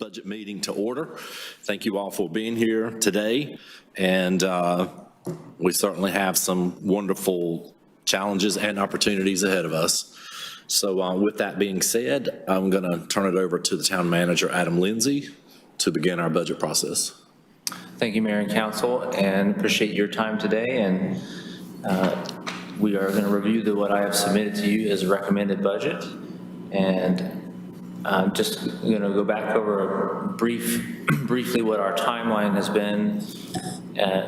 budget meeting to order. Thank you all for being here today, and we certainly have some wonderful challenges and opportunities ahead of us. So with that being said, I'm going to turn it over to the town manager, Adam Lindsay, to begin our budget process. Thank you, Mayor and Council, and appreciate your time today. And we are going to review what I have submitted to you as a recommended budget. And I'm just going to go back over briefly what our timeline has been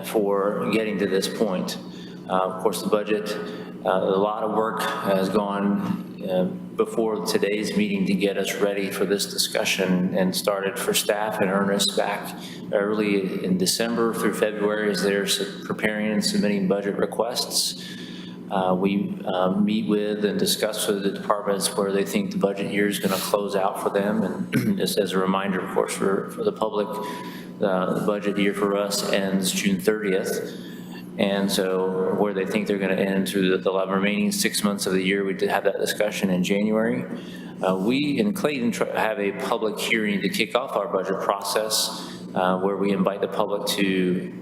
for getting to this point. Of course, the budget, a lot of work has gone before today's meeting to get us ready for this discussion, and started for staff in earnest back early in December through February as they're preparing and submitting budget requests. We meet with and discuss with the departments where they think the budget year is going to close out for them. And just as a reminder, of course, for the public, the budget year for us ends June 30th. And so where they think they're going to end through the remaining 6 months of the year, we did have that discussion in January. We in Clayton have a public hearing to kick off our budget process, where we invite the public to,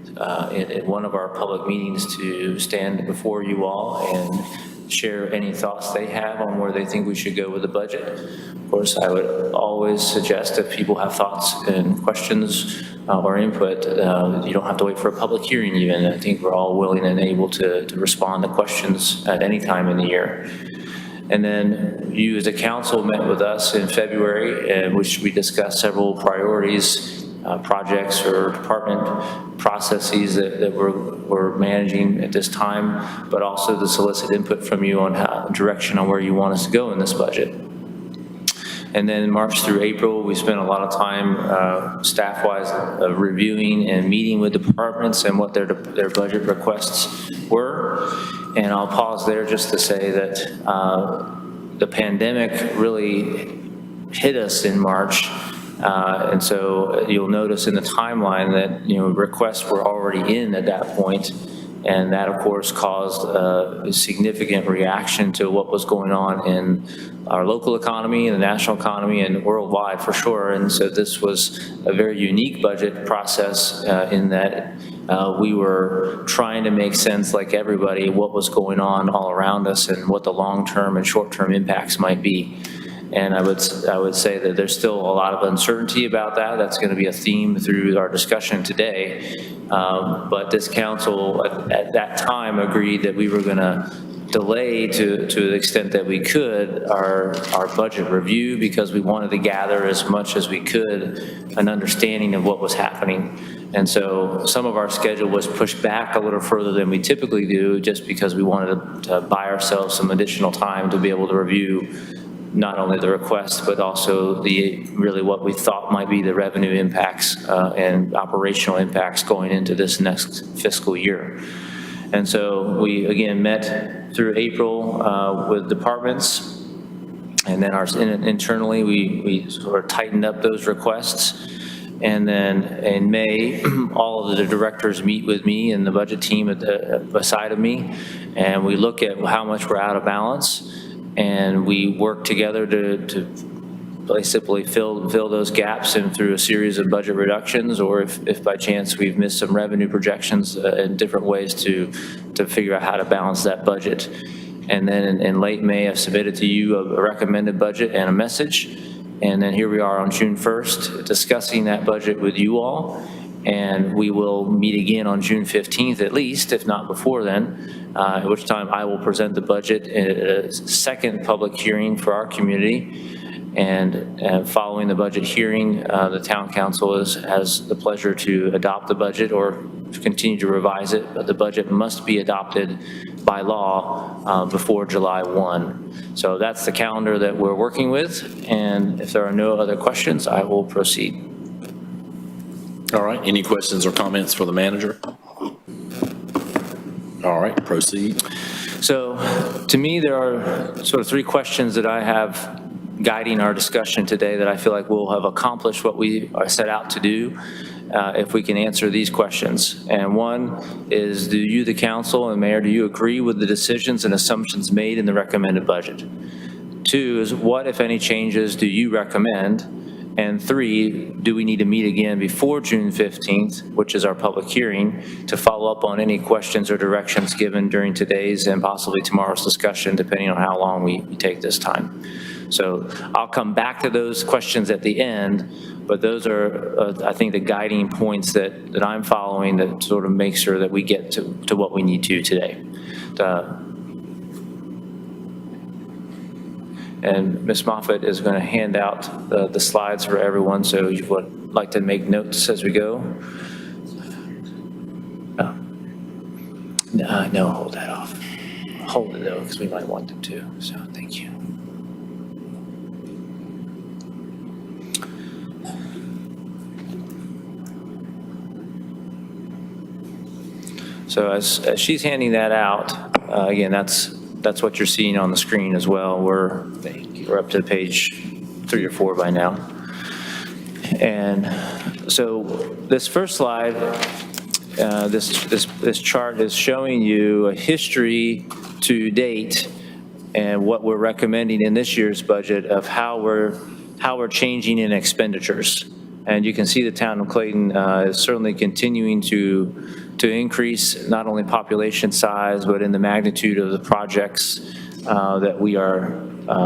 in one of our public meetings, to stand before you all and share any thoughts they have on where they think we should go with the budget. Of course, I would always suggest if people have thoughts and questions or input, you don't have to wait for a public hearing even. I think we're all willing and able to respond to questions at any time in the year. And then you as a council met with us in February, in which we discussed several priorities, projects or department processes that we're managing at this time, but also to solicit input from you on direction on where you want us to go in this budget. And then March through April, we spent a lot of time staff-wise reviewing and meeting with departments and what their budget requests were. And I'll pause there just to say that the pandemic really hit us in March. And so you'll notice in the timeline that, requests were already in at that point. And that, of course, caused a significant reaction to what was going on in our local economy, and the national economy, and worldwide for sure. And so this was a very unique budget process in that we were trying to make sense, like everybody, what was going on all around us and what the long-term and short-term impacts might be. And I would say that there's still a lot of uncertainty about that. That's going to be a theme through our discussion today. But this council at that time agreed that we were going to delay to the extent that we could our budget review, because we wanted to gather as much as we could an understanding of what was happening. And so some of our schedule was pushed back a little further than we typically do, just because we wanted to buy ourselves some additional time to be able to review not only the requests, but also really what we thought might be the revenue impacts and operational impacts going into this next fiscal year. And so we again met through April with departments, and then internally we sort of tightened up those requests. And then in May, all of the directors meet with me and the budget team beside of me, and we look at how much we're out of balance. And we work together to basically fill those gaps in through a series of budget reductions, or if by chance we've missed some revenue projections in different ways to figure out how to balance that budget. And then in late May, I've submitted to you a recommended budget and a message. And then here we are on June 1st discussing that budget with you all. And we will meet again on June 15th at least, if not before then, at which time I will present the budget in a second public hearing for our community. And following the budget hearing, the town council has the pleasure to adopt the budget or continue to revise it, but the budget must be adopted by law before July 1. So that's the calendar that we're working with. And if there are no other questions, I will proceed. All right, any questions or comments for the manager? All right, proceed. So to me, there are sort of three questions that I have guiding our discussion today that I feel like we'll have accomplished what we are set out to do if we can answer these questions. And one is, do you, the council and mayor, do you agree with the decisions and assumptions made in the recommended budget? Two is, what, if any, changes do you recommend? And 3, do we need to meet again before June 15th, which is our public hearing, to follow up on any questions or directions given during today's and possibly tomorrow's discussion, depending on how long we take this time. So I'll come back to those questions at the end, but those are, I think, the guiding points that I'm following that sort of make sure that we get to what we need to today. And Ms. Moffitt is going to hand out the slides for everyone, so you would like to make notes as we go. No, hold that off. Hold it though, because we might want them to, so thank you. So as she's handing that out, again, that's what you're seeing on the screen as well. We're up to page 3 or 4 by now. And so this first slide, this chart is showing you a history to date and what we're recommending in this year's budget of how we're changing in expenditures. And you can see the town of Clayton is certainly continuing to increase not only population size, but in the magnitude of the projects that we are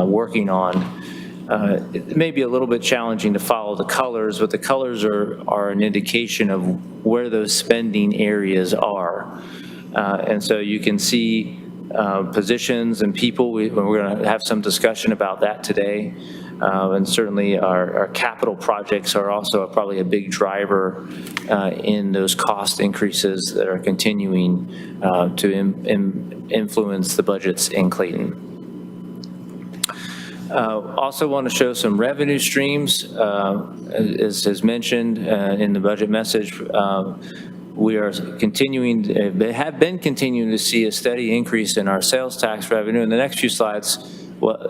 working on. It may be a little bit challenging to follow the colors, but the colors are an indication of where those spending areas are. And so you can see positions and people. We're going to have some discussion about that today. And certainly our capital projects are also probably a big driver in those cost increases that are continuing to influence the budgets in Clayton. Also want to show some revenue streams. As mentioned in the budget message, we are continuing, have been continuing to see a steady increase in our sales tax revenue. In the next few slides,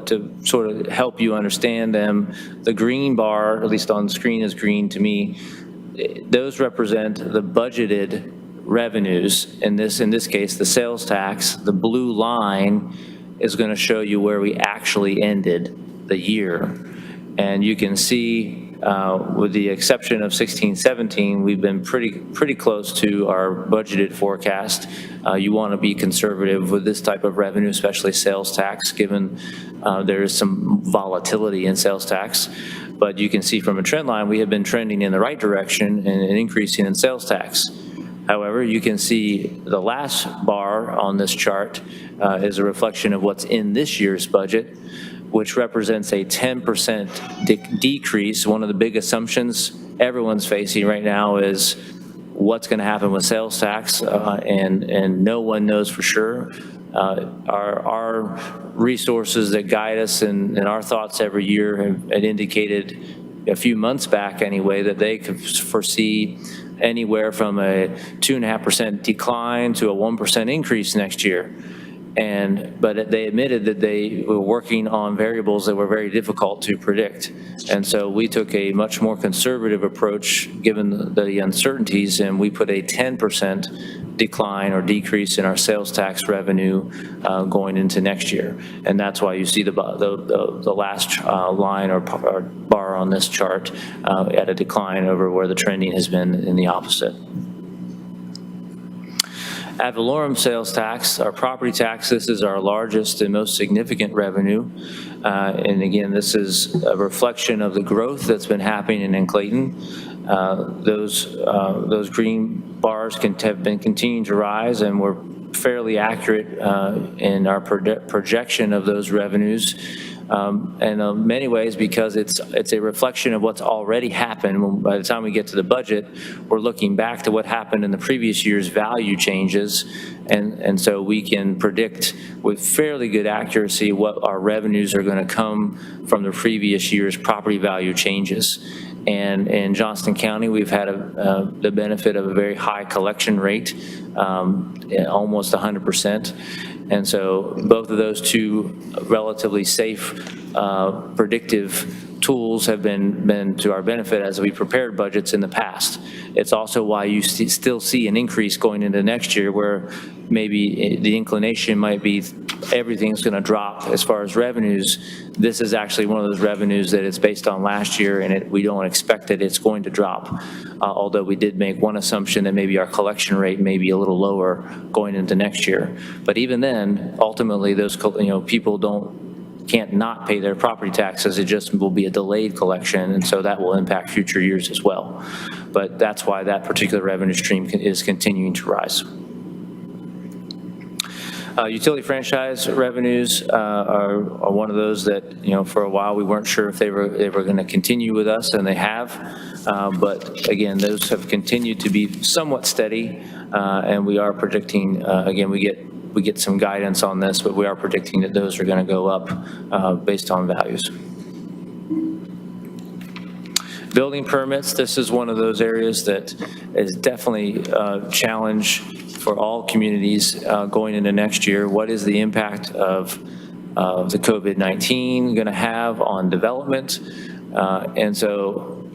to sort of help you understand them, the green bar, at least on the screen is green to me, those represent the budgeted revenues. In this case, the sales tax. The blue line is going to show you where we actually ended the year. And you can see, with the exception of 16-17, we've been pretty close to our budgeted forecast. You want to be conservative with this type of revenue, especially sales tax, given there is some volatility in sales tax. But you can see from a trend line, we have been trending in the right direction and increasing in sales tax. However, you can see the last bar on this chart is a reflection of what's in this year's budget, which represents a 10% decrease. One of the big assumptions everyone's facing right now is what's going to happen with sales tax, and no one knows for sure. Our resources that guide us and our thoughts every year had indicated a few months back anyway that they could foresee anywhere from a 2.5% decline to a 1% increase next year. But they admitted that they were working on variables that were very difficult to predict. And so we took a much more conservative approach given the uncertainties, and we put a 10% decline or decrease in our sales tax revenue going into next year. And that's why you see the last line or bar on this chart at a decline over where the trending has been in the opposite. Ad valorem sales tax, our property tax, this is our largest and most significant revenue. And again, this is a reflection of the growth that's been happening in Clayton. Those green bars have been continuing to rise, and we're fairly accurate in our projection of those revenues. And in many ways, because it's a reflection of what's already happened. By the time we get to the budget, we're looking back to what happened in the previous year's value changes, and so we can predict with fairly good accuracy what our revenues are going to come from the previous year's property value changes. And in Johnston County, we've had the benefit of a very high collection rate, almost 100%. And so both of those two relatively safe predictive tools have been to our benefit as we prepared budgets in the past. It's also why you still see an increase going into next year, where maybe the inclination might be everything's going to drop as far as revenues. This is actually one of those revenues that it's based on last year, and we don't expect that it's going to drop. Although we did make one assumption that maybe our collection rate may be a little lower going into next year. But even then, ultimately, those people can't not pay their property taxes. It just will be a delayed collection, and so that will impact future years as well. But that's why that particular revenue stream is continuing to rise. Utility franchise revenues are one of those that, for a while we weren't sure if they were going to continue with us, and they have. But again, those have continued to be somewhat steady, and we are predicting, again, we get some guidance on this, but we are predicting that those are going to go up based on values. Building permits, this is one of those areas that is definitely a challenge for all communities going into next year. What is the impact of the COVID-19 going to have on development? And so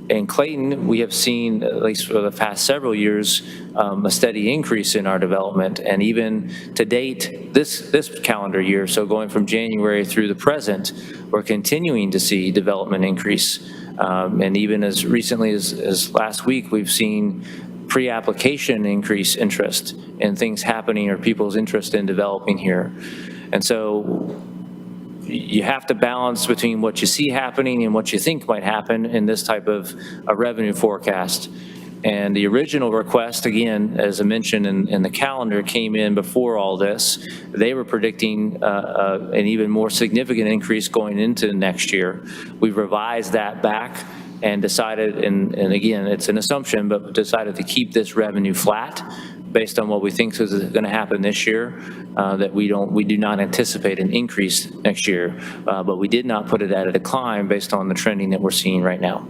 in Clayton, we have seen, at least for the past several years, a steady increase in our development. And even to date, this calendar year, so going from January through the present, we're continuing to see development increase. And even as recently as last week, we've seen pre-application increase interest in things happening or people's interest in developing here. And so you have to balance between what you see happening and what you think might happen in this type of a revenue forecast. And the original request, again, as I mentioned in the calendar, came in before all this. They were predicting an even more significant increase going into next year. We've revised that back and decided, and again, it's an assumption, but decided to keep this revenue flat based on what we think is going to happen this year, that we do not anticipate an increase next year, but we did not put it at a decline based on the trending that we're seeing right now.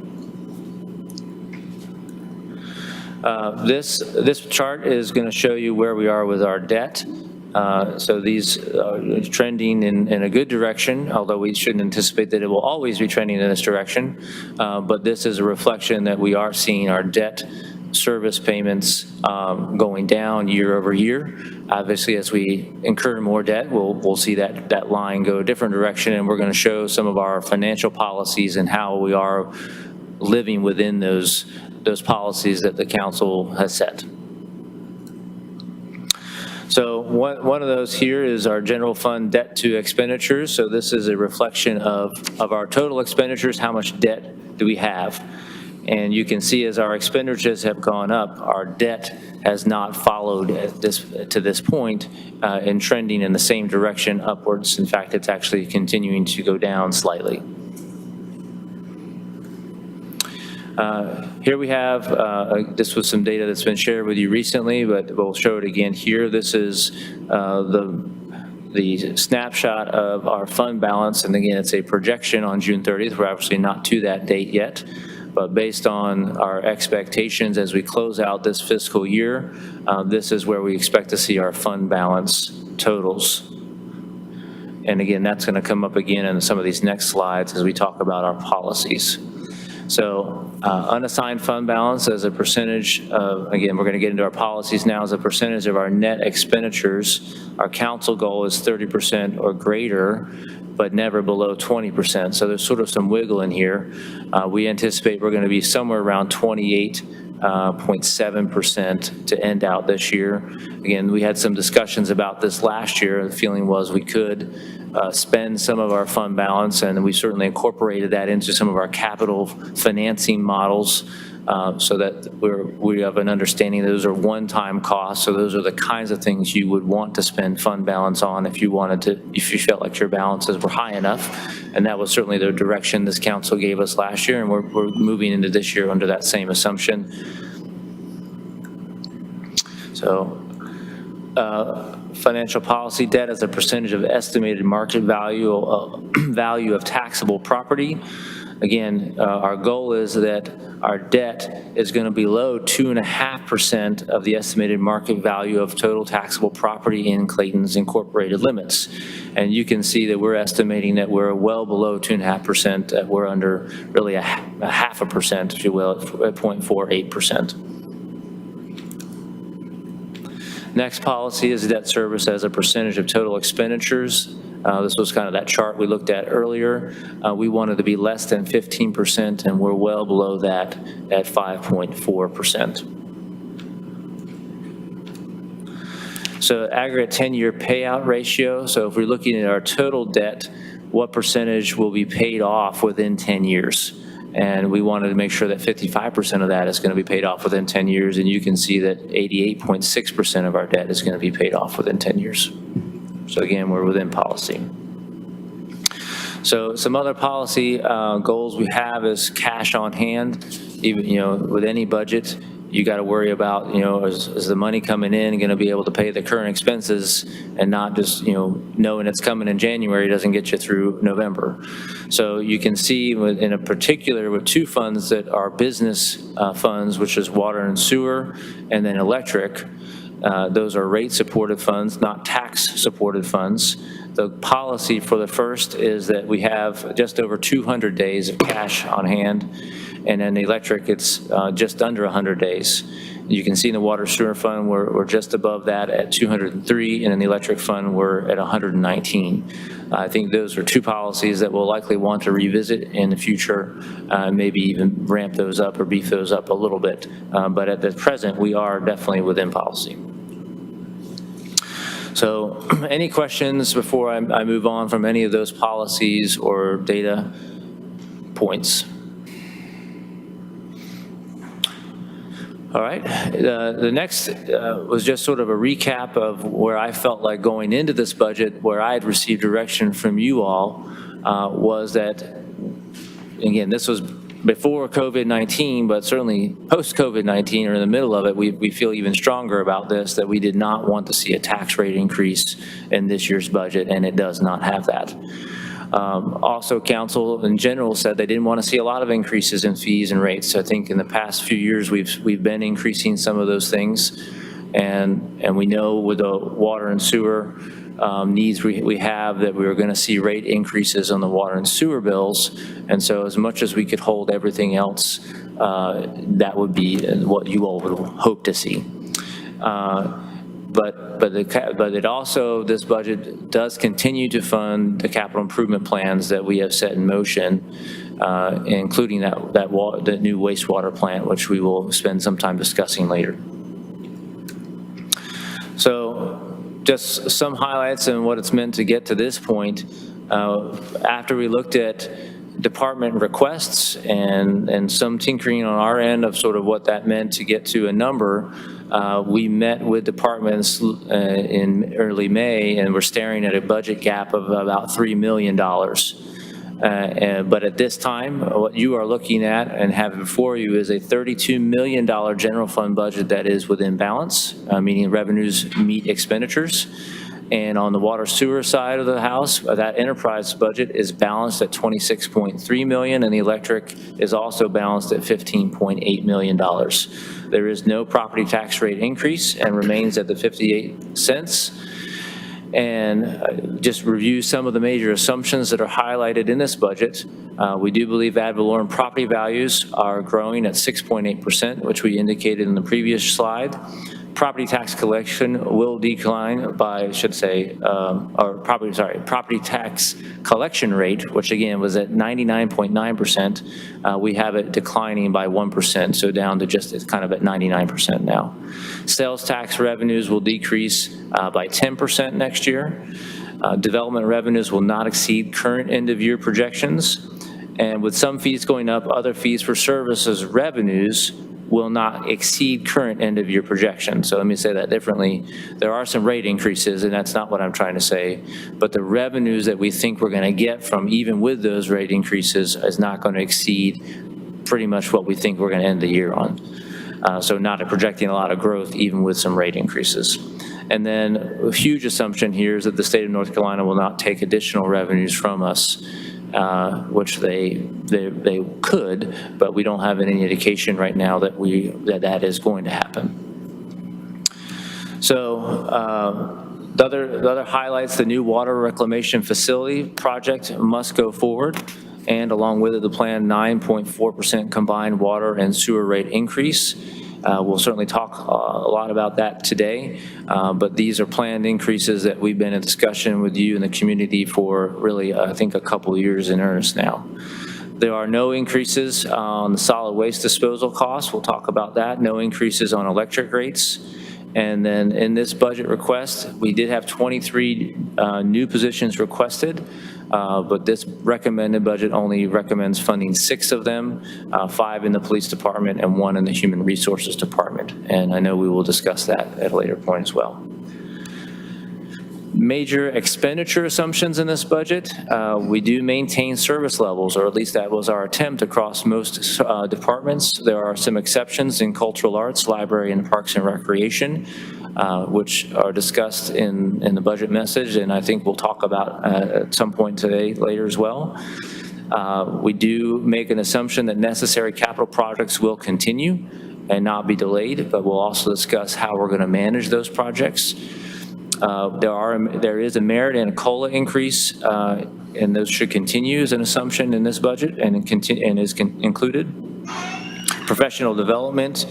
This chart is going to show you where we are with our debt. So these are trending in a good direction, although we shouldn't anticipate that it will always be trending in this direction. But this is a reflection that we are seeing our debt service payments going down year over year. Obviously, as we incur more debt, we'll see that line go a different direction, and we're going to show some of our financial policies and how we are living within those policies that the council has set. So one of those here is our general fund debt to expenditures. So this is a reflection of our total expenditures, how much debt do we have. And you can see as our expenditures have gone up, our debt has not followed to this point in trending in the same direction upwards. In fact, it's actually continuing to go down slightly. Here we have, this was some data that's been shared with you recently, but we'll show it again here. This is the snapshot of our fund balance. And again, it's a projection on June 30th. We're obviously not to that date yet, but based on our expectations as we close out this fiscal year, this is where we expect to see our fund balance totals. And again, that's going to come up again in some of these next slides as we talk about our policies. So unassigned fund balance as a percentage of, again, we're going to get into our policies now, as a percentage of our net expenditures. Our council goal is 30% or greater, but never below 20%. So there's sort of some wiggle in here. We anticipate we're going to be somewhere around 28.7% to end out this year. Again, we had some discussions about this last year. The feeling was we could spend some of our fund balance, and we certainly incorporated that into some of our capital financing models, so that we have an understanding that those are one-time costs. So those are the kinds of things you would want to spend fund balance on if you felt like your balances were high enough. And that was certainly the direction this council gave us last year, and we're moving into this year under that same assumption. So financial policy debt as a percentage of estimated market value of taxable property. Again, our goal is that our debt is going to be below 2.5% of the estimated market value of total taxable property in Clayton's incorporated limits. And you can see that we're estimating that we're well below 2.5%, that we're under really a 0.5%, if you will, at 0.48%. Next policy is debt service as a percentage of total expenditures. This was kind of that chart we looked at earlier. We wanted to be less than 15%, and we're well below that at 5.4%. So aggregate 10-year payout ratio. So if we're looking at our total debt, what percentage will be paid off within 10 years? And we wanted to make sure that 55% of that is going to be paid off within 10 years. And you can see that 88.6% of our debt is going to be paid off within 10 years. So again, we're within policy. So some other policy goals we have is cash on hand. Even, with any budget, you got to worry about, is the money coming in going to be able to pay the current expenses, and not just, knowing it's coming in January doesn't get you through November. So you can see in a particular with two funds that are business funds, which is water and sewer, and then electric. Those are rate-supported funds, not tax-supported funds. The policy for the first is that we have just over 200 days of cash on hand, and then the electric, it's just under 100 days. You can see in the water sewer fund, we're just above that at 203, and in the electric fund, we're at 119. I think those are two policies that we'll likely want to revisit in the future, maybe even ramp those up or beef those up a little bit. But at the present, we are definitely within policy. So any questions before I move on from any of those policies or data points? All right, the next was just sort of a recap of where I felt like going into this budget, where I had received direction from you all, was that, again, this was before COVID-19, but certainly post-COVID-19 or in the middle of it, we feel even stronger about this, that we did not want to see a tax rate increase in this year's budget, and it does not have that. Also, council in general said they didn't want to see a lot of increases in fees and rates. I think in the past few years we've been increasing some of those things, and we know with the water and sewer needs we have that we were going to see rate increases on the water and sewer bills, and so as much as we could hold everything else, that would be what you all would hope to see. But it also, this budget does continue to fund the capital improvement plans that we have set in motion, including the new wastewater plant, which we will spend some time discussing later. So just some highlights and what it's meant to get to this point. After we looked at department requests and some tinkering on our end of sort of what that meant to get to a number, we met with departments in early May, and we're staring at a budget gap of about $3 million. But at this time, what you are looking at and have before you is a $32 million general fund budget that is within balance, meaning revenues meet expenditures. And on the water sewer side of the house, that enterprise budget is balanced at $26.3 million, and the electric is also balanced at $15.8 million. There is no property tax rate increase and remains at the 58 cents. And just review some of the major assumptions that are highlighted in this budget. We do believe ad valorem property values are growing at 6.8%, which we indicated in the previous slide. Property tax collection will decline by, I should say, property tax collection rate, which again was at 99.9%. We have it declining by 1%, so down to just, it's kind of at 99% now. Sales tax revenues will decrease by 10% next year. Development revenues will not exceed current end-of-year projections. And with some fees going up, other fees for services revenues will not exceed current end-of-year projections. So let me say that differently. There are some rate increases, and that's not what I'm trying to say, but the revenues that we think we're going to get from even with those rate increases is not going to exceed pretty much what we think we're going to end the year on. So not projecting a lot of growth even with some rate increases. And then a huge assumption here is that the state of North Carolina will not take additional revenues from us which they could, but we don't have any indication right now that that is going to happen. So the other highlights, the new water reclamation facility project must go forward, and along with it, the planned 9.4% combined water and sewer rate increase. We'll certainly talk a lot about that today, but these are planned increases that we've been in discussion with you and the community for really, I think, a couple of years in earnest now. There are no increases on the solid waste disposal costs. We'll talk about that. No increases on electric rates. And then in this budget request, we did have 23 new positions requested, but this recommended budget only recommends funding 6 of them, 5 in the police department and 1 in the human resources department. And I know we will discuss that at a later point as well. Major expenditure assumptions in this budget. We do maintain service levels, or at least that was our attempt across most departments. There are some exceptions in cultural arts, library, and parks and recreation, which are discussed in the budget message, and I think we'll talk about at some point today later as well. We do make an assumption that necessary capital projects will continue and not be delayed, but we'll also discuss how we're going to manage those projects. There is a merit and a COLA increase, and those should continue as an assumption in this budget and is included. Professional development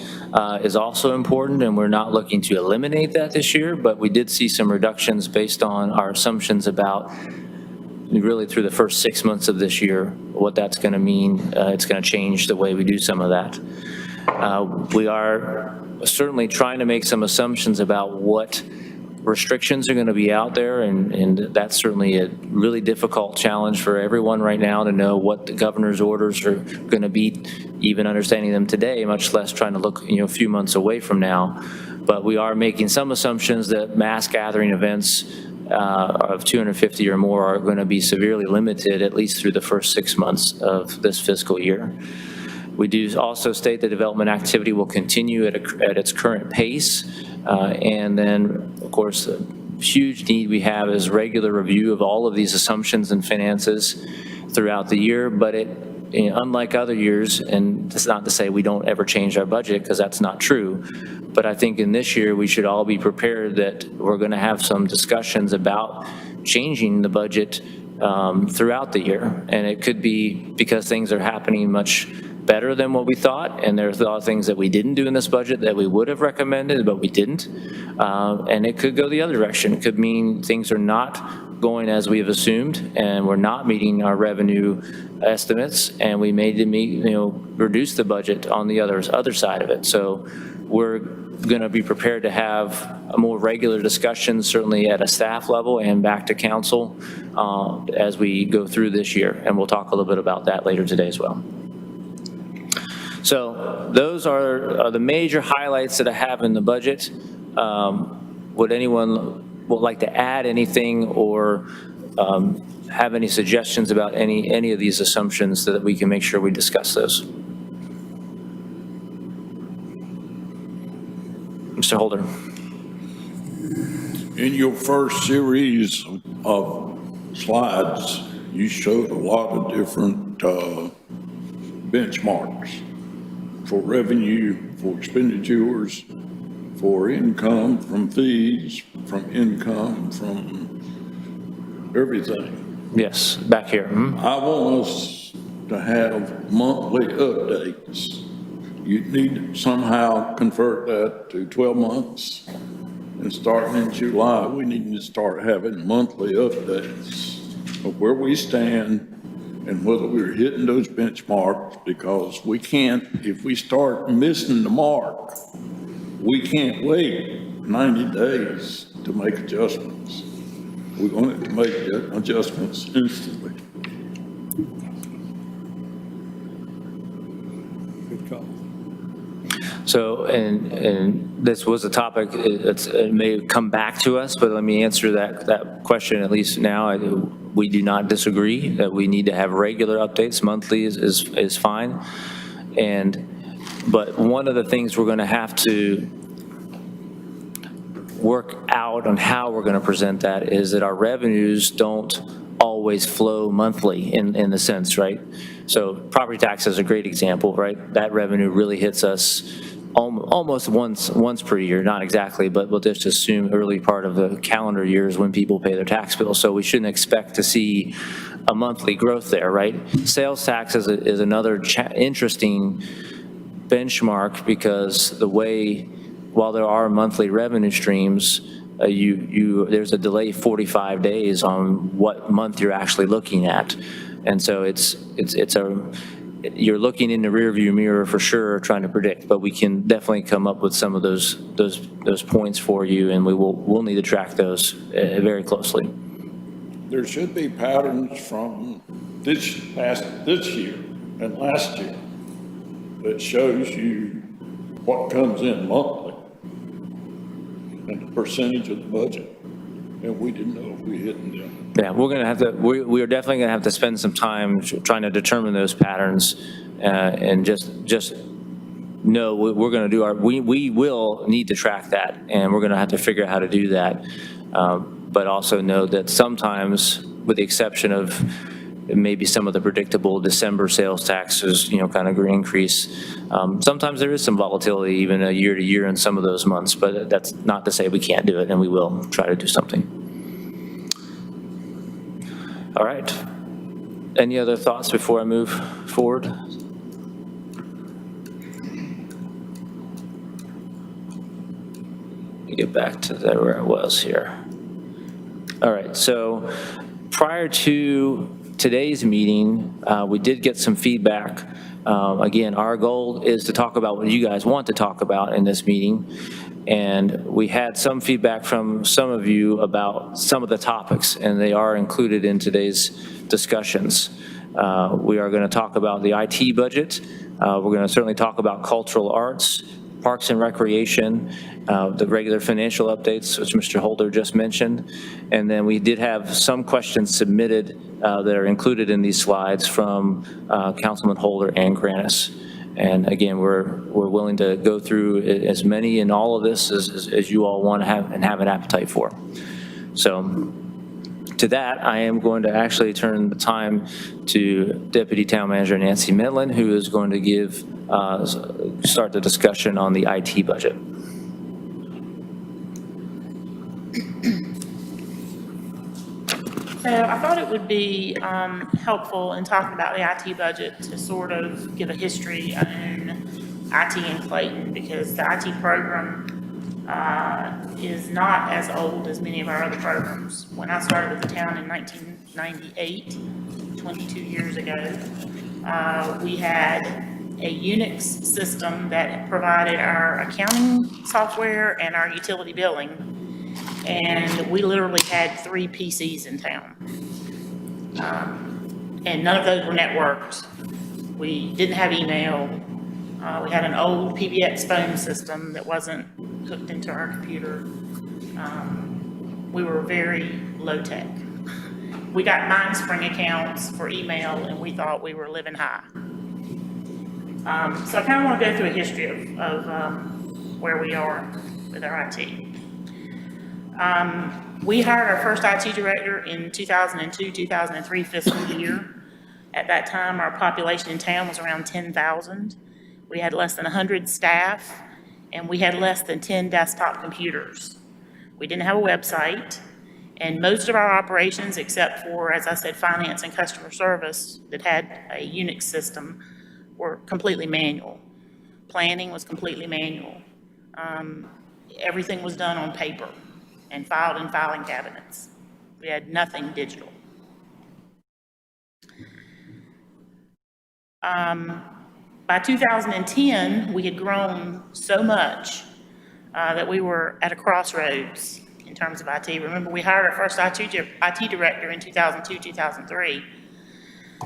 is also important, and we're not looking to eliminate that this year, but we did see some reductions based on our assumptions about really through the first 6 months of this year, what that's going to mean. It's going to change the way we do some of that. We are certainly trying to make some assumptions about what restrictions are going to be out there, and that's certainly a really difficult challenge for everyone right now to know what the governor's orders are going to be, even understanding them today, much less trying to look a few months away from now. But we are making some assumptions that mass gathering events of 250 or more are going to be severely limited, at least through the first 6 months of this fiscal year. We do also state the development activity will continue at its current pace. And then, of course, the huge need we have is regular review of all of these assumptions and finances throughout the year. But unlike other years, and that's not to say we don't ever change our budget, because that's not true, but I think in this year we should all be prepared that we're going to have some discussions about changing the budget throughout the year. And it could be because things are happening much better than what we thought, and there's a lot of things that we didn't do in this budget that we would have recommended, but we didn't. And it could go the other direction. It could mean things are not going as we have assumed, and we're not meeting our revenue estimates, and we may reduce the budget on the other side of it. So we're going to be prepared to have a more regular discussion, certainly at a staff level and back to council as we go through this year, and we'll talk a little bit about that later today as well. So those are the major highlights that I have in the budget. Would anyone like to add anything or have any suggestions about any of these assumptions so that we can make sure we discuss those? Mr. Holder. In your first series of slides, you showed a lot of different benchmarks for revenue, for expenditures, for income from fees, from income from everything. Yes, back here. Mm-hmm. I want us to have monthly updates. You need to somehow convert that to 12 months. And starting in July, we need to start having monthly updates of where we stand and whether we're hitting those benchmarks, because we can't, if we start missing the mark, we can't wait 90 days to make adjustments. We want to make adjustments instantly. Good call. So, and this was a topic, it may come back to us, but let me answer that question at least now. We do not disagree that we need to have regular updates. Monthly is fine. But one of the things we're going to have to work out on how we're going to present that is that our revenues don't always flow monthly in the sense, right? So property tax is a great example, right? That revenue really hits us almost once per year, not exactly, but we'll just assume early part of the calendar year is when people pay their tax bill. So we shouldn't expect to see a monthly growth there, right? Sales tax is another interesting benchmark because the way, while there are monthly revenue streams, there's a delay 45 days on what month you're actually looking at. And so you're looking in the rearview mirror for sure, trying to predict, but we can definitely come up with some of those points for you, and we'll need to track those very closely. There should be patterns from this year and last year that shows you what comes in monthly and the percentage of the budget, and we didn't know if we hit them. Yeah, we're going to have to, we are definitely going to have to spend some time trying to determine those patterns and just know we're going to do we will need to track that, and we're going to have to figure out how to do that. But also know that sometimes, with the exception of maybe some of the predictable December sales taxes, kind of increase, sometimes there is some volatility even a year to year in some of those months, but that's not to say we can't do it, and we will try to do something. All right. Any other thoughts before I move forward? Let me get back to where I was here. All right, so prior to today's meeting, we did get some feedback. Again, our goal is to talk about what you guys want to talk about in this meeting. And we had some feedback from some of you about some of the topics, and they are included in today's discussions. We are going to talk about the IT budget. We're going to certainly talk about cultural arts, Parks and Recreation, the regular financial updates, which Mr. Holder just mentioned. And then we did have some questions submitted that are included in these slides from Councilman Holder and Granis. And again, we're willing to go through as many and all of this as you all want to have and have an appetite for. So to that, I am going to actually turn the time to Deputy Town Manager Nancy Medlin, who is going to start the discussion on the IT budget. So I thought it would be helpful in talking about the IT budget to sort of give a history on IT in Clayton, because the IT program is not as old as many of our other programs. When I started with the town in 1998, 22 years ago, we had a Unix system that provided our accounting software and our utility billing. And we literally had 3 PCs in town. And none of those were networked. We didn't have email. We had an old PBX phone system that wasn't hooked into our computer. We were very low tech. We got MindSpring accounts for email, and we thought we were living high. So I kind of want to go through a history of where we are with our IT. We hired our first IT director in 2002-2003 fiscal year. At that time, our population in town was around 10,000. We had less than 100 staff, and we had less than 10 desktop computers. We didn't have a website, and most of our operations, except for, as I said, finance and customer service that had a Unix system, were completely manual. Planning was completely manual. Everything was done on paper and filed in filing cabinets. We had nothing digital. By 2010, we had grown so much that we were at a crossroads in terms of IT. Remember, we hired our first IT director in 2002, 2003.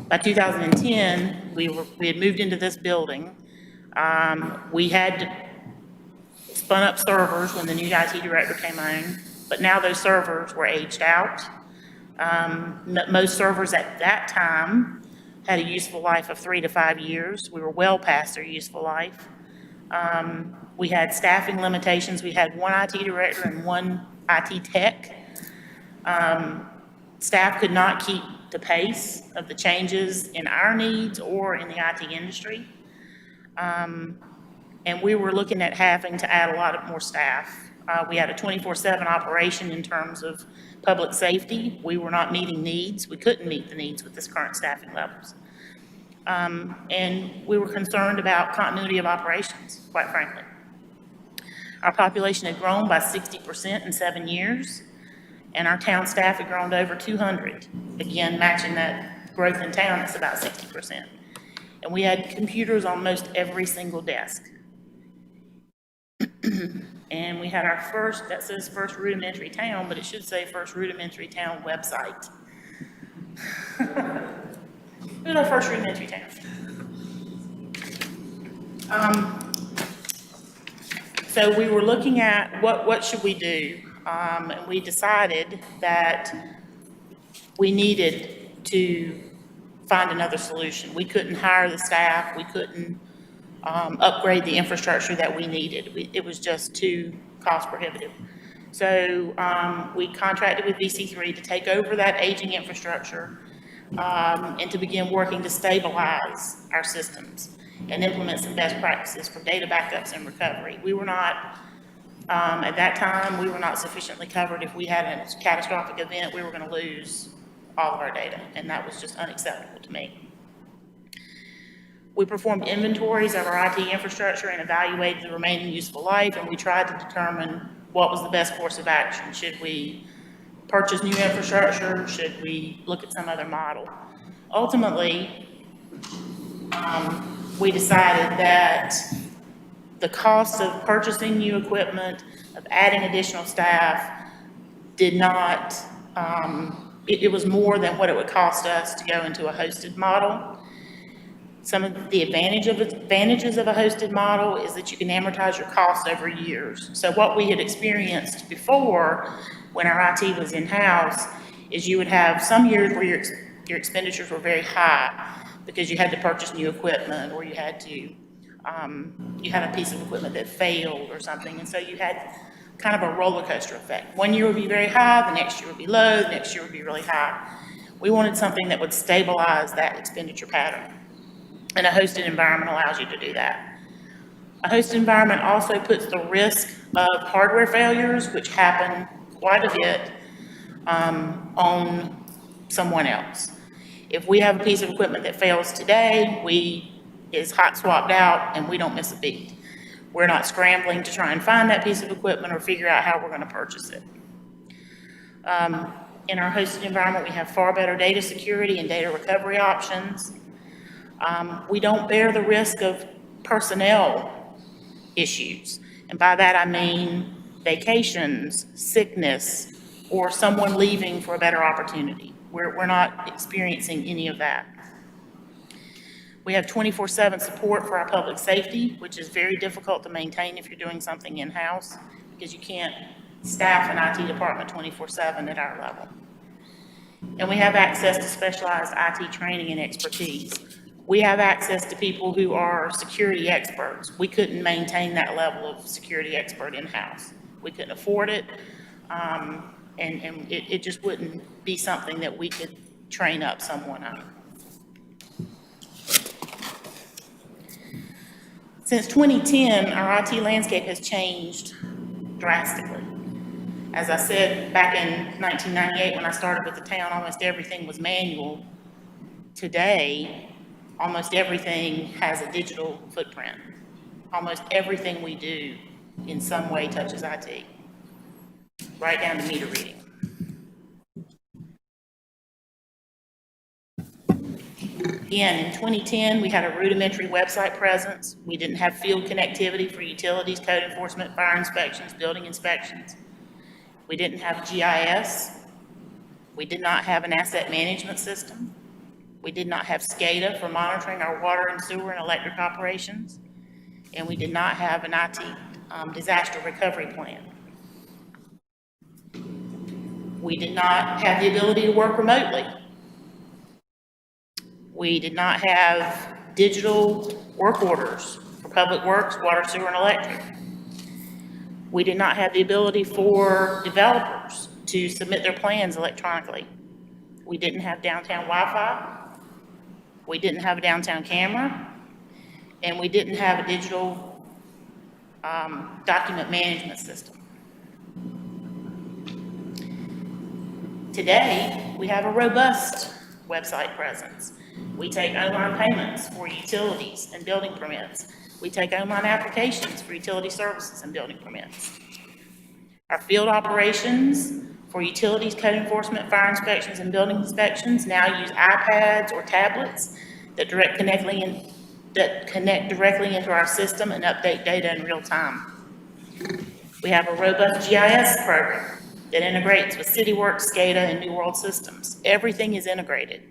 By 2010, we had moved into this building. We had spun up servers when the new IT director came on, but now those servers were aged out. Most servers at that time had a useful life of 3 to 5 years. We were well past their useful life. We had staffing limitations. We had 1 IT director and 1 IT tech. Staff could not keep the pace of the changes in our needs or in the IT industry. And we were looking at having to add a lot of more staff. We had a 24/7 operation in terms of public safety. We were not meeting needs. We couldn't meet the needs with this current staffing levels. And we were concerned about continuity of operations, quite frankly. Our population had grown by 60% in 7 years, and our town staff had grown to over 200. Again, matching that growth in town, it's about 60%. And we had computers on most every single desk. And we had our first, that says first rudimentary town, but it should say first rudimentary town website. It was our first rudimentary town. So we were looking at what should we do? And we decided that we needed to find another solution. We couldn't hire the staff. We couldn't upgrade the infrastructure that we needed. It was just too cost prohibitive. So we contracted with VC3 to take over that aging infrastructure and to begin working to stabilize our systems and implement some best practices for data backups and recovery. We were not, at that time, we were not sufficiently covered. If we had a catastrophic event, we were going to lose all of our data, and that was just unacceptable to me. We performed inventories of our IT infrastructure and evaluated the remaining useful life, and we tried to determine what was the best course of action. Should we purchase new infrastructure? Should we look at some other model? Ultimately, we decided that the cost of purchasing new equipment, of adding additional staff, did not, it was more than what it would cost us to go into a hosted model. Some of the advantages of a hosted model is that you can amortize your costs over years. So what we had experienced before, when our IT was in-house, is you would have some years where your expenditures were very high because you had to purchase new equipment, or you had to, you had a piece of equipment that failed or something, and so you had kind of a roller coaster effect. One year would be very high, the next year would be low, the next year would be really high. We wanted something that would stabilize that expenditure pattern. And a hosted environment allows you to do that. A hosted environment also puts the risk of hardware failures, which happen quite a bit, on someone else. If we have a piece of equipment that fails today, is hot swapped out and we don't miss a beat. We're not scrambling to try and find that piece of equipment or figure out how we're going to purchase it. In our hosted environment, we have far better data security and data recovery options. We don't bear the risk of personnel issues. And by that I mean vacations, sickness, or someone leaving for a better opportunity. We're not experiencing any of that. We have 24/7 support for our public safety, which is very difficult to maintain if you're doing something in-house, because you can't staff an IT department 24/7 at our level. And we have access to specialized IT training and expertise. We have access to people who are security experts. We couldn't maintain that level of security expert in-house. We couldn't afford it, and it just wouldn't be something that we could train up someone on. Since 2010, our IT landscape has changed drastically. As I said, back in 1998, when I started with the town, almost everything was manual. Today, almost everything has a digital footprint. Almost everything we do in some way touches IT, right down to meter reading. Again, in 2010, we had a rudimentary website presence. We didn't have field connectivity for utilities, code enforcement, fire inspections, building inspections. We didn't have GIS. We did not have an asset management system. We did not have SCADA for monitoring our water and sewer and electric operations. And we did not have an IT disaster recovery plan. We did not have the ability to work remotely. We did not have digital work orders for public works, water, sewer, and electric. We did not have the ability for developers to submit their plans electronically. We didn't have downtown Wi-Fi. We didn't have a downtown camera. And we didn't have a digital document management system. Today, we have a robust website presence. We take online payments for utilities and building permits. We take online applications for utility services and building permits. Our field operations for utilities, code enforcement, fire inspections, and building inspections now use iPads or tablets that connect directly into our system and update data in real time. We have a robust GIS program that integrates with CityWorks, SCADA, and New World systems. Everything is integrated.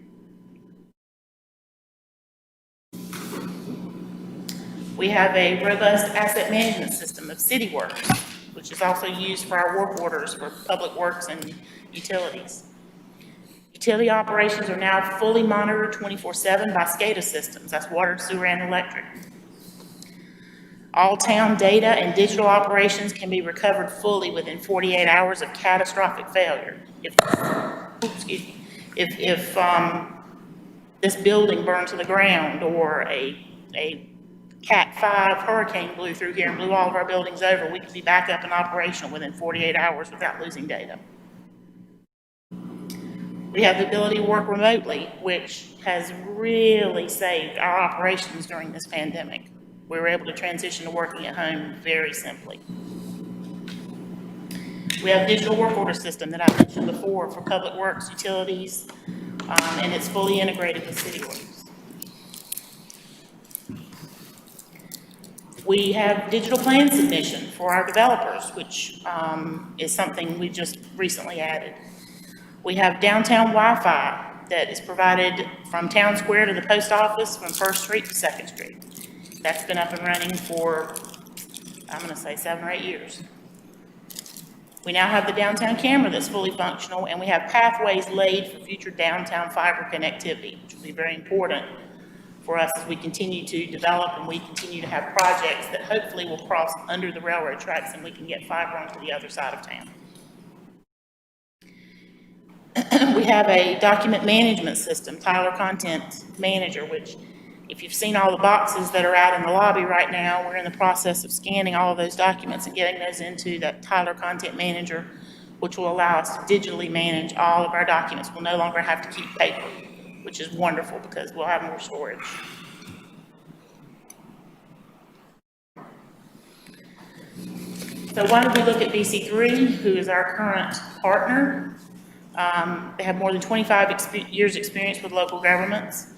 We have a robust asset management system of CityWorks, which is also used for our work orders for public works and utilities. Utility operations are now fully monitored 24/7 by SCADA systems. That's water, sewer, and electric. All town data and digital operations can be recovered fully within 48 hours of catastrophic failure. If this building burned to the ground, or a Cat 5 hurricane blew through here and blew all of our buildings over, we could be back up and operational within 48 hours without losing data. We have the ability to work remotely, which has really saved our operations during this pandemic. We were able to transition to working at home very simply. We have a digital work order system that I mentioned before for public works, utilities, and it's fully integrated with CityWorks. We have digital plan submission for our developers, which is something we just recently added. We have downtown Wi-Fi that is provided from Town Square to the post office, from 1st Street to 2nd Street. That's been up and running for, I'm going to say 7 or 8 years. We now have the downtown camera that's fully functional, and we have pathways laid for future downtown fiber connectivity, which will be very important for us as we continue to develop and we continue to have projects that hopefully will cross under the railroad tracks and we can get fiber onto the other side of town. We have a document management system, Tyler Content Manager, which, if you've seen all the boxes that are out in the lobby right now, we're in the process of scanning all of those documents and getting those into that Tyler Content Manager, which will allow us to digitally manage all of our documents. We'll no longer have to keep paper, which is wonderful because we'll have more storage. So why did we look at BC3, who is our current partner? They have more than 25 years experience with local governments.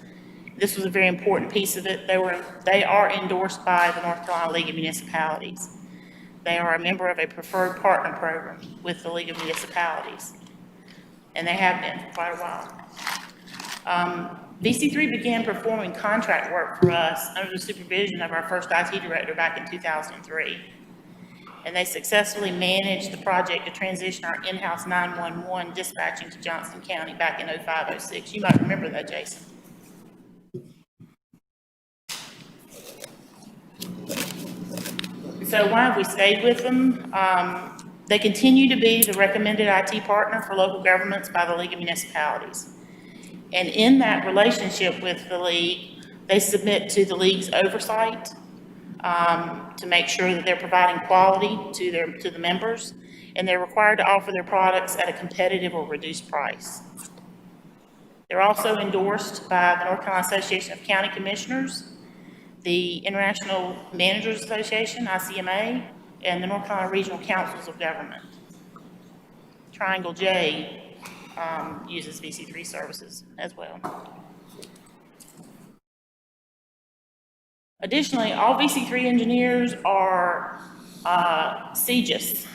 This was a very important piece of it. They are endorsed by the North Carolina League of Municipalities. They are a member of a preferred partner program with the League of Municipalities, and they have been for quite a while. BC3 began performing contract work for us under the supervision of our first IT director back in 2003. And they successfully managed the project to transition our in-house 911 dispatching to Johnston County back in 05-06. You might remember that, Jason. So why have we stayed with them? They continue to be the recommended IT partner for local governments by the League of Municipalities. And in that relationship with the League, they submit to the League's oversight to make sure that they're providing quality to the members, and they're required to offer their products at a competitive or reduced price. They're also endorsed by the North Carolina Association of County Commissioners, the International Managers Association, ICMA, and the North Carolina Regional Councils of Government. Triangle J uses BC3 services as well. Additionally, all BC3 engineers are CGIS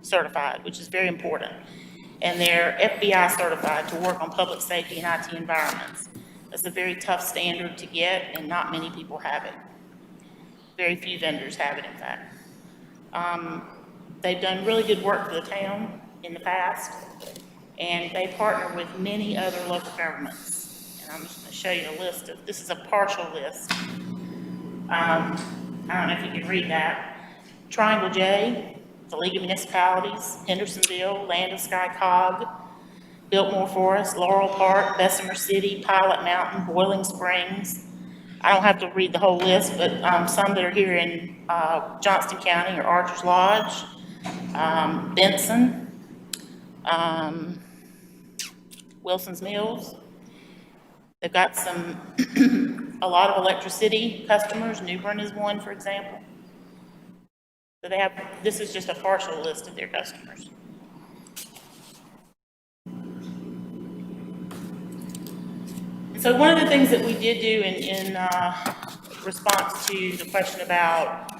certified, which is very important, and they're FBI certified to work on public safety and IT environments. That's a very tough standard to get, and not many people have it. Very few vendors have it, in fact. They've done really good work for the town in the past, and they partner with many other local governments. And I'm just going to show you a list of, this is a partial list. I don't know if you can read that. Triangle J, the League of Municipalities, Hendersonville, Land and Sky Cog, Biltmore Forest, Laurel Park, Bessemer City, Pilot Mountain, Boiling Springs. I don't have to read the whole list, but some that are here in Johnston County are Archer's Lodge, Benson, Wilson's Mills. They've got a lot of electricity customers. Newbern is one, for example. So this is just a partial list of their customers. So one of the things that we did do in response to the question about,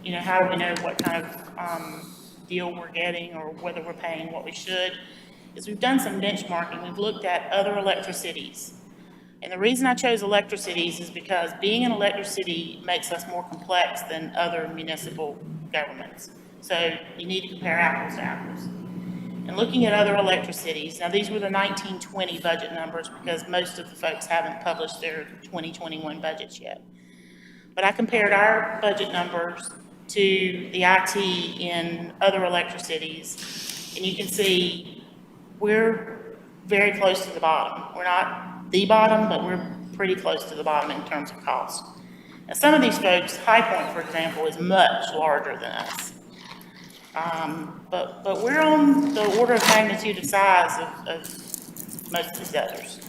how do we know what kind of deal we're getting or whether we're paying what we should, is we've done some benchmarking. We've looked at other electricities. And the reason I chose electricities is because being an electricity makes us more complex than other municipal governments. So you need to compare apples to apples. And looking at other electricities, now these were the 1920 budget numbers because most of the folks haven't published their 2021 budgets yet. But I compared our budget numbers to the IT in other electricities, and you can see we're very close to the bottom. We're not the bottom, but we're pretty close to the bottom in terms of cost. Now, some of these folks, High Point, for example, is much larger than us. But we're on the order of magnitude of size of most of these others.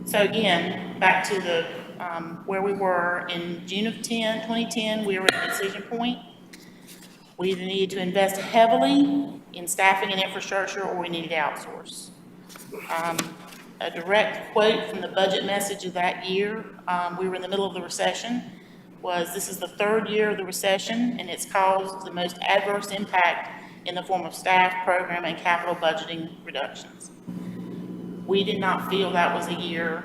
So again, back to the where we were in June of 2010, we were at a decision point. We either needed to invest heavily in staffing and infrastructure, or we needed to outsource. A direct quote from the budget message of that year, we were in the middle of the recession, was this is the third year of the recession, and it's caused the most adverse impact in the form of staff, program, and capital budgeting reductions. We did not feel that was a year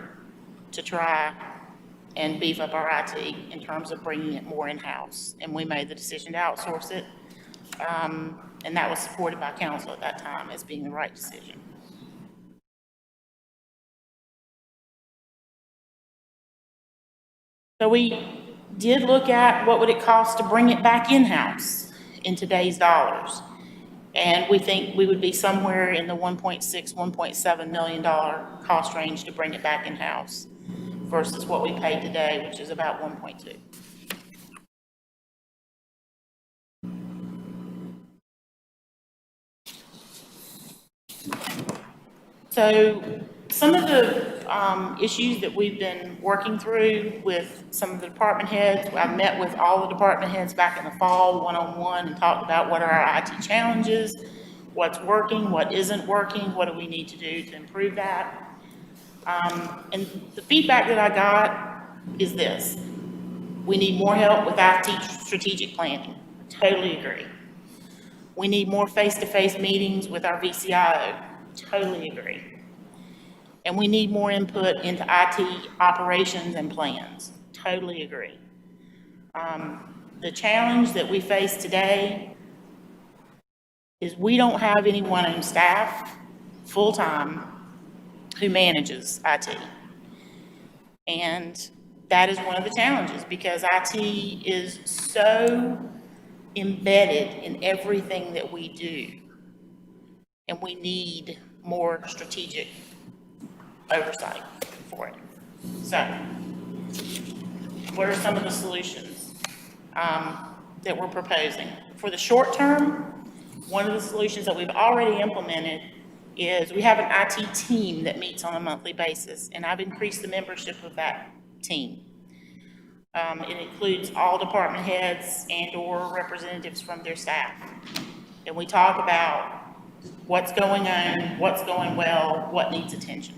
to try and beef up our IT in terms of bringing it more in-house, and we made the decision to outsource it, and that was supported by council at that time as being the right decision. So we did look at what would it cost to bring it back in-house in today's dollars. And we think we would be somewhere in the $1.6, $1.7 million cost range to bring it back in-house versus what we pay today, which is about 1.2. So some of the issues that we've been working through with some of the department heads, I met with all the department heads back in the fall one-on-one and talked about what are our IT challenges, what's working, what isn't working, what do we need to do to improve that. And the feedback that I got is this: we need more help with IT strategic planning. Totally agree. We need more face-to-face meetings with our VCIO. Totally agree. And we need more input into IT operations and plans. Totally agree. The challenge that we face today is we don't have anyone on staff full-time who manages IT. And that is one of the challenges because IT is so embedded in everything that we do. And we need more strategic oversight for it. So, what are some of the solutions that we're proposing? For the short term, one of the solutions that we've already implemented is we have an IT team that meets on a monthly basis, and I've increased the membership of that team. It includes all department heads and/or representatives from their staff. And we talk about what's going on, what's going well, what needs attention.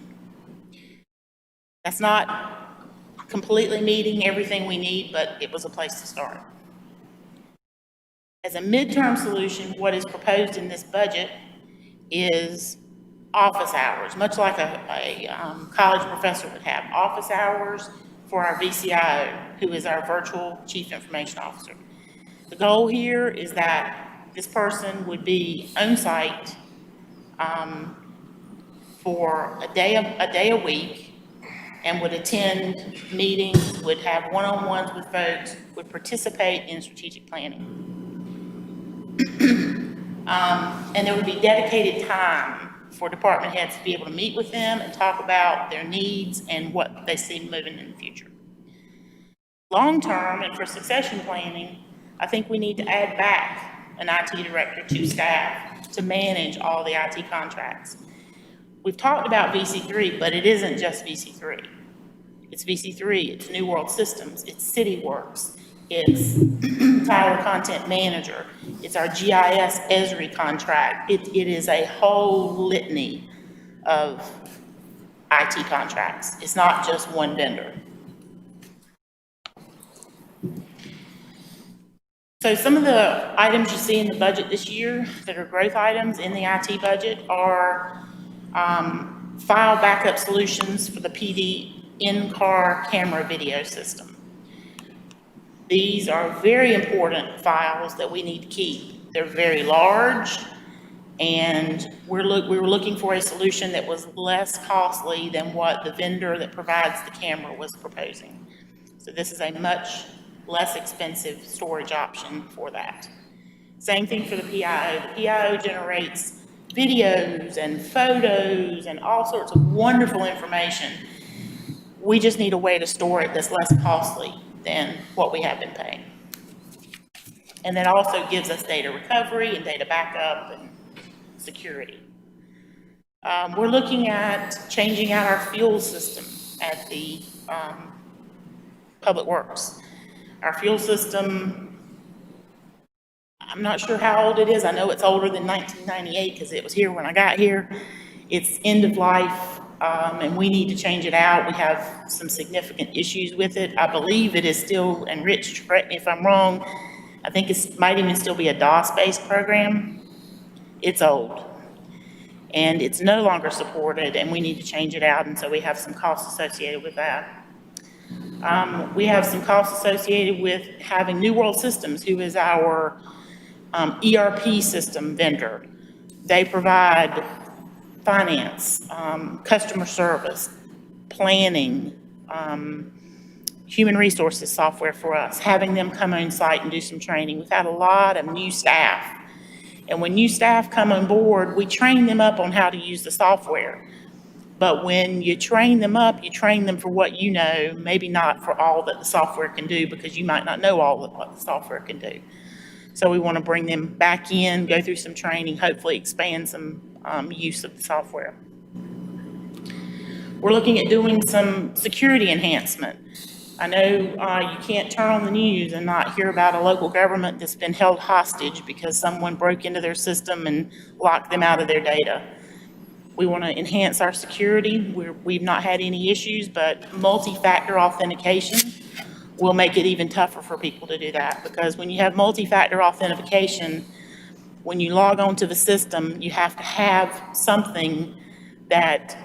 That's not completely meeting everything we need, but it was a place to start. As a midterm solution, what is proposed in this budget is office hours, much like a college professor would have, office hours for our VCIO, who is our virtual chief information officer. The goal here is that this person would be on site for a day a week, and would attend meetings, would have one-on-ones with folks, would participate in strategic planning. And there would be dedicated time for department heads to be able to meet with them and talk about their needs and what they see moving in the future. Long-term and for succession planning, I think we need to add back an IT director to staff to manage all the IT contracts. We've talked about VC3, but it isn't just VC3. It's VC3, it's New World Systems, it's CityWorks, it's Tyler Content Manager, it's our GIS Esri contract. It is a whole litany of IT contracts. It's not just one vendor. So some of the items you see in the budget this year that are growth items in the IT budget are file backup solutions for the PD in-car camera video system. These are very important files that we need to keep. They're very large, and we were looking for a solution that was less costly than what the vendor that provides the camera was proposing. So this is a much less expensive storage option for that. Same thing for the PIO. The PIO generates videos and photos and all sorts of wonderful information. We just need a way to store it that's less costly than what we have been paying. And that also gives us data recovery and data backup and security. We're looking at changing out our fuel system at the Public Works. Our fuel system, I'm not sure how old it is. I know it's older than 1998 because it was here when I got here. It's end of life, and we need to change it out. We have some significant issues with it. I believe it is still enriched, correct me if I'm wrong. I think it might even still be a DOS-based program. It's old, and it's no longer supported, and we need to change it out, and so we have some costs associated with that. We have some costs associated with having New World Systems, who is our ERP system vendor. They provide finance, customer service, planning, human resources software for us, having them come on site and do some training. We've had a lot of new staff. And when new staff come on board, we train them up on how to use the software. But when you train them up, you train them for what you know, maybe not for all that the software can do, because you might not know all of what the software can do. So we want to bring them back in, go through some training, hopefully expand some use of the software. We're looking at doing some security enhancement. I know you can't turn on the news and not hear about a local government that's been held hostage because someone broke into their system and locked them out of their data. We want to enhance our security. We've not had any issues, but multi-factor authentication will make it even tougher for people to do that, because when you have multi-factor authentication, when you log on to the system, you have to have something that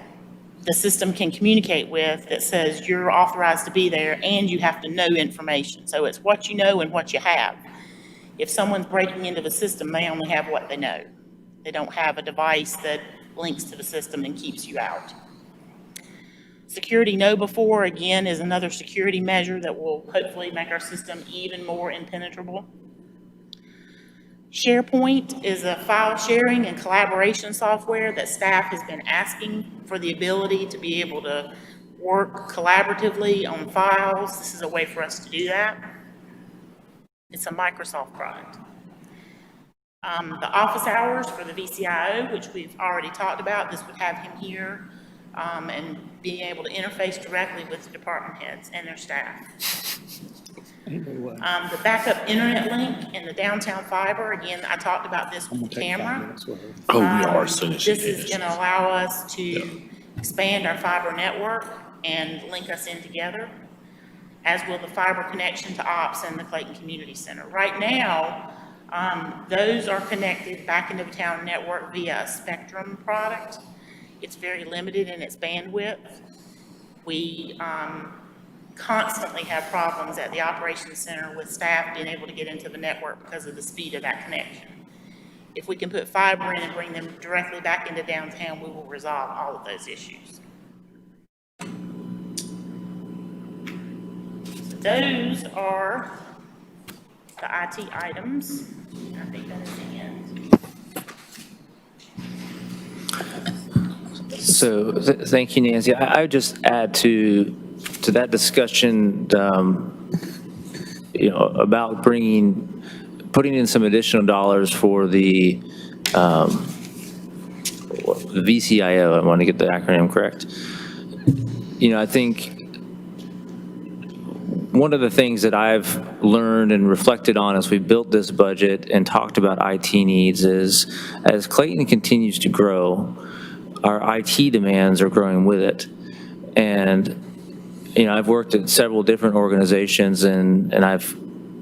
the system can communicate with that says you're authorized to be there, and you have to know information. So it's what you know and what you have. If someone's breaking into the system, they only have what they know. They don't have a device that links to the system and keeps you out. Security know before, again, is another security measure that will hopefully make our system even more impenetrable. SharePoint is a file sharing and collaboration software that staff has been asking for the ability to be able to work collaboratively on files. This is a way for us to do that. It's a Microsoft product. The office hours for the VCIO, which we've already talked about, this would have him here and being able to interface directly with the department heads and their staff. The backup internet link and the downtown fiber, again, I talked about this with the camera. Oh, we are as soon as you This is finish. going to allow us to expand our fiber network and link us in together, as will the fiber connection to ops and the Clayton Community Center. Right now, those are connected back into the town network via a Spectrum product. It's very limited in its bandwidth. We constantly have problems at the operations center with staff being able to get into the network because of the speed of that connection. If we can put fiber in and bring them directly back into downtown, we will resolve all of those issues. Those are the IT items. I think that is the end. So, thank you, Nancy. I would just add to that discussion, about putting in some additional dollars for the VCIO. I want to get the acronym correct. I think one of the things that I've learned and reflected on as we built this budget and talked about IT needs is, as Clayton continues to grow, our IT demands are growing with it. And, I've worked at several different organizations, and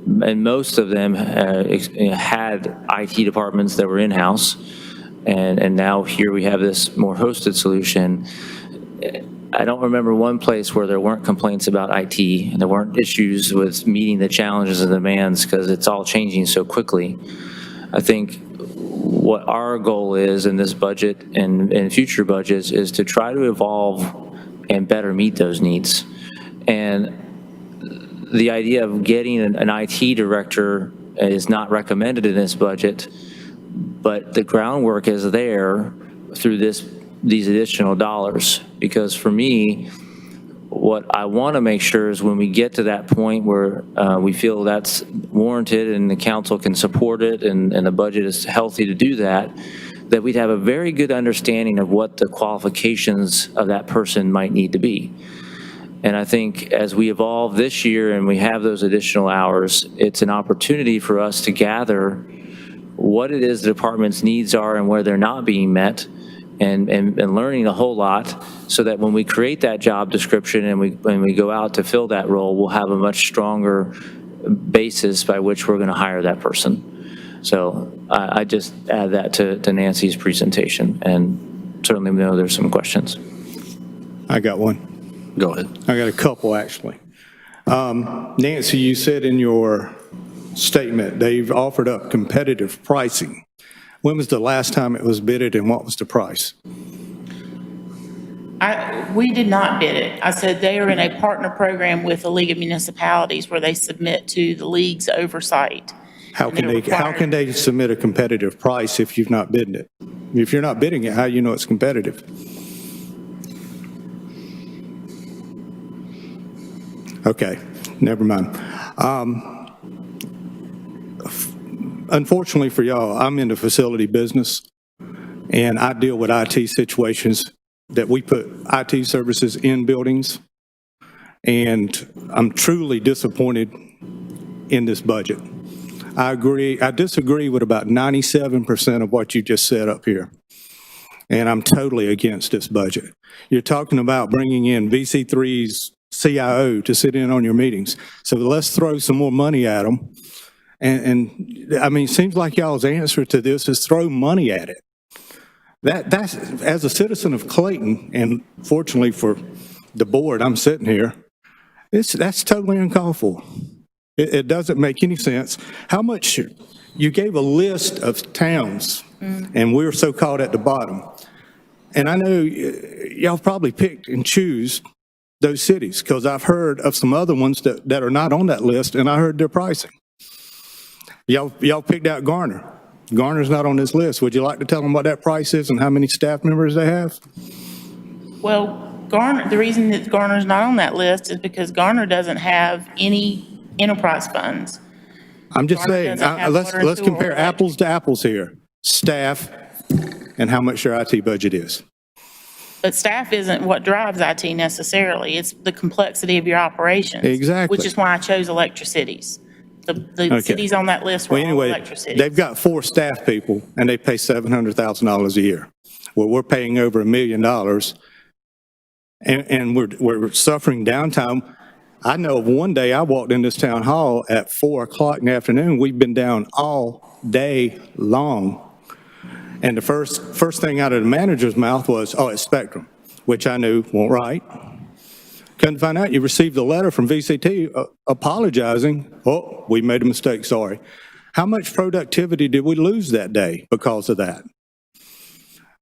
most of them had IT departments that were in-house. And now here we have this more hosted solution. I don't remember one place where there weren't complaints about IT and there weren't issues with meeting the challenges and demands, because it's all changing so quickly. I think what our goal is in this budget and in future budgets is to try to evolve and better meet those needs. And the idea of getting an IT director is not recommended in this budget, but the groundwork is there through these additional dollars. Because for me, what I want to make sure is when we get to that point where we feel that's warranted and the council can support it and the budget is healthy to do that, that we'd have a very good understanding of what the qualifications of that person might need to be. And I think as we evolve this year and we have those additional hours, it's an opportunity for us to gather what it is the department's needs are and where they're not being met, and learning a whole lot, so that when we create that job description and when we go out to fill that role, we'll have a much stronger basis by which we're going to hire that person. So I just add that to Nancy's presentation, and certainly know there's some questions. I got one. Go ahead. I got a couple, actually. Nancy, you said in your statement they've offered up competitive pricing. When was the last time it was bidded, and what was the price? We did not bid it. I said they are in a partner program with the League of Municipalities where they submit to the league's oversight. How can they submit a competitive price if you've not bid it? If you're not bidding it, how do you know it's competitive? Okay, never mind. Unfortunately for y'all, I'm in the facility business, and I deal with IT situations that we put IT services in buildings, and I'm truly disappointed in this budget. I disagree with about 97% of what you just said up here, and I'm totally against this budget. You're talking about bringing in VC3's CIO to sit in on your meetings, so let's throw some more money at them. And I mean, it seems like y'all's answer to this is throw money at it. That's, as a citizen of Clayton, and fortunately for the board, I'm sitting here, that's totally uncalled for. It doesn't make any sense. How much, you gave a list of towns, and we're so caught at the bottom. And I know y'all probably picked and choose those cities, because I've heard of some other ones that are not on that list, and I heard their pricing. Y'all picked out Garner. Garner's not on this list. Would you like to tell them what that price is and how many staff members they have? Well, Garner, the reason that Garner's not on that list is because Garner doesn't have any enterprise funds. I'm just Garner saying, doesn't have water and let's sewer compare or apples to apples here. Staff and how much your IT budget is. But staff isn't what drives IT necessarily. It's the complexity of your operations. Exactly. Which is why I chose electricities. The cities on that list were Well, all anyway, electricities. they've got 4 staff people, and they pay $700,000 a year. Well, we're paying over $1 million, and we're suffering downtime. I know of one day I walked in this town hall at 4 o'clock in the afternoon. We've been down all day long. And the first thing out of the manager's mouth was, oh, it's Spectrum, which I knew won't right. Couldn't find out you received a letter from VCT apologizing. Oh, we made a mistake, sorry. How much productivity did we lose that day because of that?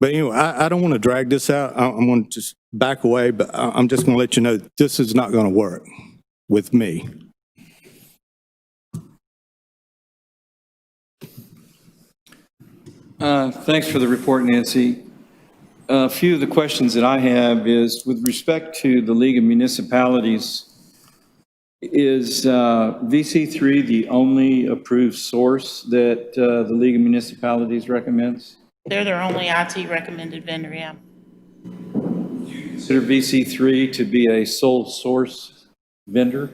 But anyway, I don't want to drag this out. I'm going to just back away, but I'm just going to let you know this is not going to work with me. Thanks for the report, Nancy. A few of the questions that I have is with respect to the League of Municipalities, is VC3 the only approved source that the League of Municipalities recommends? They're their only IT recommended vendor, yeah. Consider VC3 to be a sole source vendor?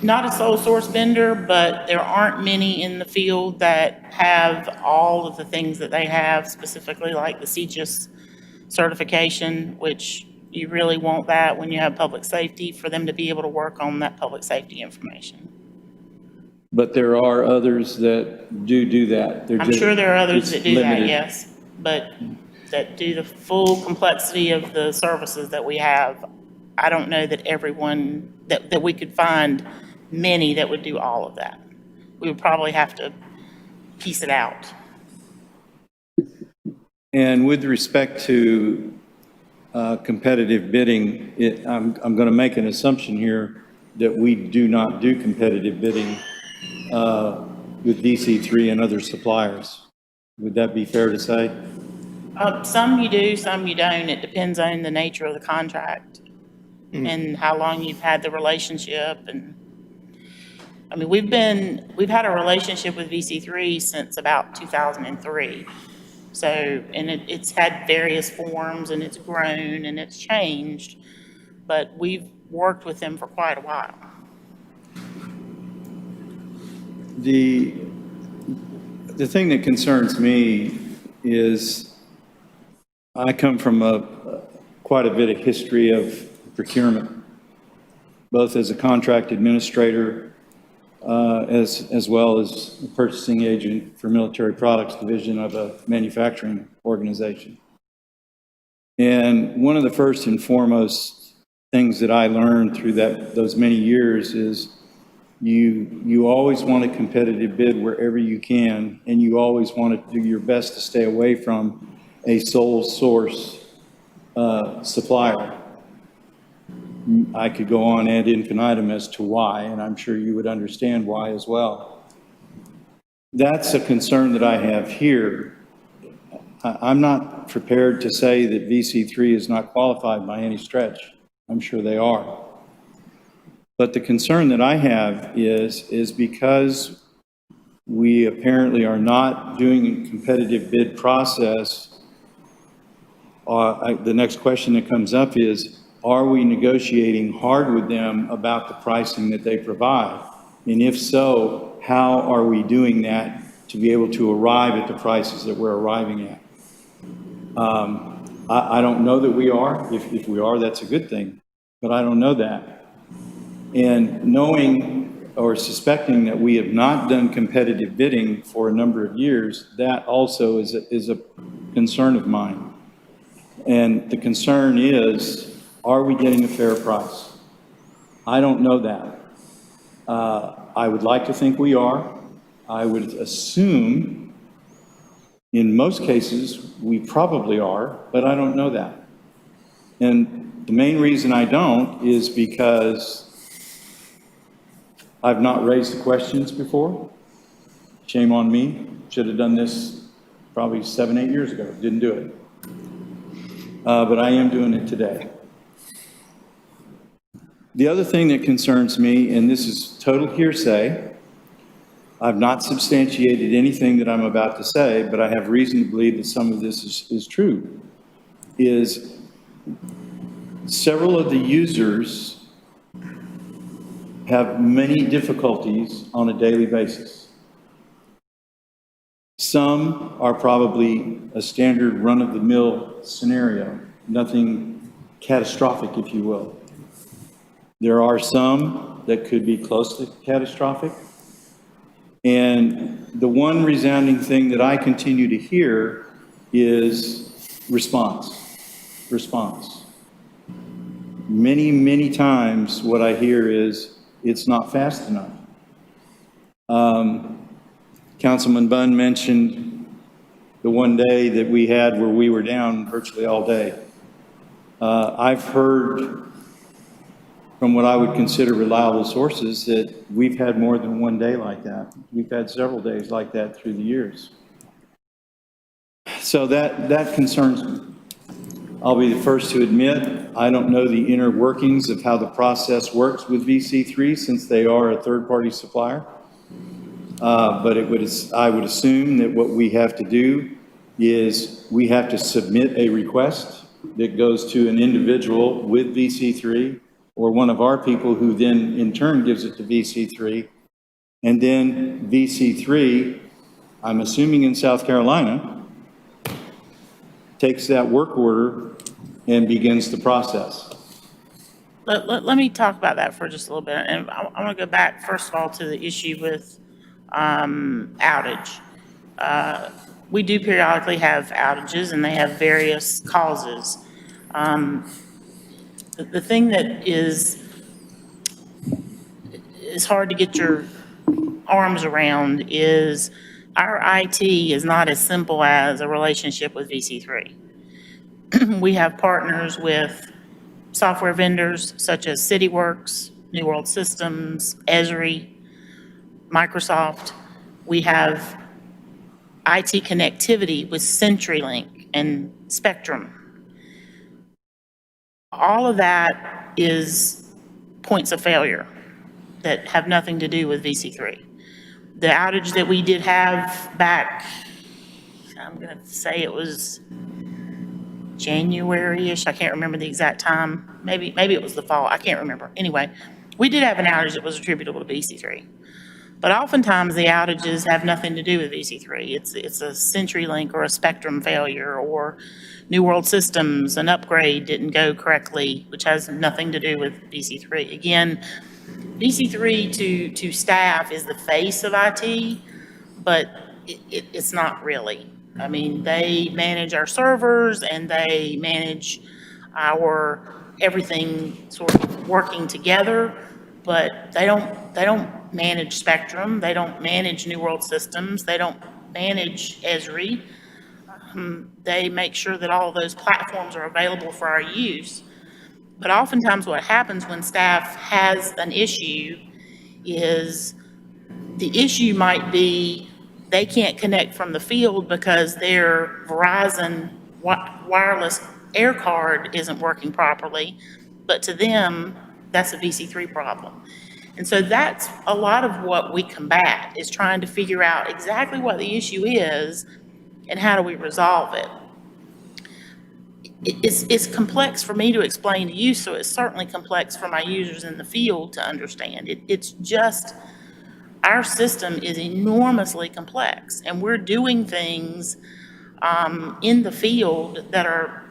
Not a sole source vendor, but there aren't many in the field that have all of the things that they have, specifically like the CGIS certification, which you really want that when you have public safety for them to be able to work on that public safety information. But there are others that do that. They're I'm just- sure there are others it's that do that, limited. yes, but that do the full complexity of the services that we have. I don't know that everyone, that we could find many that would do all of that. We would probably have to piece it out. And with respect to competitive bidding, I'm going to make an assumption here that we do not do competitive bidding with DC3 and other suppliers. Would that be fair to say? Some you do, some you don't. It depends on the nature of the contract and how long you've had the relationship. And I mean, we've had a relationship with VC3 since about 2003. So, and it's had various forms and it's grown and it's changed, but we've worked with them for quite a while. The thing that concerns me is I come from quite a bit of history of procurement, both as a contract administrator as well as a purchasing agent for military products division of a manufacturing organization. And one of the first and foremost things that I learned through those many years is you always want a competitive bid wherever you can, and you always want to do your best to stay away from a sole source supplier. I could go on ad infinitum as to why, and I'm sure you would understand why as well. That's a concern that I have here. I'm not prepared to say that VC3 is not qualified by any stretch. I'm sure they are. But the concern that I have is because we apparently are not doing a competitive bid process, the next question that comes up is, are we negotiating hard with them about the pricing that they provide? And if so, how are we doing that to be able to arrive at the prices that we're arriving at? I don't know that we are. If we are, that's a good thing, but I don't know that. And knowing or suspecting that we have not done competitive bidding for a number of years, that also is a concern of mine. And the concern is, are we getting a fair price? I don't know that. I would like to think we are. I would assume in most cases we probably are, but I don't know that. And the main reason I don't is because I've not raised the questions before. Shame on me. Should have done this probably 7, 8 years ago. Didn't do it. But I am doing it today. The other thing that concerns me, and this is total hearsay, I've not substantiated anything that I'm about to say, but I have reason to believe that some of this is true, is several of the users have many difficulties on a daily basis. Some are probably a standard run-of-the-mill scenario, nothing catastrophic, if you will. There are some that could be close to catastrophic. And the one resounding thing that I continue to hear is response. Many, many times what I hear is, it's not fast enough. Councilman Bunn mentioned the one day that we had where we were down virtually all day. I've heard from what I would consider reliable sources, that we've had more than one day like that. We've had several days like that through the years. So that concerns me. I'll be the first to admit, I don't know the inner workings of how the process works with VC3 since they are a third-party supplier. But I would assume that what we have to do is we have to submit a request that goes to an individual with VC3 or one of our people who then in turn gives it to VC3. And then VC3, I'm assuming in South Carolina, takes that work order and begins the process. Let me talk about that for just a little bit. And I want to go back, first of all, to the issue with outage. We do periodically have outages, and they have various causes. The thing that is hard to get your arms around is our IT is not as simple as a relationship with VC3. We have partners with software vendors such as CityWorks, New World Systems, Esri, Microsoft. We have IT connectivity with CenturyLink and Spectrum. All of that is points of failure that have nothing to do with VC3. The outage that we did have back, I'm going to say it was January-ish, I can't remember the exact time. Maybe it was the fall, I can't remember. Anyway, we did have an outage that was attributable to VC3. But oftentimes the outages have nothing to do with VC3. It's a CenturyLink or a Spectrum failure, or New World Systems, an upgrade didn't go correctly, which has nothing to do with VC3. Again, VC3 to staff is the face of IT, but it's not really. I mean, they manage our servers and they manage our everything sort of working together, but they don't manage Spectrum, they don't manage New World Systems, they don't manage Esri. They make sure that all of those platforms are available for our use. But oftentimes what happens when staff has an issue is the issue might be they can't connect from the field because their Verizon wireless air card isn't working properly, but to them, that's a VC3 problem. And so that's a lot of what we combat, is trying to figure out exactly what the issue is and how do we resolve it. It's complex for me to explain to you, so it's certainly complex for my users in the field to understand. It's just, our system is enormously complex, and we're doing things in the field that are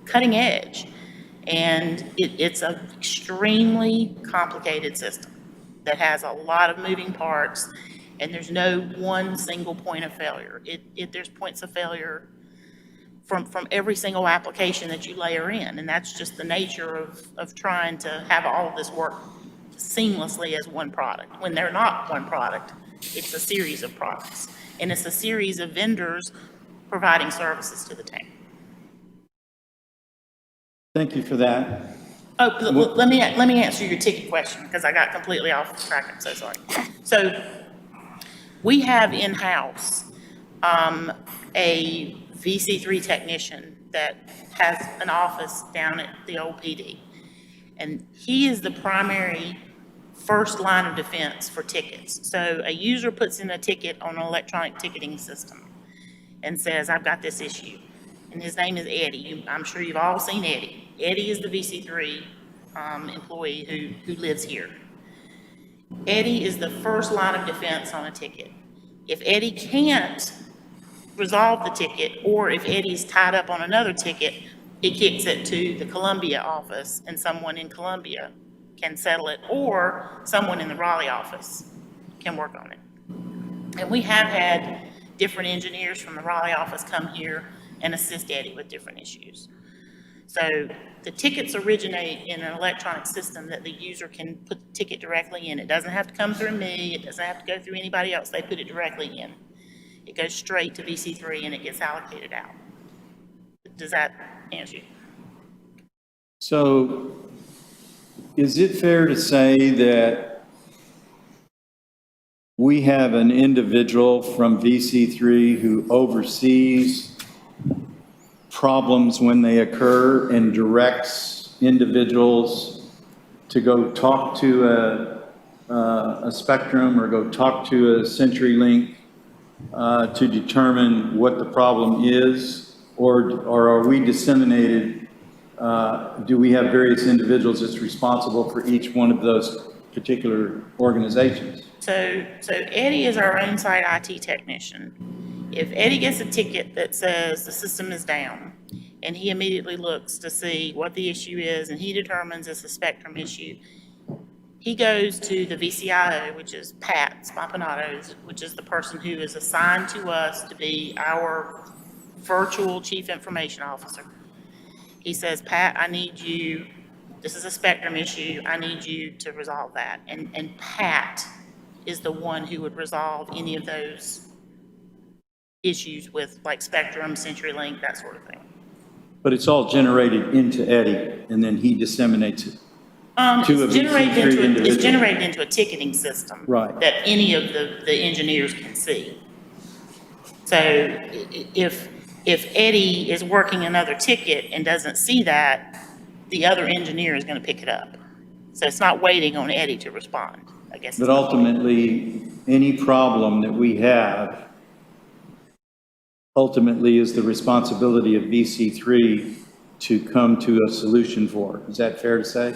cutting edge. And it's an extremely complicated system that has a lot of moving parts, and there's no one single point of failure. There's points of failure from every single application that you layer in, and that's just the nature of trying to have all of this work seamlessly as one product. When they're not one product, it's a series of products, and it's a series of vendors providing services to the town. Thank you for that. Oh, let me answer your ticket question, because I got completely off track. I'm so sorry. So we have in-house a VC3 technician that has an office down at the old PD. And he is the primary first line of defense for tickets. So a user puts in a ticket on an electronic ticketing system and says, I've got this issue. And his name is Eddie. I'm sure you've all seen Eddie. Eddie is the VC3 employee who lives here. Eddie is the first line of defense on a ticket. If Eddie can't resolve the ticket, or if Eddie's tied up on another ticket, it kicks it to the Columbia office, and someone in Columbia can settle it, or someone in the Raleigh office can work on it. And we have had different engineers from the Raleigh office come here and assist Eddie with different issues. So the tickets originate in an electronic system that the user can put the ticket directly in. It doesn't have to come through me. It doesn't have to go through anybody else. They put it directly in. It goes straight to VC3 and it gets allocated out. Does that answer you? So is it fair to say that we have an individual from VC3 who oversees problems when they occur and directs individuals to go talk to a Spectrum or go talk to a CenturyLink to determine what the problem is? Or are we disseminated? Do we have various individuals that's responsible for each one of those particular organizations? So Eddie is our on-site IT technician. If Eddie gets a ticket that says the system is down, and he immediately looks to see what the issue is, and he determines it's a Spectrum issue, he goes to the VCIO, which is Pat Spampanato, which is the person who is assigned to us to be our virtual chief information officer. He says, Pat, I need you, this is a Spectrum issue, I need you to resolve that. And Pat is the one who would resolve any of those issues with like Spectrum, CenturyLink, that sort of thing. But it's all generated into Eddie, and then he disseminates it to a It's generated VC3 individual. It's generated into a ticketing system. Right. That any of the engineers can see. So if Eddie is working another ticket and doesn't see that, the other engineer is going to pick it up. So it's not waiting on Eddie to respond, I guess. But ultimately, any problem that we have ultimately is the responsibility of VC3 to come to a solution for. Is that fair to say?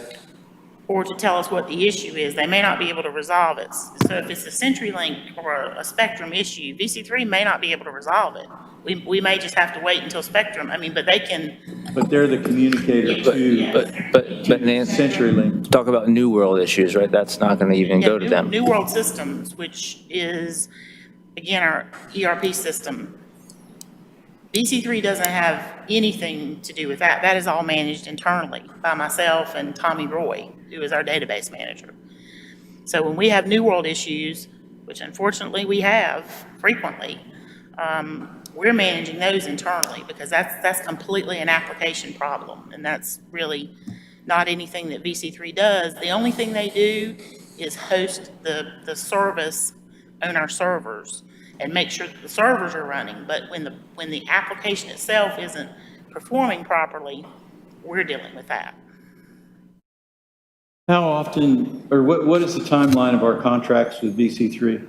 Or to tell us what the issue is. They may not be able to resolve it. So if it's a CenturyLink or a Spectrum issue, VC3 may not be able to resolve it. We may just have to wait until Spectrum, but they can. But they're the communicator to But Nancy, CenturyLink. talk about New World issues, right? That's not going to even go to them. New World Systems, which is, again, our ERP system. VC3 doesn't have anything to do with that. That is all managed internally by myself and Tommy Roy, who is our database manager. So when we have New World issues, which unfortunately we have frequently, we're managing those internally because that's completely an application problem, and that's really not anything that VC3 does. The only thing they do is host the service on our servers and make sure that the servers are running. But when the application itself isn't performing properly, we're dealing with that. How often, or what is the timeline of our contracts with VC3?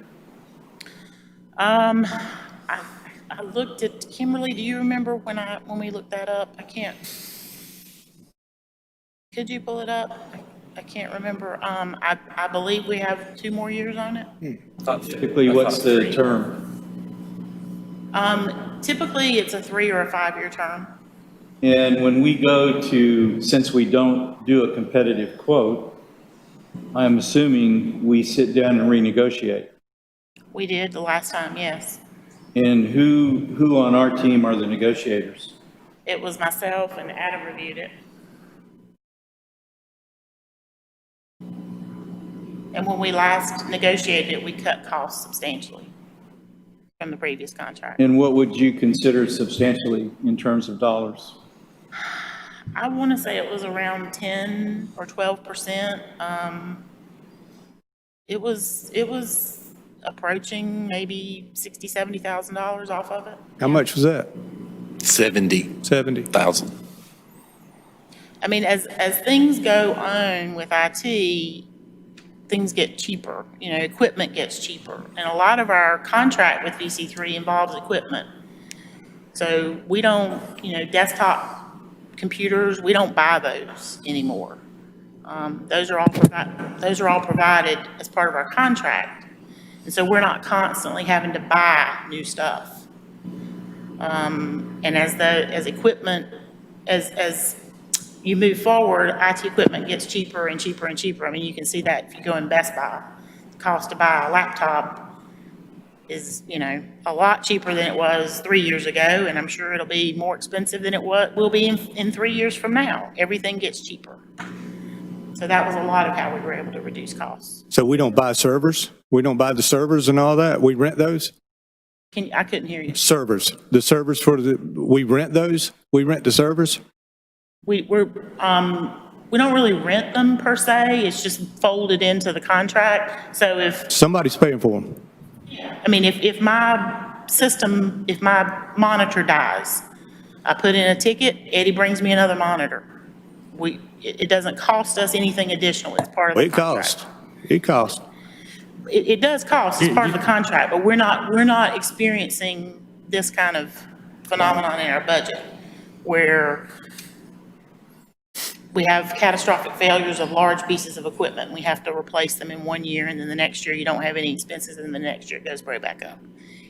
I looked at, Kimberly, do you remember when we looked that up? I can't. Could you pull it up? I can't remember. I believe we have 2 more years on it. Typically, what's the term? Typically, it's a 3 or a 5-year term. And when we go to, since we don't do a competitive quote, I'm assuming we sit down and renegotiate. We did the last time, yes. And who on our team are the negotiators? It was myself and Adam reviewed it. And when we last negotiated it, we cut costs substantially from the previous contract. And what would you consider substantially in terms of dollars? I want to say it was around 10 or 12%. It was approaching maybe $60,000, $70,000 off of it. How much was that? 70,000. 70. I mean, as things go on with IT, things get cheaper, equipment gets cheaper. And a lot of our contract with VC3 involves equipment. So we don't, desktop computers, we don't buy those anymore. Those are all provided as part of our contract. And so we're not constantly having to buy new stuff. And as equipment, as you move forward, IT equipment gets cheaper and cheaper and cheaper. I mean, you can see that if you go in Best Buy. The cost to buy a laptop is, a lot cheaper than it was 3 years ago, and I'm sure it'll be more expensive than it will be in 3 years from now. Everything gets cheaper. So that was a lot of how we were able to reduce costs. So we don't buy servers? We don't buy the servers and all that? We rent those? I couldn't hear you. Servers. The servers we rent those? We rent the servers? We're we don't really rent them per se, it's just folded into the contract. So if, Somebody's paying for them. I mean, if my system, if my monitor dies, I put in a ticket, Eddie brings me another monitor. It doesn't cost us anything additional, it's part of the It contract. costs. It costs. It does cost, it's part of the contract, but we're not experiencing this kind of phenomenon in our budget where we have catastrophic failures of large pieces of equipment. We have to replace them in 1 year, and then the next year you don't have any expenses, and the next year it goes right back up.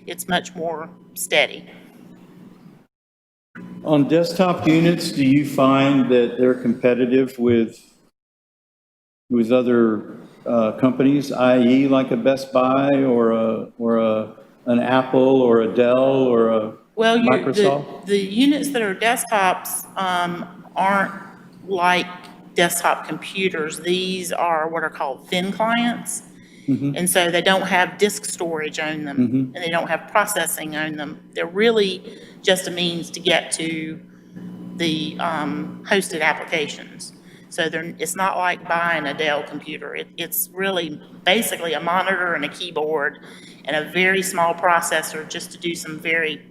It's much more steady. On desktop units, do you find that they're competitive with other companies, i.e. like a Best Buy or an Apple or a Dell or a Well, Microsoft? the units that are desktops aren't like desktop computers. These are what are called thin clients. And so they don't have disk storage on them, and they don't have processing on them. They're really just a means to get to the hosted applications. So it's not like buying a Dell computer. It's really basically a monitor and a keyboard and a very small processor just to do some very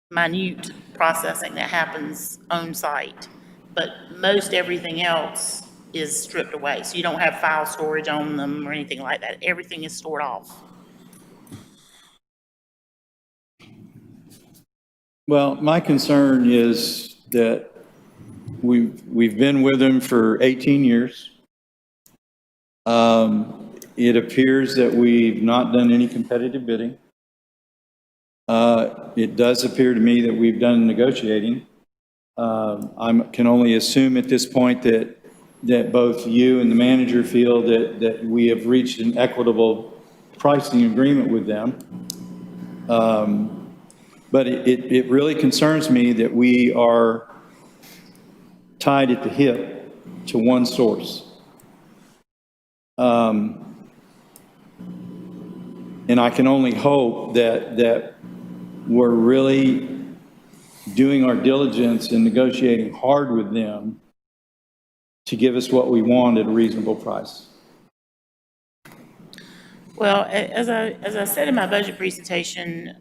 minute processing that happens on site. But most everything else is stripped away. So you don't have file storage on them or anything like that. Everything is stored off. Well, my concern is that we've been with them for 18 years. It appears that we've not done any competitive bidding. It does appear to me that we've done negotiating. I can only assume at this point that both you and the manager feel that we have reached an equitable pricing agreement with them. But it really concerns me that we are tied at the hip to one source. And I can only hope that we're really doing our diligence and negotiating hard with them to give us what we want at a reasonable price. Well, as I said in my budget presentation,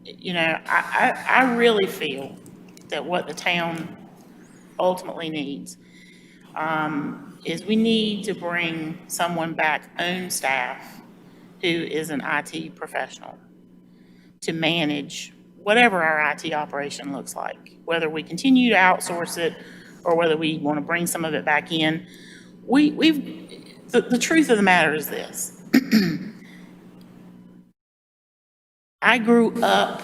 you know, I really feel that what the town ultimately needs is we need to bring someone back on staff who is an IT professional to manage whatever our IT operation looks like, whether we continue to outsource it or whether we want to bring some of it back in. The truth of the matter is this. I grew up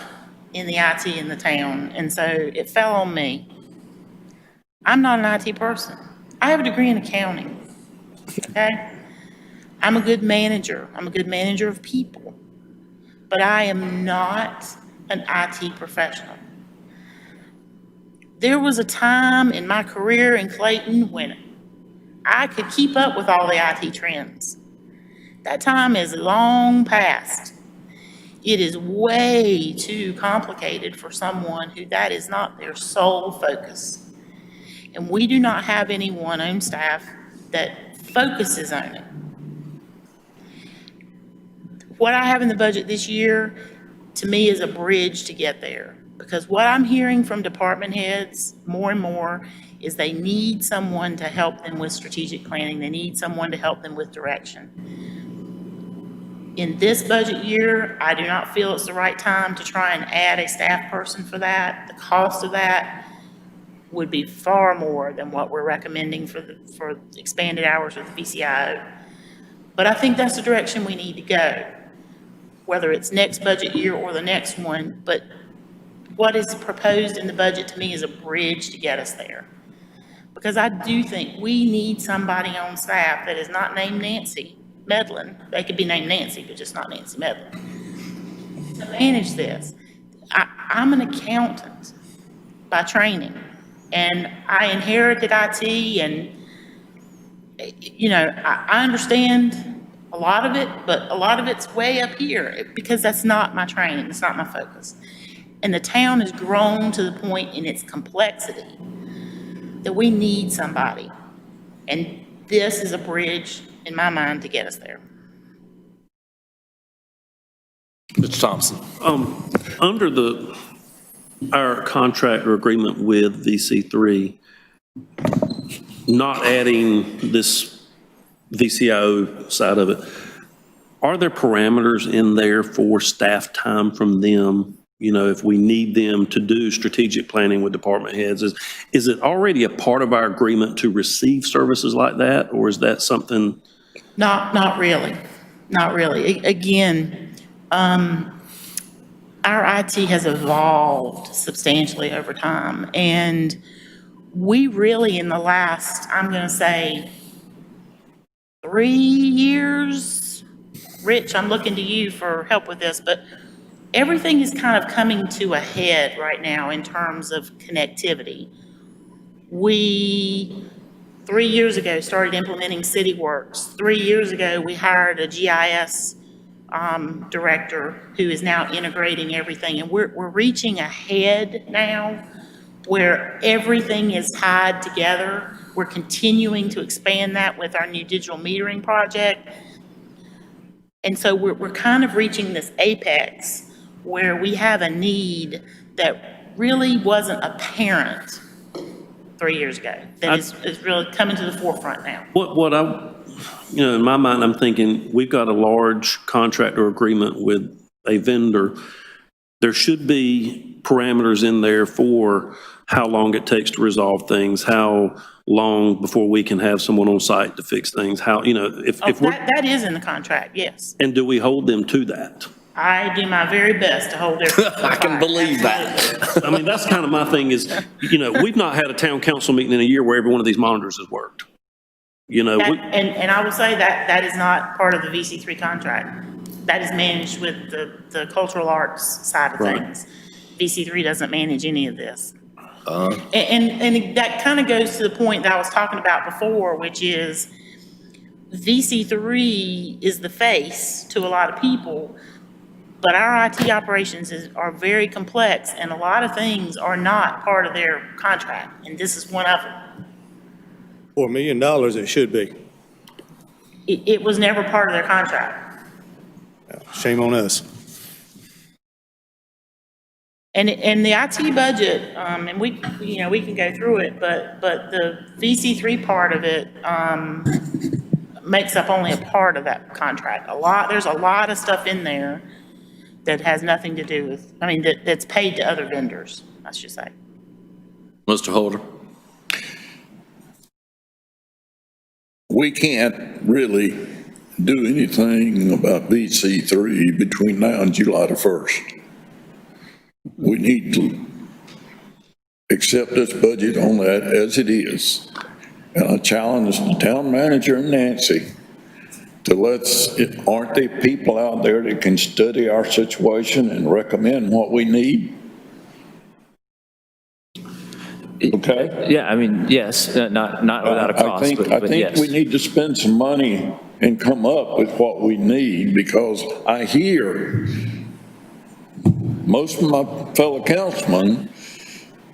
in the IT in the town, and so it fell on me. I'm not an IT person. I have a degree in accounting, okay? I'm a good manager. I'm a good manager of people, but I am not an IT professional. There was a time in my career in Clayton when I could keep up with all the IT trends. That time is long past. It is way too complicated for someone who that is not their sole focus. And we do not have anyone on staff that focuses on it. What I have in the budget this year, to me, is a bridge to get there. Because what I'm hearing from department heads more and more is they need someone to help them with strategic planning. They need someone to help them with direction. In this budget year, I do not feel it's the right time to try and add a staff person for that. The cost of that would be far more than what we're recommending for expanded hours with the VCIO. But I think that's the direction we need to go, whether it's next budget year or the next one. But what is proposed in the budget to me is a bridge to get us there. Because I do think we need somebody on staff that is not named Nancy Medlin. They could be named Nancy, but just not Nancy Medlin, to manage this. I'm an accountant by training, and I inherited IT, and, you know, I understand a lot of it, but a lot of it's way up here because that's not my training. It's not my focus. And the town has grown to the point in its complexity that we need somebody. And this is a bridge, in my mind, to get us there. Mr. Thompson? Under our contract or agreement with VC3, not adding this VCIO side of it, are there parameters in there for staff time from them? You know, if we need them to do strategic planning with department heads, is it already a part of our agreement to receive services like that? Or is that something? Not really. Not really. Again, our IT has evolved substantially over time. And we really, in the last, I'm going to say, 3 years, Rich, I'm looking to you for help with this, but everything is kind of coming to a head right now in terms of connectivity. We, 3 years ago, started implementing CityWorks. 3 years ago, we hired a GIS director who is now integrating everything. And we're reaching a head now where everything is tied together. We're continuing to expand that with our new digital metering project. And so we're kind of reaching this apex where we have a need that really wasn't apparent 3 years ago, that is really coming to the forefront now. What in my mind, I'm thinking, we've got a large contract or agreement with a vendor. There should be parameters in there for how long it takes to resolve things, how long before we can have someone on site to fix things, how, if we're. That is in the contract, yes. And do we hold them to that? I do my very best to hold their. I can believe that. I mean, that's kind of my thing is, we've not had a town council meeting in a year where every one of these monitors has worked. And I will say that is not part of the VC3 contract. That is managed with the cultural arts side of things. VC3 doesn't manage any of this. And that kind of goes to the point that I was talking about before, which is VC3 is the face to a lot of people, but our IT operations are very complex, and a lot of things are not part of their contract, and this is one of them. $4 million, it should be. It was never part of their contract. Shame on us. And the IT budget, and we can go through it, but the VC3 part of it makes up only a part of that contract. There's a lot of stuff in there that has nothing to do with, that's paid to other vendors, I should say. Mr. Holder? We can't really do anything about VC3 between now and July the 1st. We need to accept this budget on that as it is. And I challenge the town manager and Nancy to aren't there people out there that can study our situation and recommend what we need? Okay? Yeah, yes, not without a cost, I but think yes. we need to spend some money and come up with what we need, because I hear most of my fellow councilmen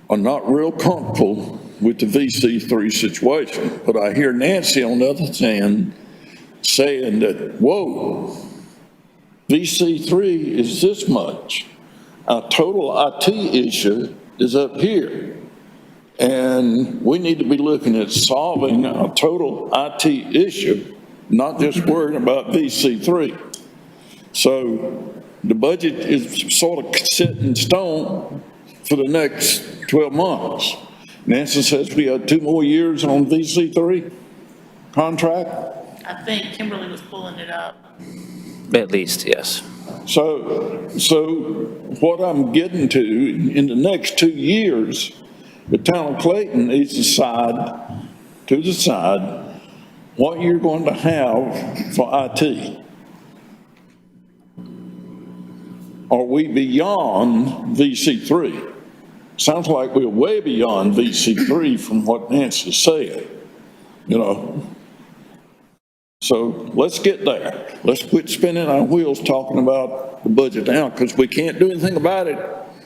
are not real comfortable with the VC3 situation, but I hear Nancy on the other hand saying that, whoa, VC3 is this much. Our total IT issue is up here. And we need to be looking at solving our total IT issue, not just worrying about VC3. So the budget is sort of set in stone for the next 12 months. Nancy says we have 2 more years on VC3 contract. I think Kimberly was pulling it up. At least, yes. So what I'm getting to, in the next 2 years, the town of Clayton needs to decide what you're going to have for IT. Are we beyond VC3? Sounds like we're way beyond VC3 from what Nancy said, So let's get there. Let's quit spinning our wheels talking about the budget now, because we can't do anything about it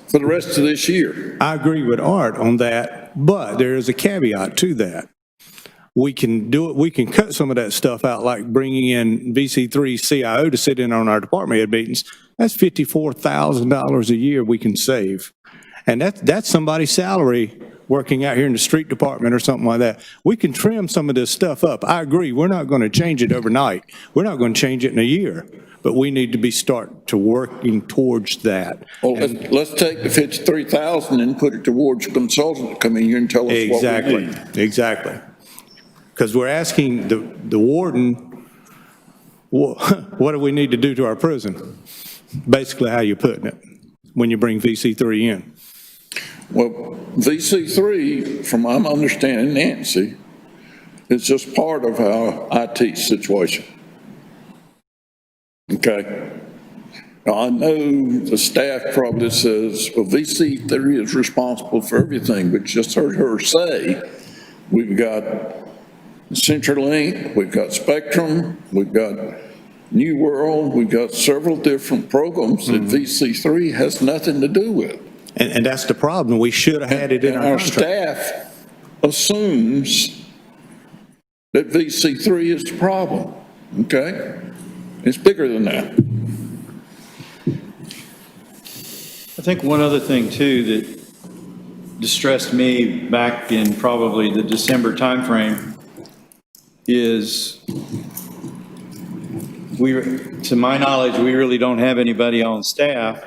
for the rest of this year. I agree with Art on that, But there is a caveat to that. We can do it, we can cut some of that stuff out, like bringing in VC3 CIO to sit in on our department head meetings. That's $54,000 a year we can save. And that's somebody's salary working out here in the street department or something like that. We can trim some of this stuff up. I agree, we're not going to change it overnight. We're not going to change it in a year, but we need to start to working towards that. Well, let's take the 53,000 and put it towards a consultant to come in here and tell us what we need. Exactly. Because we're asking the warden, what do we need to do to our prison? Basically how you're putting it when you bring VC3 in. Well, VC3, from my understanding, Nancy, is just part of our IT situation. Okay? Now, I know the staff probably says, well, VC3 is responsible for everything, but just heard her say, we've got CenturyLink, we've got Spectrum, we've got New World, we've got several different programs that VC3 has nothing to do with. And that's the problem. We should have had it in And our our contract. staff assumes that VC3 is the problem, okay? It's bigger than that. I think one other thing too that distressed me back in probably the December timeframe is to my knowledge, we really don't have anybody on staff,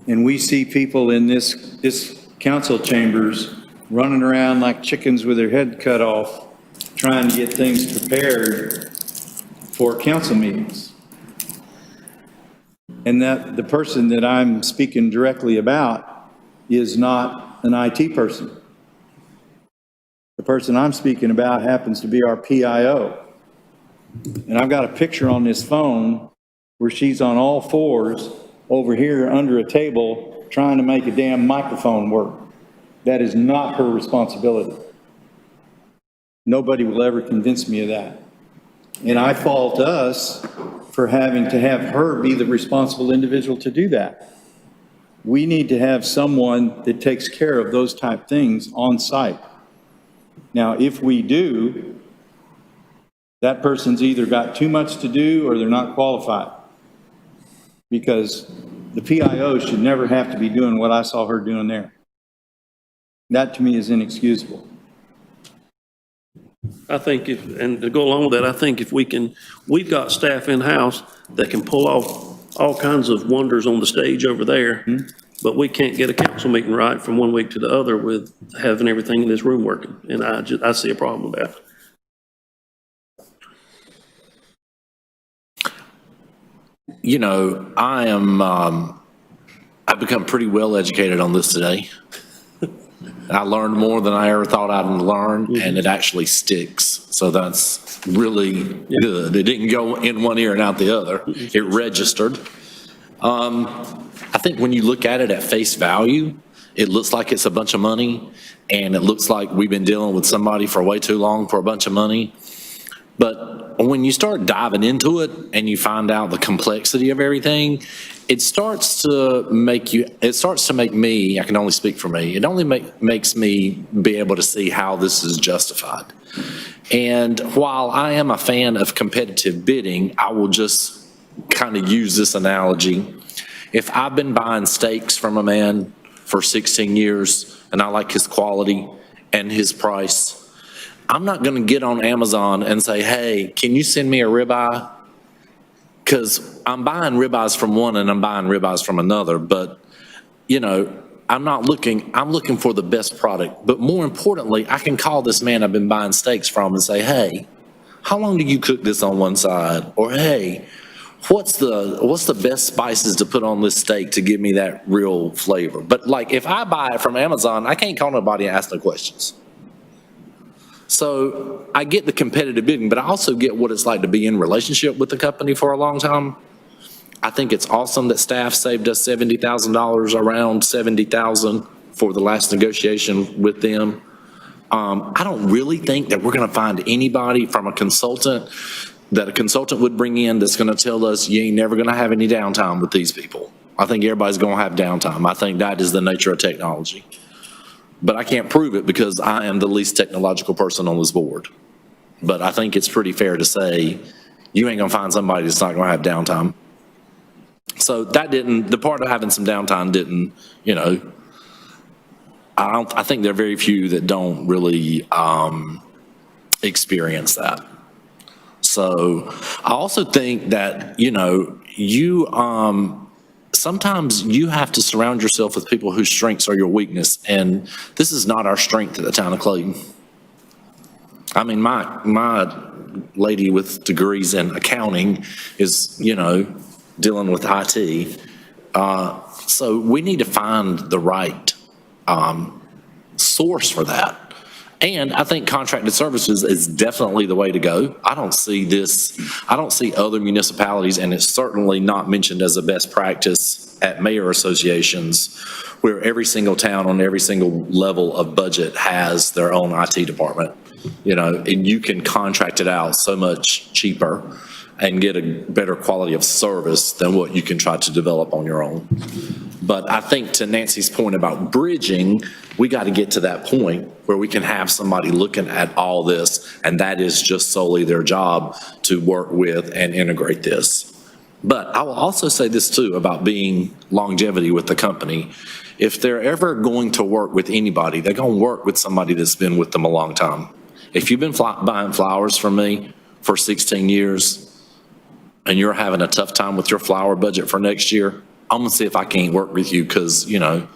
and we see people in this council chambers running around like chickens with their head cut off, trying to get things prepared for council meetings. And that the person that I'm speaking directly about is not an IT person. The person I'm speaking about happens to be our PIO. And I've got a picture on this phone where she's on all fours over here under a table trying to make a damn microphone work. That is not her responsibility. Nobody will ever convince me of that. And I fault us for having to have her be the responsible individual to do that. We need to have someone that takes care of those type things on site. Now, if we do, that person's either got too much to do or they're not qualified. Because the PIO should never have to be doing what I saw her doing there. That to me is inexcusable. I think and to go along with that, I think if we've got staff in-house that can pull off all kinds of wonders on the stage over there, but we can't get a council meeting right from one week to the other with having everything in this room working. And I see a problem with that. You know, I've become pretty well educated on this today. I learned more than I ever thought I'd learn, and it actually sticks. So that's really good. It didn't go in one ear and out the other. It registered. I think when you look at it at face value, it looks like it's a bunch of money, and it looks like we've been dealing with somebody for way too long for a bunch of money. But when you start diving into it and you find out the complexity of everything, it starts to make me, I can only speak for me, it only makes me be able to see how this is justified. And while I am a fan of competitive bidding, I will just kind of use this analogy. If I've been buying steaks from a man for 16 years and I like his quality and his price, I'm not going to get on Amazon and say, hey, can you send me a ribeye? Because I'm buying ribeyes from one and I'm buying ribeyes from another. But, you know, I'm looking for the best product. But more importantly, I can call this man I've been buying steaks from and say, hey, how long do you cook this on one side? Or, hey, what's the best spices to put on this steak to give me that real flavor? But like, if I buy it from Amazon, I can't call nobody and ask no questions. So I get the competitive bidding, but I also get what it's like to be in relationship with the company for a long time. I think it's awesome that staff saved us $70,000, around $70,000 for the last negotiation with them. I don't really think that we're going to find anybody from a consultant that a consultant would bring in that's going to tell us you ain't never going to have any downtime with these people. I think everybody's going to have downtime. I think that is the nature of technology. but I can't prove it because I am the least technological person on this board. But I think it's pretty fair to say, you ain't gonna find somebody that's not gonna have downtime. So that didn't, the part of having some downtime didn't, you know, I think there are very few that don't really experience that. So I also think that, you know, you, sometimes you have to surround yourself with people whose strengths are your weakness, and this is not our strength at the town of Clayton. I mean, my lady with degrees in accounting is, you know, dealing with IT. So we need to find the right source for that. And I think contracted services is definitely the way to go. I don't see other municipalities, and it's certainly not mentioned as a best practice at mayor associations, where every single town on every single level of budget has their own IT department. You know, and you can contract it out so much cheaper and get a better quality of service than what you can try to develop on your own. But I think to Nancy's point about bridging, we got to get to that point where we can have somebody looking at all this, and that is just solely their job to work with and integrate this. But I will also say this too about being longevity with the company. If they're ever going to work with anybody, they're going to work with somebody that's been with them a long time. If you've been buying flowers from me for 16 years and you're having a tough time with your flower budget for next year, I'm gonna see if I can't work with you because, you know,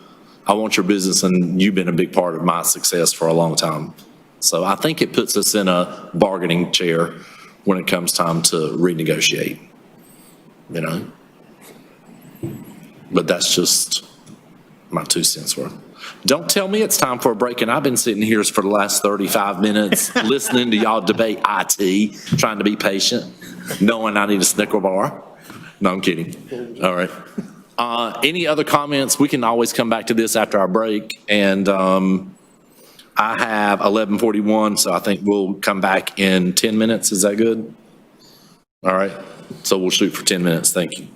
I want your business and you've been a big part of my success for a long time. So I think it puts us in a bargaining chair when it comes time to renegotiate, you know? But that's just my 2 cents worth. Don't tell me it's time for a break, and I've been sitting here for the last 35 minutes listening to y'all debate IT, trying to be patient, knowing I need a Snicker bar. No, I'm kidding. All right. Any other comments? We can always come back to this after our break. And I have 11:41, so I think we'll come back in 10 minutes. Is that good? All right. So we'll shoot for 10 minutes. Thank you.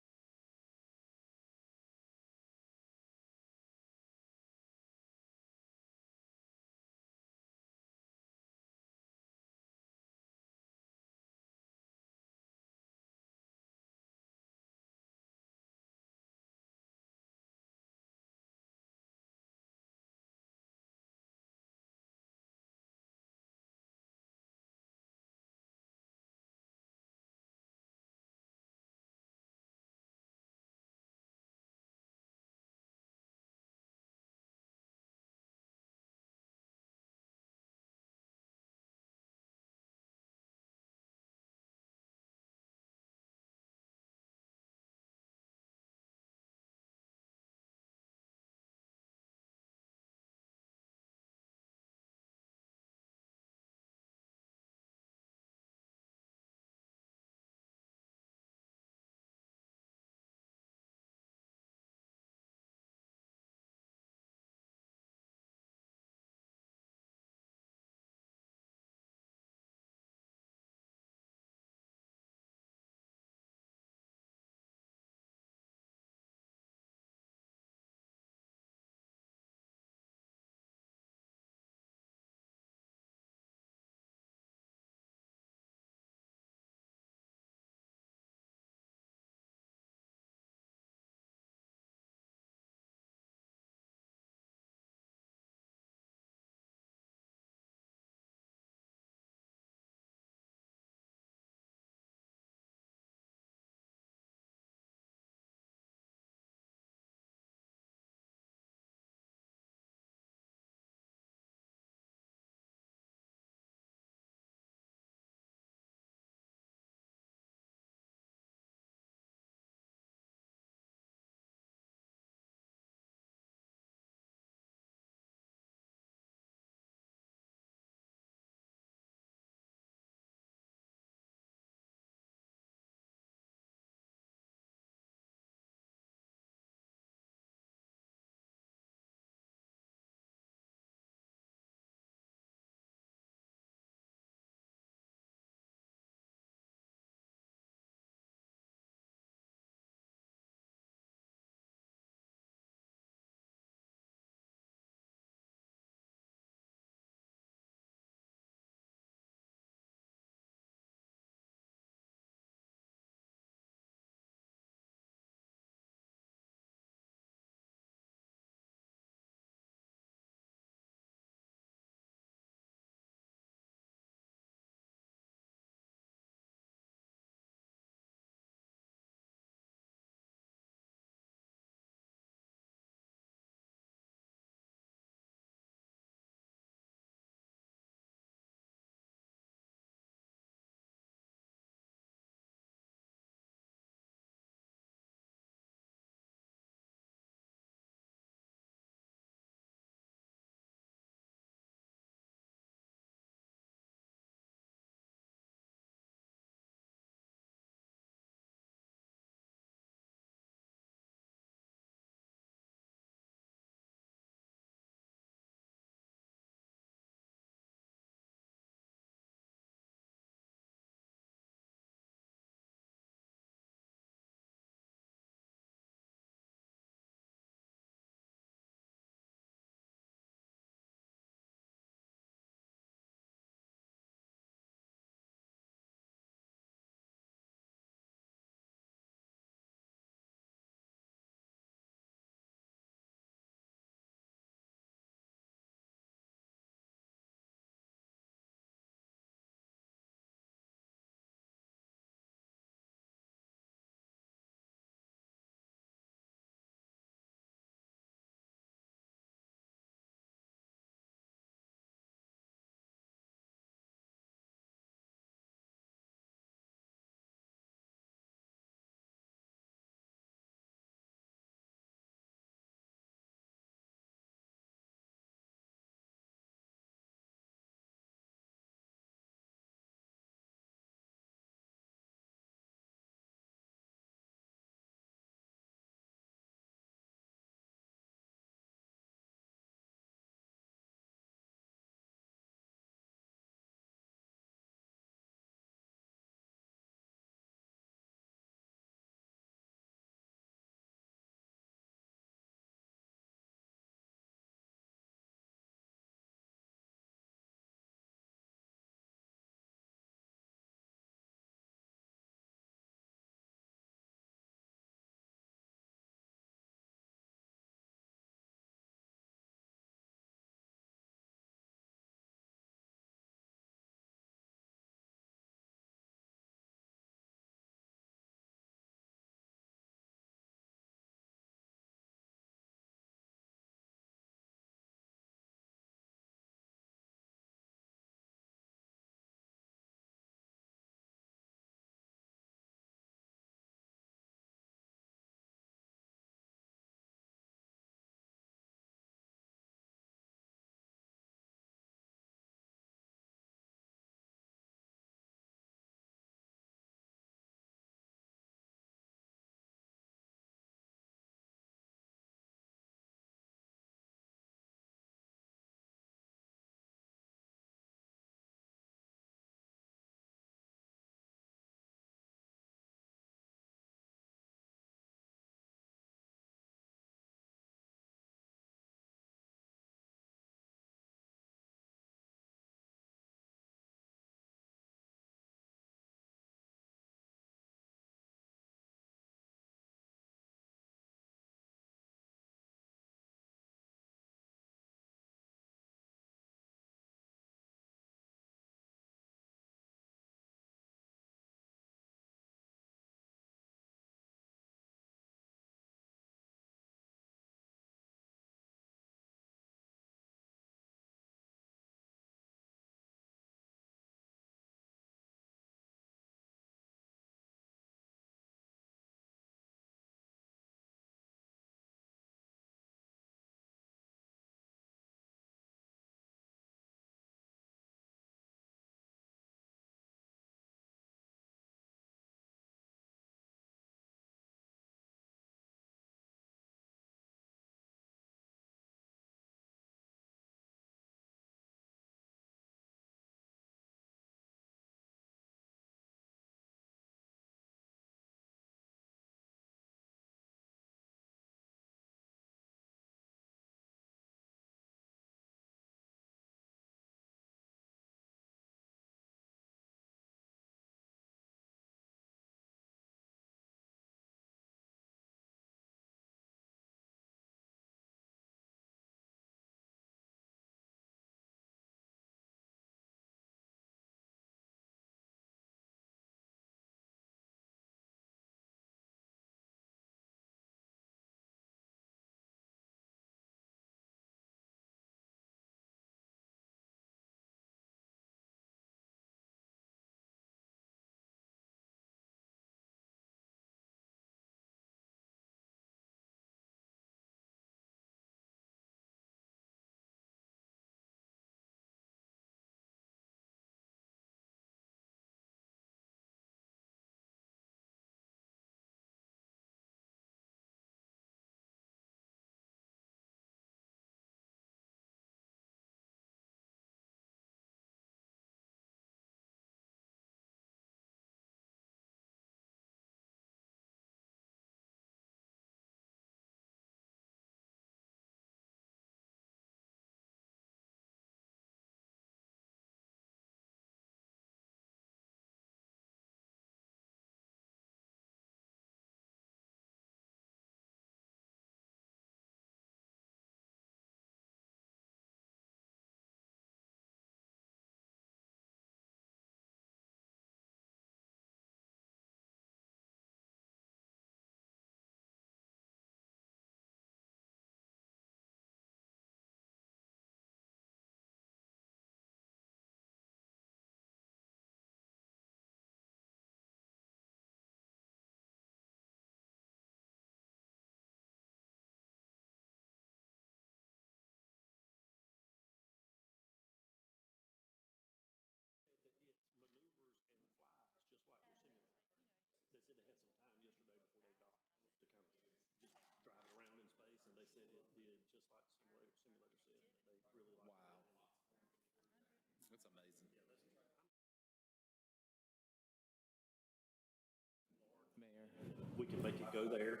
We can make it go there,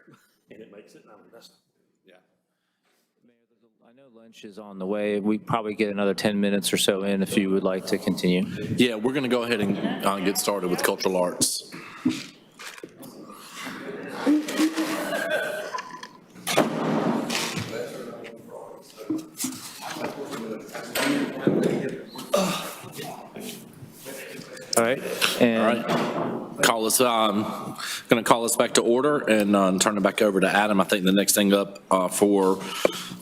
and it makes it, I mean, that's, Yeah. I know lunch is on the way. We probably get another 10 minutes or so in if you would like to continue. Yeah, we're going to go ahead and get started with cultural arts. All right. All And right. Going to call us back to order and turn it back over to Adam. I think the next thing up for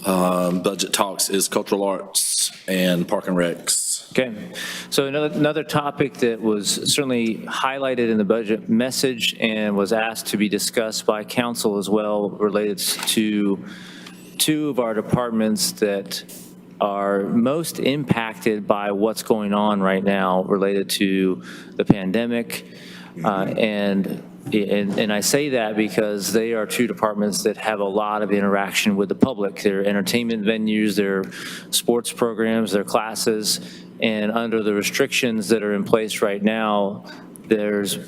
budget talks is cultural arts and park and recs. Okay, so another topic that was certainly highlighted in the budget message and was asked to be discussed by council as well related to two of our departments that are most impacted by what's going on right now related to the pandemic. And I say that because they are two departments that have a lot of interaction with the public. Their entertainment venues, their sports programs, their classes, and under the restrictions that are in place right now, there's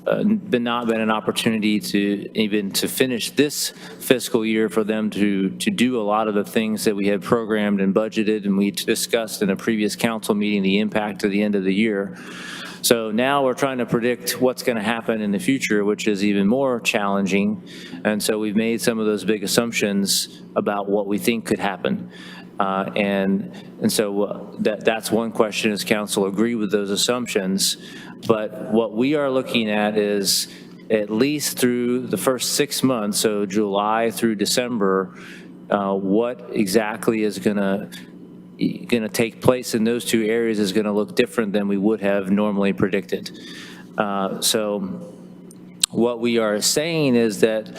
not been an opportunity to finish this fiscal year for them to do a lot of the things that we had programmed and budgeted, and we discussed in a previous council meeting the impact of the end of the year. So now we're trying to predict what's going to happen in the future, which is even more challenging. And so we've made some of those big assumptions about what we think could happen. And so that's one question, is council agree with those assumptions? But what we are looking at is at least through the first 6 months, so July through December, what exactly is going to take place in those two areas is going to look different than we would have normally predicted. So what we are saying is that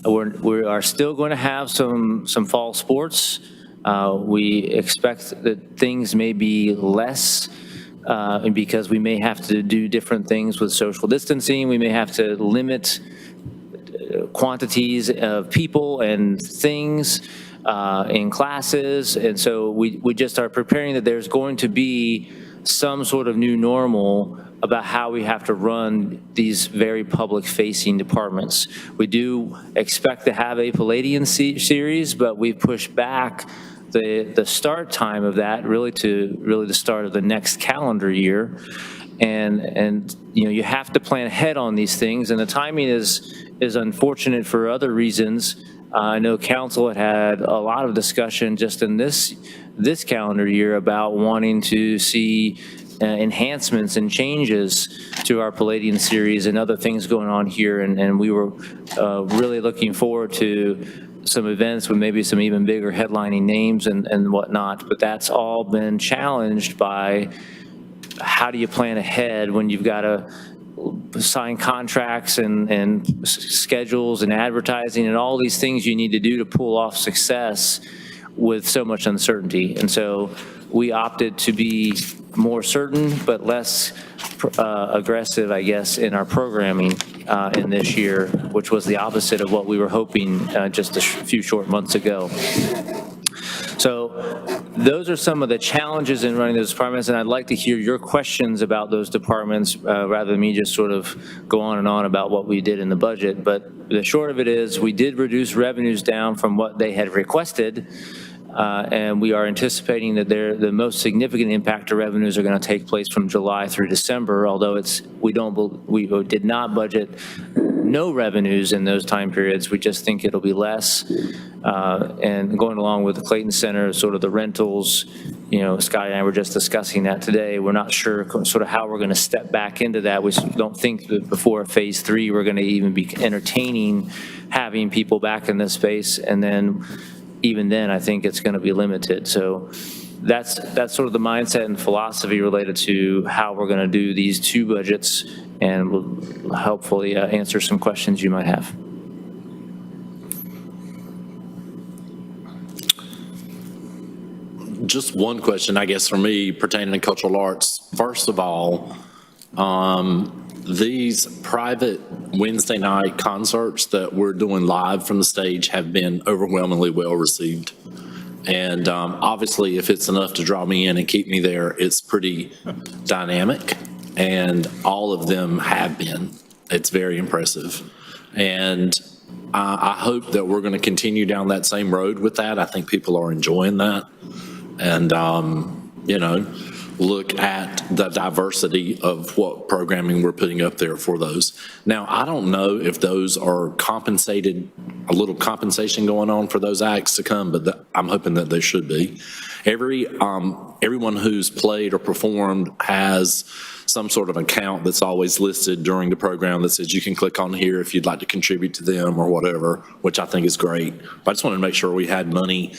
we are still going to have some fall sports. We expect that things may be less because we may have to do different things with social distancing. We may have to limit quantities of people and things in classes. And so we just are preparing that there's going to be some sort of new normal about how we have to run these very public-facing departments. We do expect to have a Palladian series, but we've pushed back the start time of that really to the start of the next calendar year. And you have to plan ahead on these things, and the timing is unfortunate for other reasons. I know council had a lot of discussion just in this calendar year about wanting to see enhancements and changes to our Palladian series and other things going on here. And we were really looking forward to some events with maybe some even bigger headlining names and whatnot. But that's all been challenged by how do you plan ahead when you've got to sign contracts and schedules and advertising and all these things you need to do to pull off success with so much uncertainty. And so we opted to be more certain but less aggressive, I guess, in our programming in this year, which was the opposite of what we were hoping just a few short months ago. So those are some of the challenges in running those departments, and I'd like to hear your questions about those departments rather than me just sort of go on and on about what we did in the budget. But the short of it is we did reduce revenues down from what they had requested, and we are anticipating that the most significant impact to revenues are going to take place from July through December, although we did not budget no revenues in those time periods. We just think it'll be less. And going along with the Clayton Center, sort of the rentals, Scott and I were just discussing that today. We're not sure sort of how we're going to step back into that. We don't think that before phase 3 we're going to even be entertaining having people back in this space. And then even then, I think it's going to be limited. So that's sort of the mindset and philosophy related to how we're going to do these two budgets, and we'll hopefully answer some questions you might have. Just one question, I guess, for me pertaining to cultural arts. First of all, these private Wednesday night concerts that we're doing live from the stage have been overwhelmingly well received. And obviously, if it's enough to draw me in and keep me there, it's pretty dynamic. And all of them have been. It's very impressive. And I hope that we're going to continue down that same road with that. I think people are enjoying that. And, look at the diversity of what programming we're putting up there for those. Now, I don't know if those are compensated, a little compensation going on for those acts to come, but I'm hoping that they should be. Everyone who's played or performed has some sort of account that's always listed during the program that says you can click on here if you'd like to contribute to them or whatever, which I think is great. But I just wanted to make sure we had money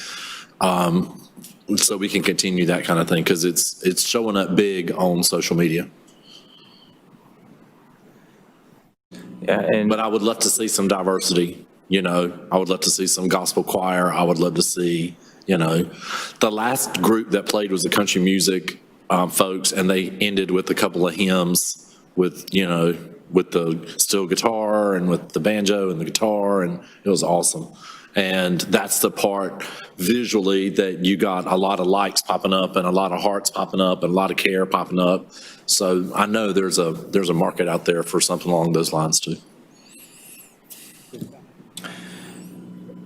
so we can continue that kind of thing, because it's showing up big on social media. Yeah, But I would love to see some diversity, I would love to see some gospel choir. I would love to see, the last group that played was the country music folks, and they ended with a couple of hymns with, with the steel guitar and with the banjo and the guitar, and it was awesome. And that's the part visually that you got a lot of likes popping up and a lot of hearts popping up and a lot of care popping up. So I know there's a market out there for something along those lines too.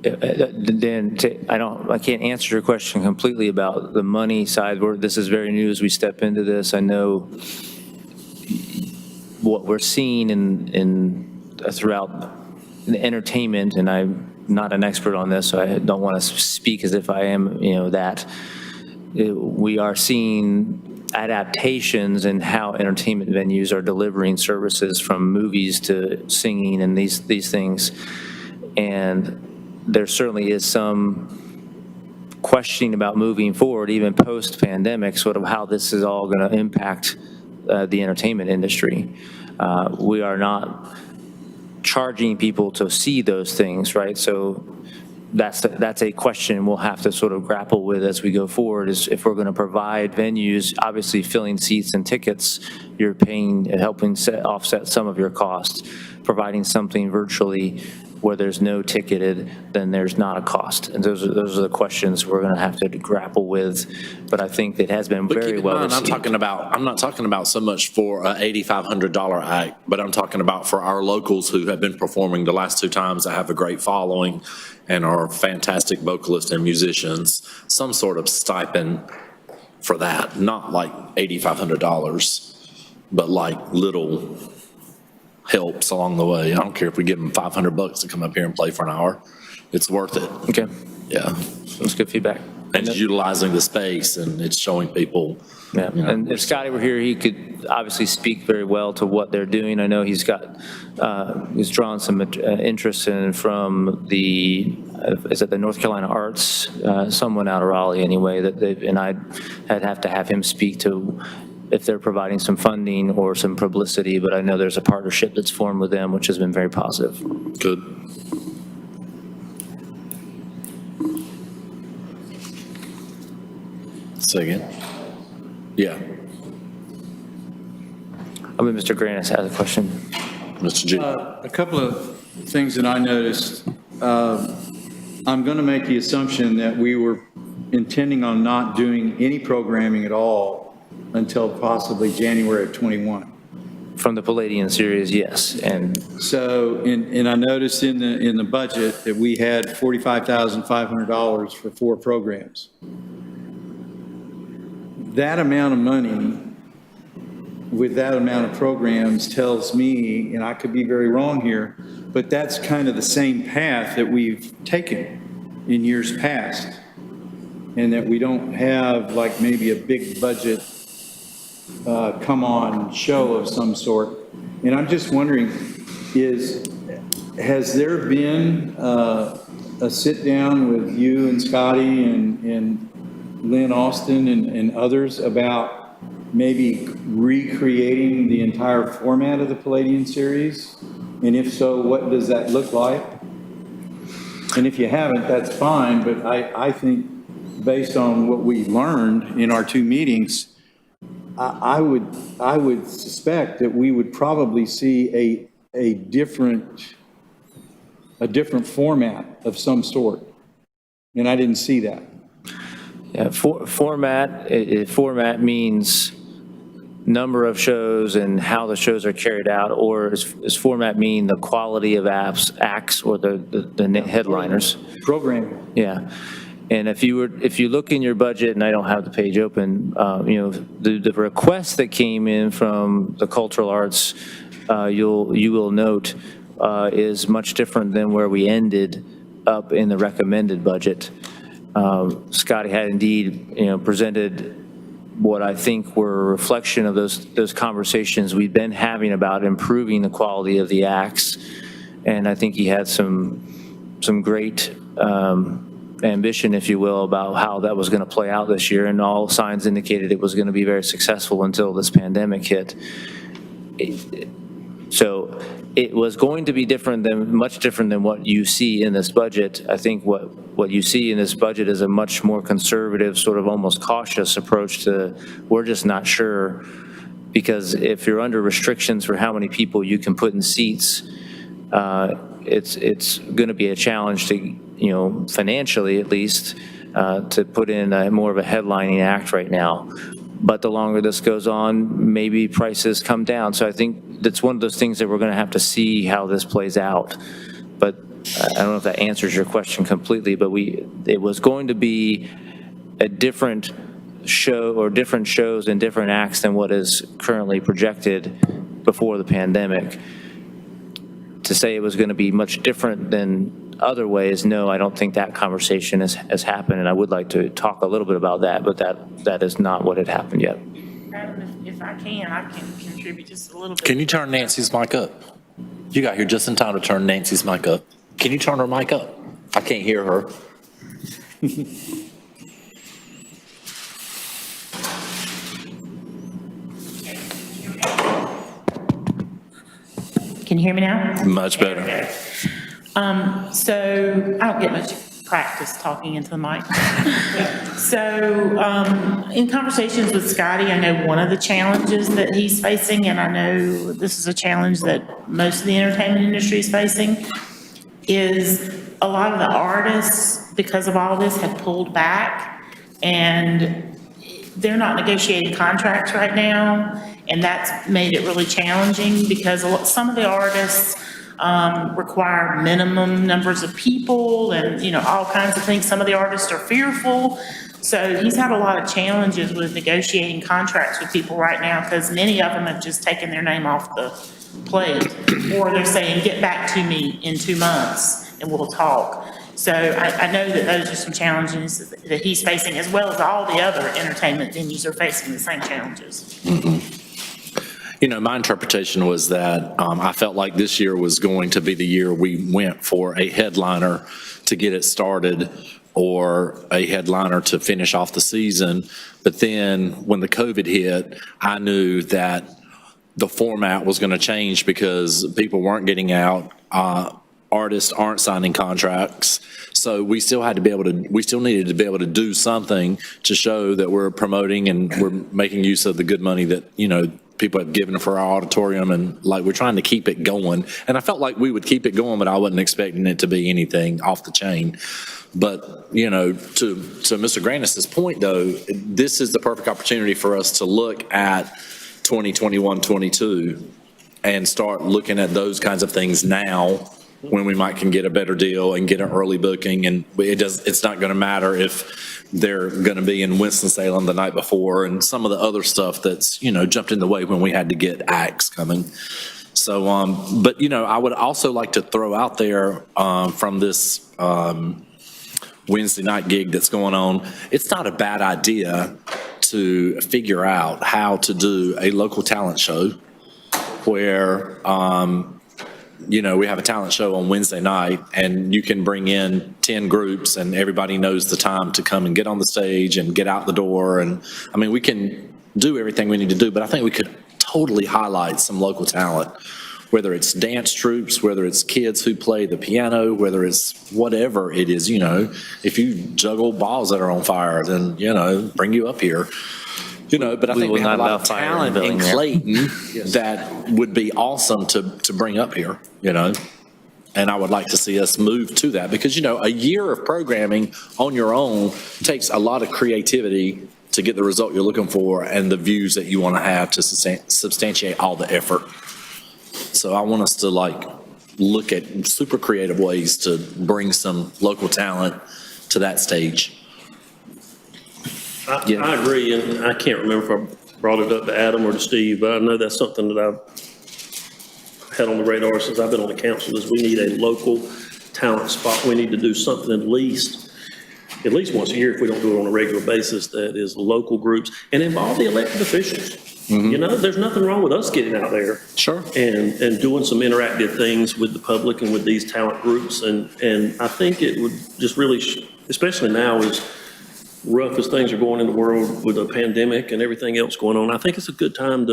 Dan, I can't answer your question completely about the money side. This is very new as we step into this. I know what we're seeing in throughout the entertainment, and I'm not an expert on this, so I don't want to speak as if I am, that. We are seeing adaptations in how entertainment venues are delivering services, from movies to singing and these things. And there certainly is some questioning about moving forward, even post-pandemic, sort of how this is all going to impact the entertainment industry. We are not charging people to see those things, right? So that's a question we'll have to sort of grapple with as we go forward, is if we're going to provide venues, obviously filling seats and tickets, you're paying, helping offset some of your costs. Providing something virtually where there's no ticketed, then there's not a cost. And those are the questions we're going to have to grapple with. But I think it has been very well received. I'm not talking about so much for an $8,500 act, but I'm talking about for our locals who have been performing the last 2 times that have a great following and are fantastic vocalists and musicians, some sort of stipend for that, not like $8,500, but like little helps along the way. I don't care if we give them $500 to come up here and play for an hour. It's worth it. Okay, Yeah. that's good feedback. And it's utilizing the space, and it's showing people. Yeah, and if Scotty were here, he could obviously speak very well to what they're doing. I know he's drawn some interest in from is it the North Carolina Arts, someone out of Raleigh anyway, and I'd have to have him speak to if they're providing some funding or some publicity, but I know there's a partnership that's formed with them, which has been very positive. Good. Say again? Yeah. I mean, Mr. Granis has a question. Mr. G. A couple of things that I noticed. I'm going to make the assumption that we were intending on not doing any programming at all until possibly January of '21. From the Palladian series, yes. And So, and I noticed in the budget that we had $45,500 for 4 programs. That amount of money with that amount of programs tells me, and I could be very wrong here, but that's kind of the same path that we've taken in years past. And that we don't have like maybe a big budget come on show of some sort. And I'm just wondering, has there been a sit down with you and Scotty and Lynn Austin and others about maybe recreating the entire format of the Palladian series? And if so, what does that look like? And if you haven't, that's fine, but I think based on what we learned in our 2 meetings, I would suspect that we would probably see a different format of some sort. And I didn't see that. Yeah, format means number of shows and how the shows are carried out, or does format mean the quality of acts or the headliners? Programming. Yeah. And if you look in your budget, and I don't have the page open, the request that came in from the cultural arts, you will note, is much different than where we ended up in the recommended budget. Scotty had indeed, presented what I think were a reflection of those conversations we've been having about improving the quality of the acts. And I think he had some great ambition, if you will, about how that was going to play out this year. And all signs indicated it was going to be very successful until this pandemic hit. So it was going to be much different than what you see in this budget. I think what you see in this budget is a much more conservative, sort of almost cautious approach to, we're just not sure, because if you're under restrictions for how many people you can put in seats, it's going to be a challenge to, financially at least, to put in more of a headlining act right now. But the longer this goes on, maybe prices come down. So I think that's one of those things that we're going to have to see how this plays out. But I don't know if that answers your question completely, but it was going to be a different show or different shows and different acts than what is currently projected before the pandemic. To say it was going to be much different than other ways, no, I don't think that conversation has happened, and I would like to talk a little bit about that, but that is not what had happened yet. If I can contribute just a little bit. Can you turn Nancy's mic up? You got here just in time to turn Nancy's mic up. Can you turn her mic up? I can't hear her. Can you hear me now? Much better. So I don't get much practice talking into the mic. So in conversations with Scotty, I know one of the challenges that he's facing, and I know this is a challenge that most of the entertainment industry is facing, is a lot of the artists, because of all this, have pulled back, and they're not negotiating contracts right now, and that's made it really challenging because some of the artists require minimum numbers of people and, all kinds of things. Some of the artists are fearful. So he's had a lot of challenges with negotiating contracts with people right now because many of them have just taken their name off the plate, or they're saying, get back to me in 2 months and we'll talk. So I know that those are some challenges that he's facing, as well as all the other entertainment venues are facing the same challenges. My interpretation was that I felt like this year was going to be the year we went for a headliner to get it started or a headliner to finish off the season. But then when the COVID hit, I knew that the format was going to change because people weren't getting out. Artists aren't signing contracts. So we still needed to be able to do something to show that we're promoting and we're making use of the good money that, people have given for our auditorium, and we're trying to keep it going. And I felt like we would keep it going, but I wasn't expecting it to be anything off the chain. But, to Mr. Grandis's point though, this is the perfect opportunity for us to look at 2021-22 and start looking at those kinds of things now, when we can get a better deal and get an early booking. And it's not going to matter if they're going to be in Winston-Salem the night before and some of the other stuff that's, jumped in the way when we had to get acts coming. So, but, I would also like to throw out there from this Wednesday night gig that's going on, it's not a bad idea to figure out how to do a local talent show where, we have a talent show on Wednesday night and you can bring in 10 groups and everybody knows the time to come and get on the stage and get out the door. And we can do everything we need to do, but I think we could totally highlight some local talent, whether it's dance troupes, whether it's kids who play the piano, whether it's whatever it is, if you juggle balls that are on fire, then, bring you up here. But I think we have a lot of talent in Clayton that would be awesome to bring up here, And I would like to see us move to that because, you know, a year of programming on your own takes a lot of creativity to get the result you're looking for and the views that you want to have to substantiate all the effort. So I want us to like look at super creative ways to bring some local talent to that stage. I agree, and I can't remember if I brought it up to Adam or to Steve, but I know that's something that I've had on the radar since I've been on the council, is we need a local talent spot. We need to do something at least once a year, if we don't do it on a regular basis, that is local groups, and involve the elected officials. You know, there's nothing wrong with us getting out there. Sure. And doing some interactive things with the public and with these talent groups, and I think it would just really, especially now as rough as things are going in the world with a pandemic and everything else going on, I think it's a good time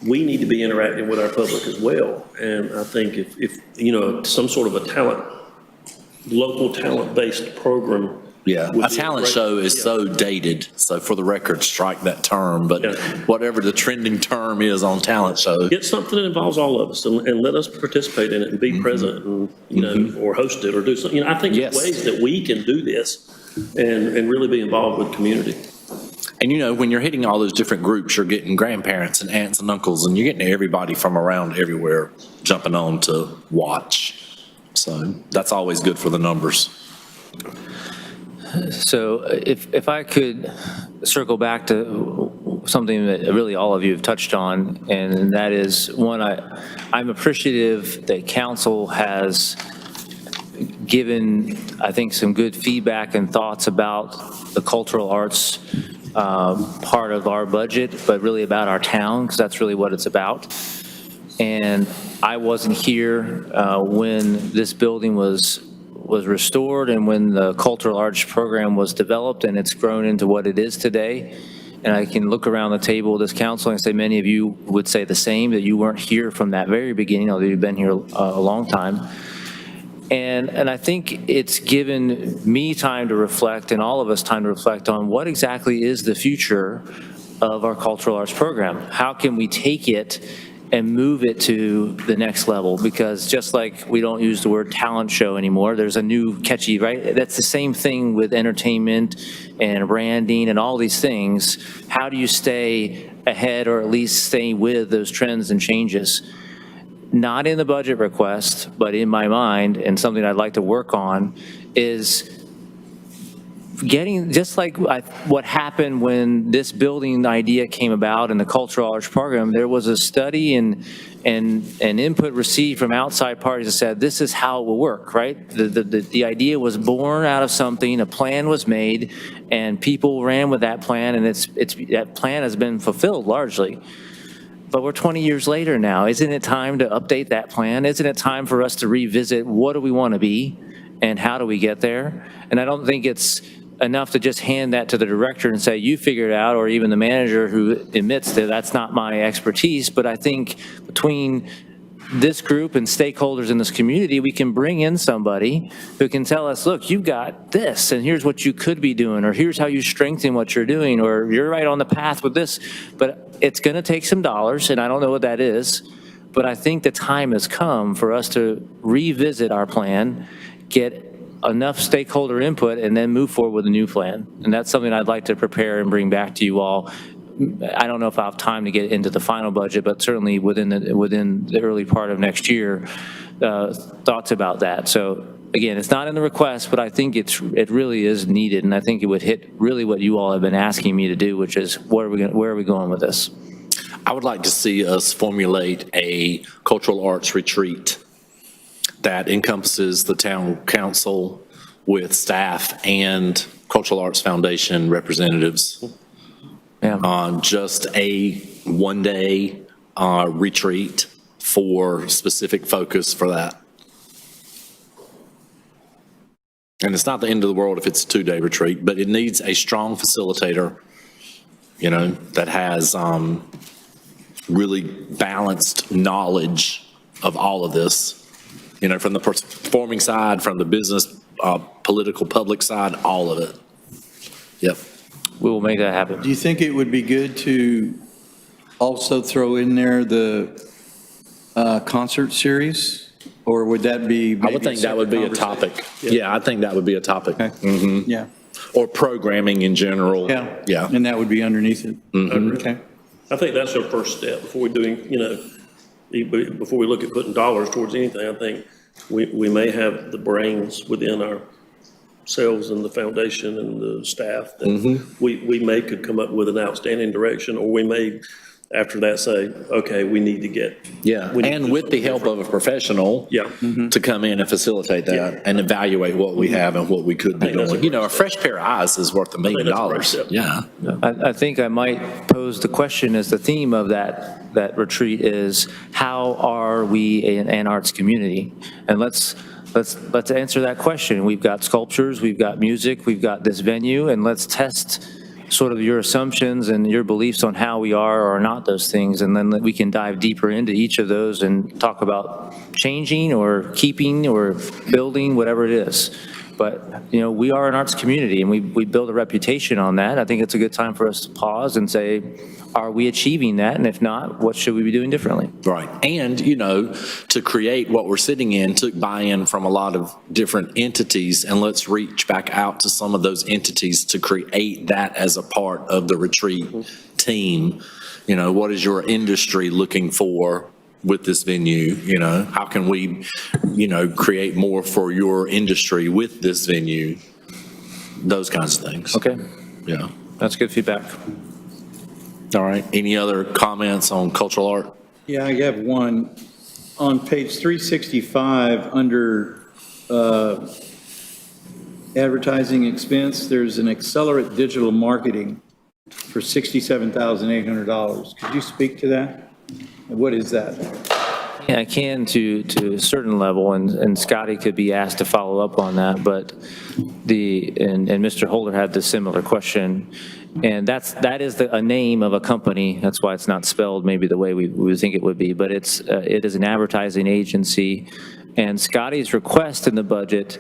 we need to be interacting with our public as well. And I think if you know, some sort of a local talent-based program. Yeah, would a be talent great- show is yeah. so dated, so for the record, strike that term, but Yeah. whatever the trending term is on talent show. Get something that involves all of us and let us participate in it and be present and, you know, or host it or do something. You know, I think Yes. there's ways that we can do this and really be involved with community. And you know, when you're hitting all those different groups, you're getting grandparents and aunts and uncles, and you're getting everybody from around everywhere jumping on to watch. So that's always good for the numbers. So if I could circle back to something that really all of you have touched on, and that is, one, I'm appreciative that council has given, I think, some good feedback and thoughts about the cultural arts part of our budget, but really about our town, because that's really what it's about. And I wasn't here when this building was restored and when the cultural arts program was developed, and it's grown into what it is today. And I can look around the table of this council and say many of you would say the same, that you weren't here from that very beginning, although you've been here a long time. And I think it's given me time to reflect, and all of us time to reflect on what exactly is the future of our cultural arts program. How can we take it and move it to the next level? Because just like we don't use the word talent show anymore, there's a new catchy, right? That's the same thing with entertainment and branding and all these things. How do you stay ahead, or at least stay with those trends and changes? Not in the budget request, but in my mind, and something I'd like to work on, is getting, just like what happened when this building idea came about in the cultural arts program, there was a study and input received from outside parties that said, this is how it will work, right? The idea was born out of something, a plan was made, and people ran with that plan, and that plan has been fulfilled largely. But we're 20 years later now. Isn't it time to update that plan? Isn't it time for us to revisit what do we want to be and how do we get there? And I don't think it's enough to just hand that to the director and say, you figure it out, or even the manager who admits that that's not my expertise. But I think between this group and stakeholders in this community, we can bring in somebody who can tell us, look, you've got this, and here's what you could be doing, or here's how you strengthen what you're doing, or you're right on the path with this. But it's going to take some dollars, and I don't know what that is, but I think the time has come for us to revisit our plan, get enough stakeholder input, and then move forward with a new plan. And that's something I'd like to prepare and bring back to you all. I don't know if I'll have time to get into the final budget, but certainly within the early part of next year, thoughts about that. So again, it's not in the request, but I think it really is needed, and I think it would hit really what you all have been asking me to do, which is where are we going with this? I would like to see us formulate a cultural arts retreat that encompasses the town council with staff and Cultural Arts Foundation representatives. Yeah. Just a one-day retreat for specific focus for that. And it's not the end of the world if it's a two-day retreat, but it needs a strong facilitator, you know, that has really balanced knowledge of all of this, you know, from the performing side, from the business, political, public side, all of it. Yep. We will make that happen. Do you think it would be good to also throw in there the concert series? Or would that be? I would think that would be a topic. Yeah, I think that would be a topic. Yeah, Or programming in general. yeah. Yeah. And that would be underneath it. Okay. I think that's our first step before we doing, before we look at putting dollars towards anything. I think we may have the brains within ourselves and the foundation and the staff that we may could come up with an outstanding direction, or we may, after that, say, okay, we need to get. Yeah, we need to and do with the something help of a professional. Yeah. To come in and facilitate that and evaluate what we have and what we could be I think that's a doing. You know, a great fresh pair of eyes is worth $1 million. that's a great step. Yeah. I think I might pose the question as the theme of that retreat is, how are we an arts community? And let's answer that question. We've got sculptures, we've got music, we've got this venue, and let's test sort of your assumptions and your beliefs on how we are or are not those things, and then we can dive deeper into each of those and talk about changing or keeping or building, whatever it is. But, we are an arts community, and we build a reputation on that. I think it's a good time for us to pause and say, are we achieving that? And if not, what should we be doing differently? Right. And, to create what we're sitting in took buy-in from a lot of different entities, and let's reach back out to some of those entities to create that as a part of the retreat team. What is your industry looking for with this venue? How can we, create more for your industry with this venue? Those kinds of things. Okay, Yeah. that's good feedback. All right. Any other comments on cultural art? Yeah, I have one. On page 365, under advertising expense, there's an accelerate digital marketing for $67,800. Could you speak to that? What is that? Yeah, I can to a certain level, and Scotty could be asked to follow up on that, but and Mr. Holder had the similar question, and that is a name of a company. That's why it's not spelled maybe the way we would think it would be, but it is an advertising agency. And Scotty's request in the budget,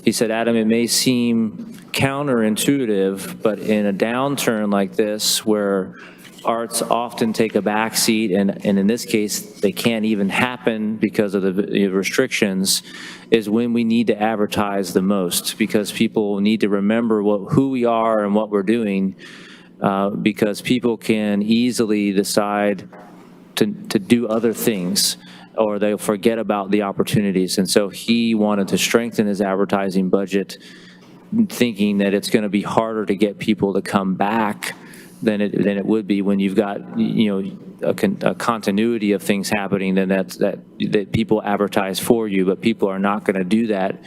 he said, Adam, it may seem counterintuitive, but in a downturn like this where arts often take a backseat, and in this case, they can't even happen because of the restrictions, is when we need to advertise the most, because people need to remember who we are and what we're doing, because people can easily decide to do other things, or they'll forget about the opportunities. And so he wanted to strengthen his advertising budget, thinking that it's going to be harder to get people to come back than it would be when you've got a continuity of things happening. Then that people advertise for you, but people are not going to do that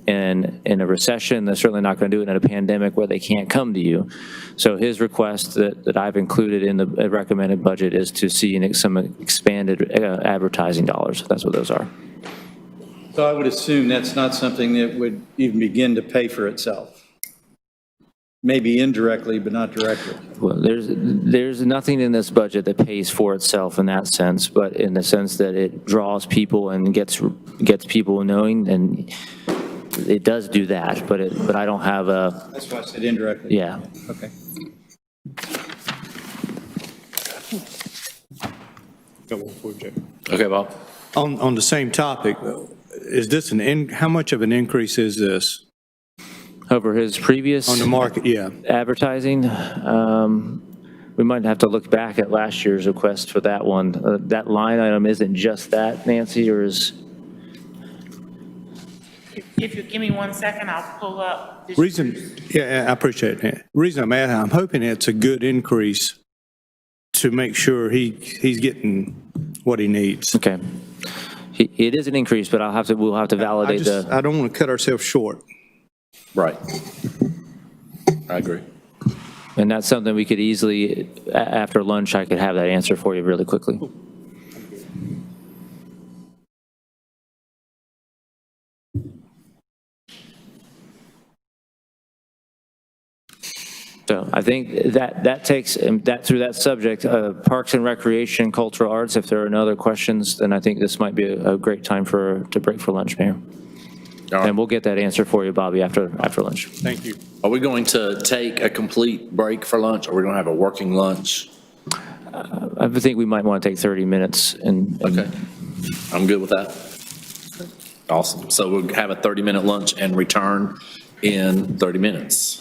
in a recession. They're certainly not going to do it in a pandemic where they can't come to you. So his request that I've included in the recommended budget is to see some expanded advertising dollars. That's what those are. So I would assume that's not something that would even begin to pay for itself. Maybe indirectly, but not directly. Well, there's nothing in this budget that pays for itself in that sense, but in the sense that it draws people and gets people knowing, and it does do that. But I don't have a. That's why I said indirectly. Yeah. Okay. Okay, Bob. On the same topic, is this how much of an increase is this Over his previous on the market? Yeah. advertising, we might have to look back at last year's request for that one. That line item isn't just that, Nancy, or is? If you give me 1 second, I'll pull up. this Reason, yeah, I appreciate that. Reason I'm asking, I'm hoping it's a good increase to make sure he's getting what he needs. Okay. It is an increase, but we'll have to validate I don't want to cut ourselves short. Right. I agree. and that's something we could easily, after lunch, I could have that answer for you really quickly. So I think that takes that through that subject, Parks and Recreation, Cultural Arts. If there are no other questions, then I think this might be a great time to break for lunch, Mayor. right. And we'll get that answer for you, Bobby, after lunch. Thank you. Are we going to take a complete break for lunch, or are we going to have a working lunch? I think we might want to take 30 minutes and Okay. I'm good with that. Awesome. So we'll have a 30-minute lunch and return in 30 minutes.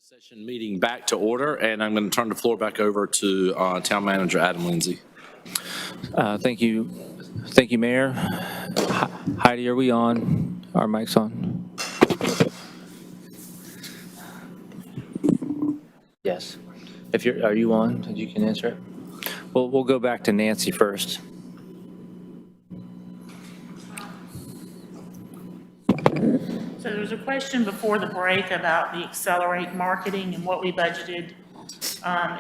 Session meeting back to order, and I'm going to turn the floor back over to Town Manager Adam Lindsay. Thank you. Thank you, Mayor. Heidi, are we on? Our mic's on? Yes. Are you on? You can answer it. Well, we'll go back to Nancy first. So there was a question before the break about the accelerate marketing and what we budgeted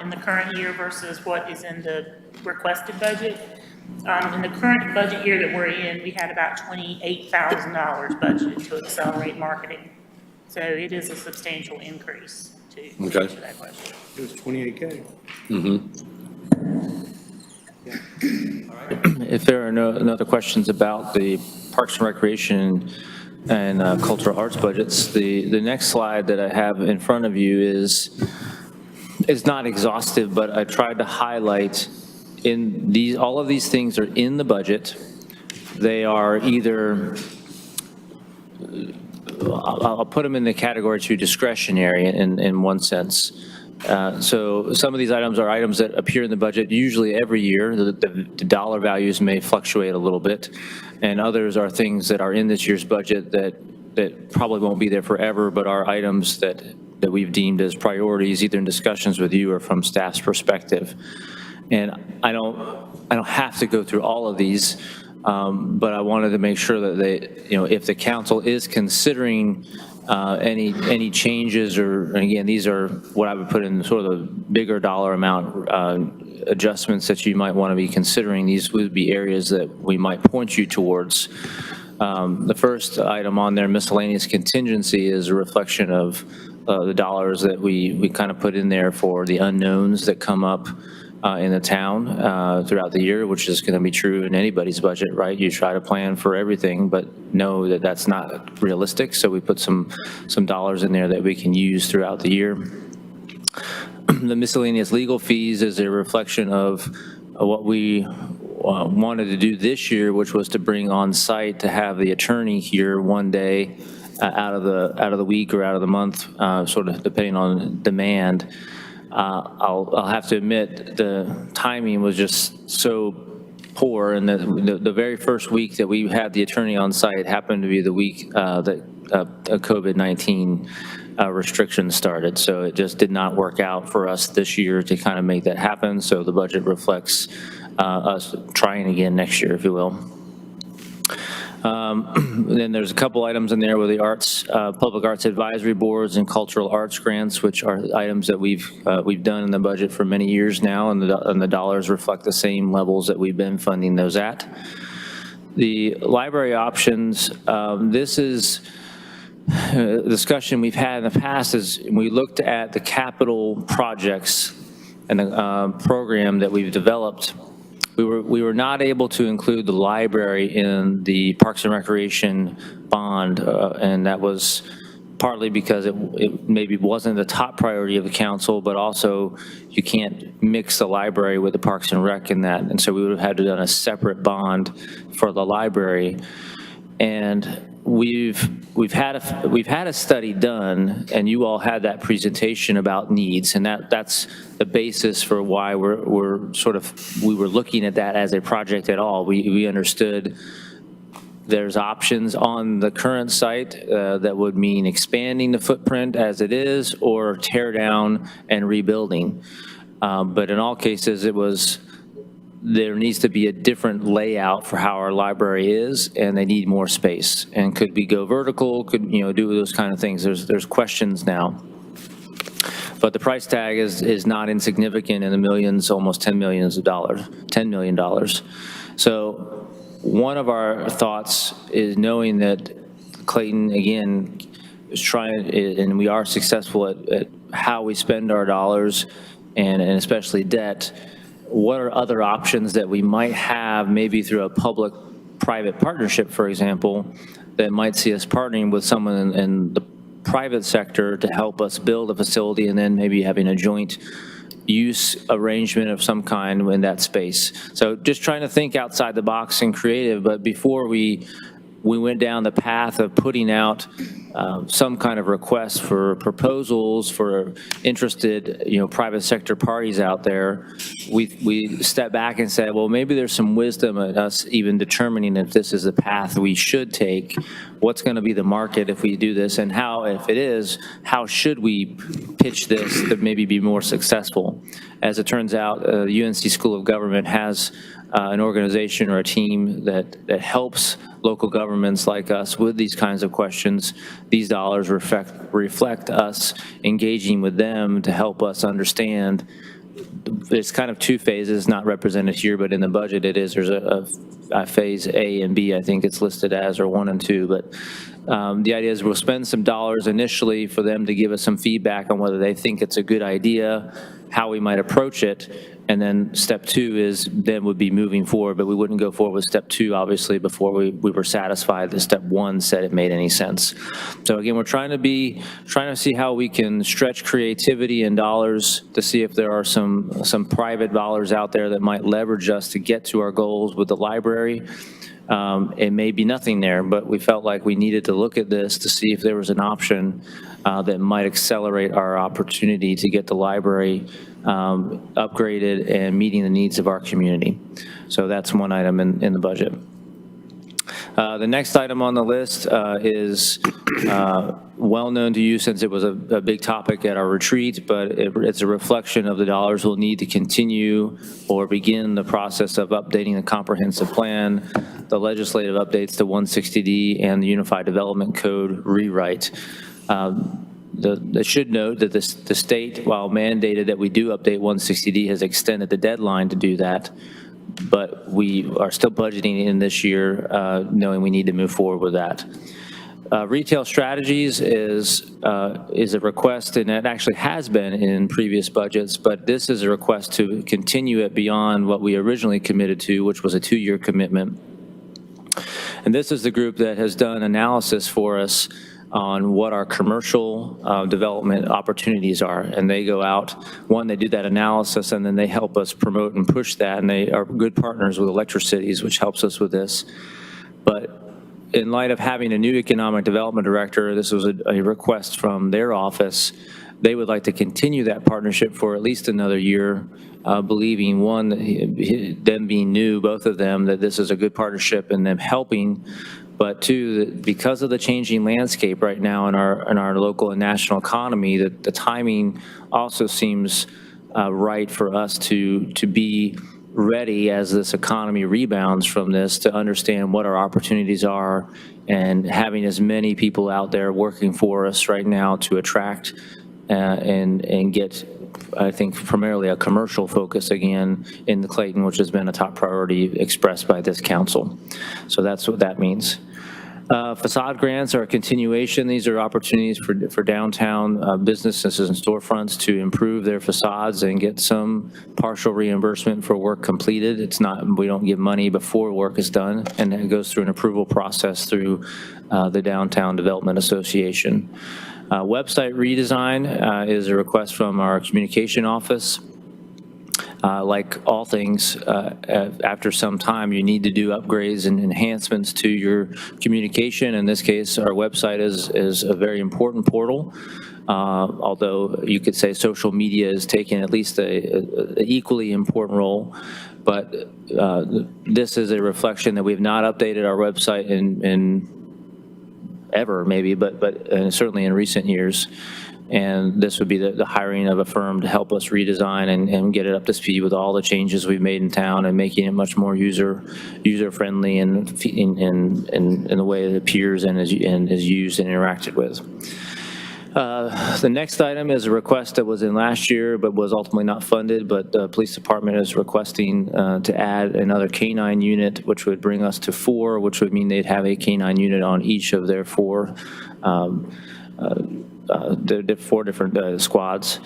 in the current year versus what is in the requested budget. In the current budget year that we're in, we had about $28,000 budgeted to accelerate marketing. So it is a substantial increase to answer that question. It was 28K. If there are no other questions about the Parks and Recreation and cultural arts budgets, the next slide that I have in front of you is not exhaustive, but I tried to highlight all of these things are in the budget. They are either, I'll put them in the category to discretionary in one sense. So some of these items are items that appear in the budget usually every year. The dollar values may fluctuate a little bit, and others are things that are in this year's budget that probably won't be there forever, but are items that we've deemed as priorities, either in discussions with you or from staff's perspective. And I don't have to go through all of these, but I wanted to make sure that if the council is considering any changes, or again, these are what I would put in sort of the bigger dollar amount adjustments that you might want to be considering. These would be areas that we might point you towards. The first item on there, miscellaneous contingency, is a reflection of the dollars that we kind of put in there for the unknowns that come up in the town throughout the year, which is going to be true in anybody's budget, right? You try to plan for everything, but know that that's not realistic. So we put some dollars in there that we can use throughout the year. The miscellaneous legal fees is a reflection of what we wanted to do this year, which was to bring on site to have the attorney here one day out of the week or out of the month, sort of depending on demand. I'll have to admit the timing was just so poor, and the very first week that we had the attorney on site happened to be the week that COVID-19 restrictions started. So it just did not work out for us this year to kind of make that happen. So the budget reflects us trying again next year, if you will. Then there's a couple items in there with the arts, public arts advisory boards and cultural arts grants, which are items that we've done in the budget for many years now, and the dollars reflect the same levels that we've been funding those at. The library options, this is a discussion we've had in the past. Is we looked at the capital projects and the program that we've developed. We were not able to include the library in the Parks and Recreation bond, and that was partly because it maybe wasn't the top priority of the council, but also you can't mix the library with the Parks and Rec in that, and so we would have had to done a separate bond for the library. And we've had a study done, and you all had that presentation about needs, and that's the basis for why we were looking at that as a project at all. We understood there's options on the current site that would mean expanding the footprint as it is, or tear down and rebuilding. But in all cases, there needs to be a different layout for how our library is, and they need more space. And could we go vertical? Could do those kind of things? There's questions now. But the price tag is not insignificant in the millions, almost $10 million. So one of our thoughts is knowing that Clayton, again, is trying, and we are successful at how we spend our dollars, and especially debt. What are other options that we might have, maybe through a public-private partnership, for example, that might see us partnering with someone in the private sector to help us build a facility, and then maybe having a joint use arrangement of some kind in that space. So just trying to think outside the box and creative, but before we went down the path of putting out some kind of request for proposals for interested, private sector parties out there, we step back and say, well, maybe there's some wisdom in us even determining if this is the path we should take. What's going to be the market if we do this, and how, if it is, how should we pitch this to maybe be more successful? As it turns out, the UNC School of Government has an organization or a team that helps local governments like us with these kinds of questions. These dollars reflect us engaging with them to help us understand. It's kind of two phases, not represented here, but in the budget it is. There's a phase A and B, I think it's listed as, or 1 and 2. But the idea is we'll spend some dollars initially for them to give us some feedback on whether they think it's a good idea, how we might approach it. And then step 2 is then would be moving forward, but we wouldn't go forward with step 2, obviously, before we were satisfied that step 1 said it made any sense. So again, we're trying to see how we can stretch creativity and dollars to see if there are some private dollars out there that might leverage us to get to our goals with the library. It may be nothing there, but we felt like we needed to look at this to see if there was an option that might accelerate our opportunity to get the library upgraded and meeting the needs of our community. So that's one item in the budget. The next item on the list is well known to you since it was a big topic at our retreat, but it's a reflection of the dollars we'll need to continue or begin the process of updating the comprehensive plan, the legislative updates to 160D, and the Unified Development Code rewrite. I should note that the state, while mandated that we do update 160D, has extended the deadline to do that, but we are still budgeting in this year, knowing we need to move forward with that. Retail strategies is a request, and it actually has been in previous budgets, but this is a request to continue it beyond what we originally committed to, which was a 2-year commitment. And this is the group that has done analysis for us on what our commercial development opportunities are. And they go out, they do that analysis, and then they help us promote and push that, and they are good partners with Electricities, which helps us with this. But in light of having a new economic development director, this was a request from their office. They would like to continue that partnership for at least another year, believing, one, them being new, both of them, that this is a good partnership and them helping, but two, that because of the changing landscape right now in our local and national economy, that the timing also seems right for us to be ready as this economy rebounds from this, to understand what our opportunities are, and having as many people out there working for us right now to attract and get, I think, primarily a commercial focus again in the Clayton, which has been a top priority expressed by this council. So that's what that means. Facade grants are a continuation. These are opportunities for downtown businesses and storefronts to improve their facades and get some partial reimbursement for work completed. It's not, we don't give money before work is done, and it goes through an approval process through the Downtown Development Association. Website redesign is a request from our communication office. Like all things, after some time, you need to do upgrades and enhancements to your communication. In this case, our website is a very important portal, although you could say social media is taking at least an equally important role. But this is a reflection that we've not updated our website in ever, maybe, but certainly in recent years. And this would be the hiring of a firm to help us redesign and get it up to speed with all the changes we've made in town, and making it much more user-friendly and in the way it appears and is used and interacted with. The next item is a request that was in last year but was ultimately not funded, but the police department is requesting to add another K-9 unit, which would bring us to 4, which would mean they'd have a K-9 unit on each of their 4 different squads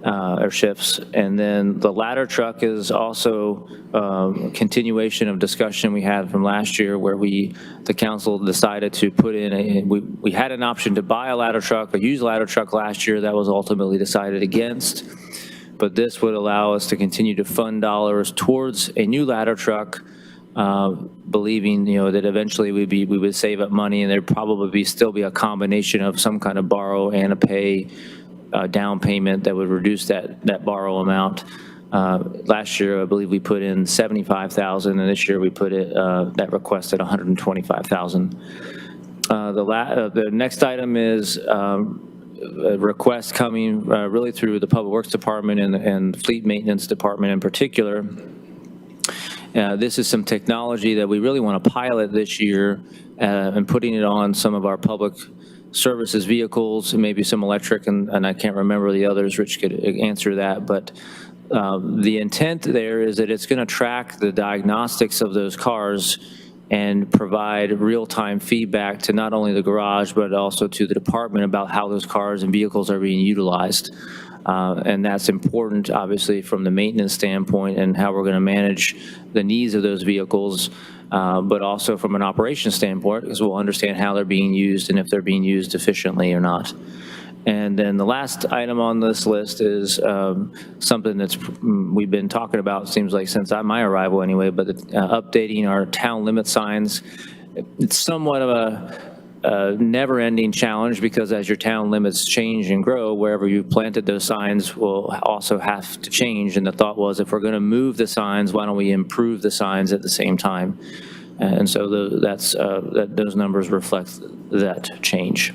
or shifts. And then the ladder truck is also a continuation of discussion we had from last year, where the council decided to put in we had an option to buy a ladder truck, a used ladder truck last year. That was ultimately decided against. But this would allow us to continue to fund dollars towards a new ladder truck believing, that eventually we would save up money, and there'd probably still be a combination of some kind of borrow and a pay down payment that would reduce that borrow amount. Last year, I believe we put in 75,000, and this year we put that request at 125,000. The next item is a request coming really through the Public Works Department and Fleet Maintenance Department in particular. This is some technology that we really want to pilot this year and putting it on some of our public services vehicles, and maybe some electric, and I can't remember the others. Rich could answer that, but the intent there is that it's going to track the diagnostics of those cars and provide real-time feedback to not only the garage, but also to the department about how those cars and vehicles are being utilized. And that's important, obviously, from the maintenance standpoint and how we're going to manage the needs of those vehicles, but also from an operations standpoint, because we'll understand how they're being used and if they're being used efficiently or not. And then the last item on this list is something that's we've been talking about, seems like since my arrival anyway, but updating our town limit signs. It's somewhat of a never-ending challenge, because as your town limits change and grow, wherever you've planted those signs will also have to change. And the thought was, if we're going to move the signs, why don't we improve the signs at the same time? And so those numbers reflect that change.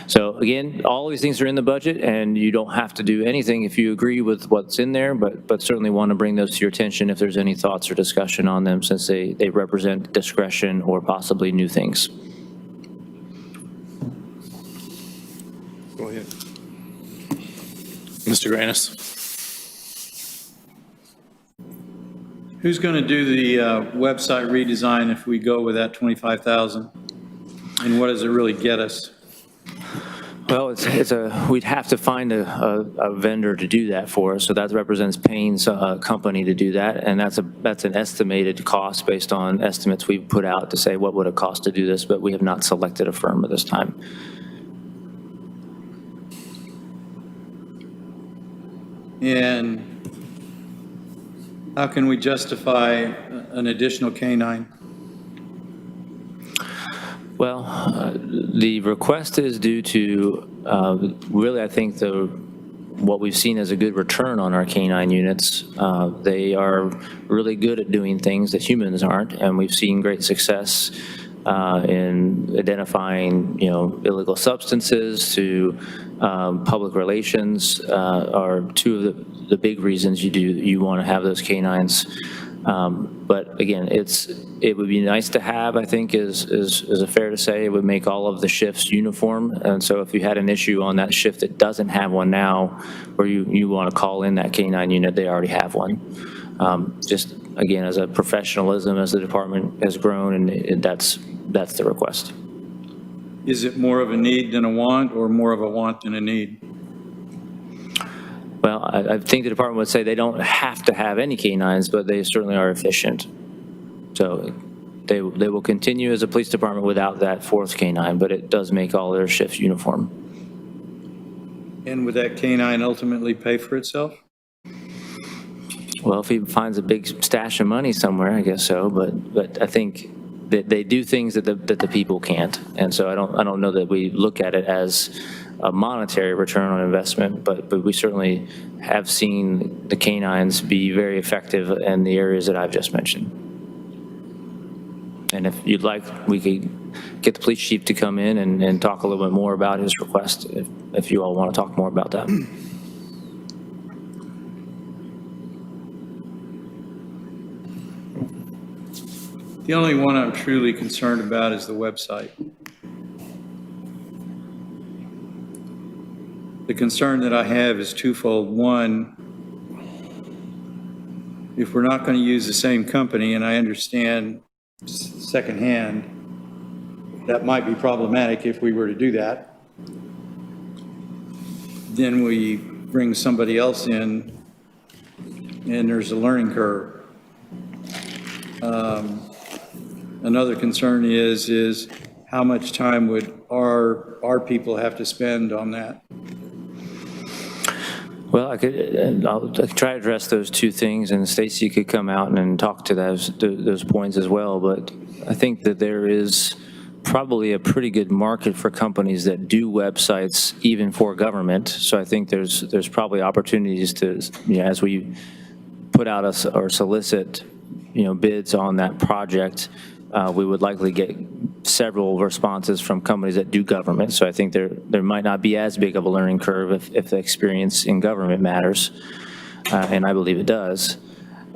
So again, all these things are in the budget, and you don't have to do anything if you agree with what's in there, but certainly want to bring those to your attention if there's any thoughts or discussion on them, since they represent discretion or possibly new things. Go ahead. Mr. Granis? Who's going to do the website redesign if we go with that 25,000? And what does it really get us? Well, we'd have to find a vendor to do that for us. So that represents paying a company to do that, and that's an estimated cost based on estimates we've put out to say what would it cost to do this, but we have not selected a firm at this time. And how can we justify an additional K-9? Well, the request is due to really, I think, what we've seen as a good return on our K-9 units. They are really good at doing things that humans aren't, and we've seen great success in identifying, illegal substances to public relations are two of the big reasons you want to have those K-9s. But again, it would be nice to have, I think, is fair to say. It would make all of the shifts uniform. And so if you had an issue on that shift that doesn't have one now, where you want to call in that K-9 unit, they already have one. Just again, as a professionalism, as the department has grown, and that's the request. Is it more of a need than a want, or more of a want than a need? Well, I think the department would say they don't have to have any K-9s, but they certainly are efficient. So they will continue as a police department without that fourth K-9, but it does make all their shifts uniform. And would that K-9 ultimately pay for itself? Well, if he finds a big stash of money somewhere, I guess so. But I think that they do things that the people can't, and so I don't know that we look at it as a monetary return on investment, but we certainly have seen the K-9s be very effective in the areas that I've just mentioned. And if you'd like, we could get the police chief to come in and talk a little bit more about his request, if you all want to talk more about that. The only one I'm truly concerned about is the website. The concern that I have is twofold. One, if we're not going to use the same company, and I understand secondhand, that might be problematic if we were to do that, then we bring somebody else in and there's a learning curve. Another concern is how much time would our people have to spend on that? Well, I'll try to address those two things, and Stacy could come out and talk to those points as well. But I think that there is probably a pretty good market for companies that do websites even for government. So I think there's probably opportunities to, as we put out or solicit, bids on that project, we would likely get several responses from companies that do government. So I think there might not be as big of a learning curve if the experience in government matters, and I believe it does.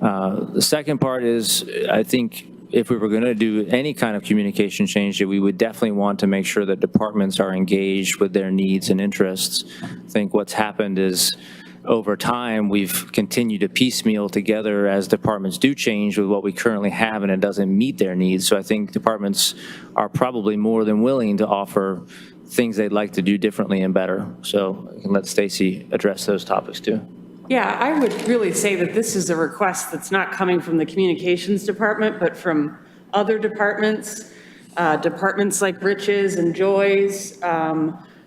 The second part is, I think if we were going to do any kind of communication change, we would definitely want to make sure that departments are engaged with their needs and interests. I think what's happened is, over time, we've continued to piecemeal together as departments do change with what we currently have, and it doesn't meet their needs. So I think departments are probably more than willing to offer things they'd like to do differently and better. So I can let Stacy address those topics too. Yeah, I would really say that this is a request that's not coming from the communications department, but from other departments, departments like Riches and Joy's,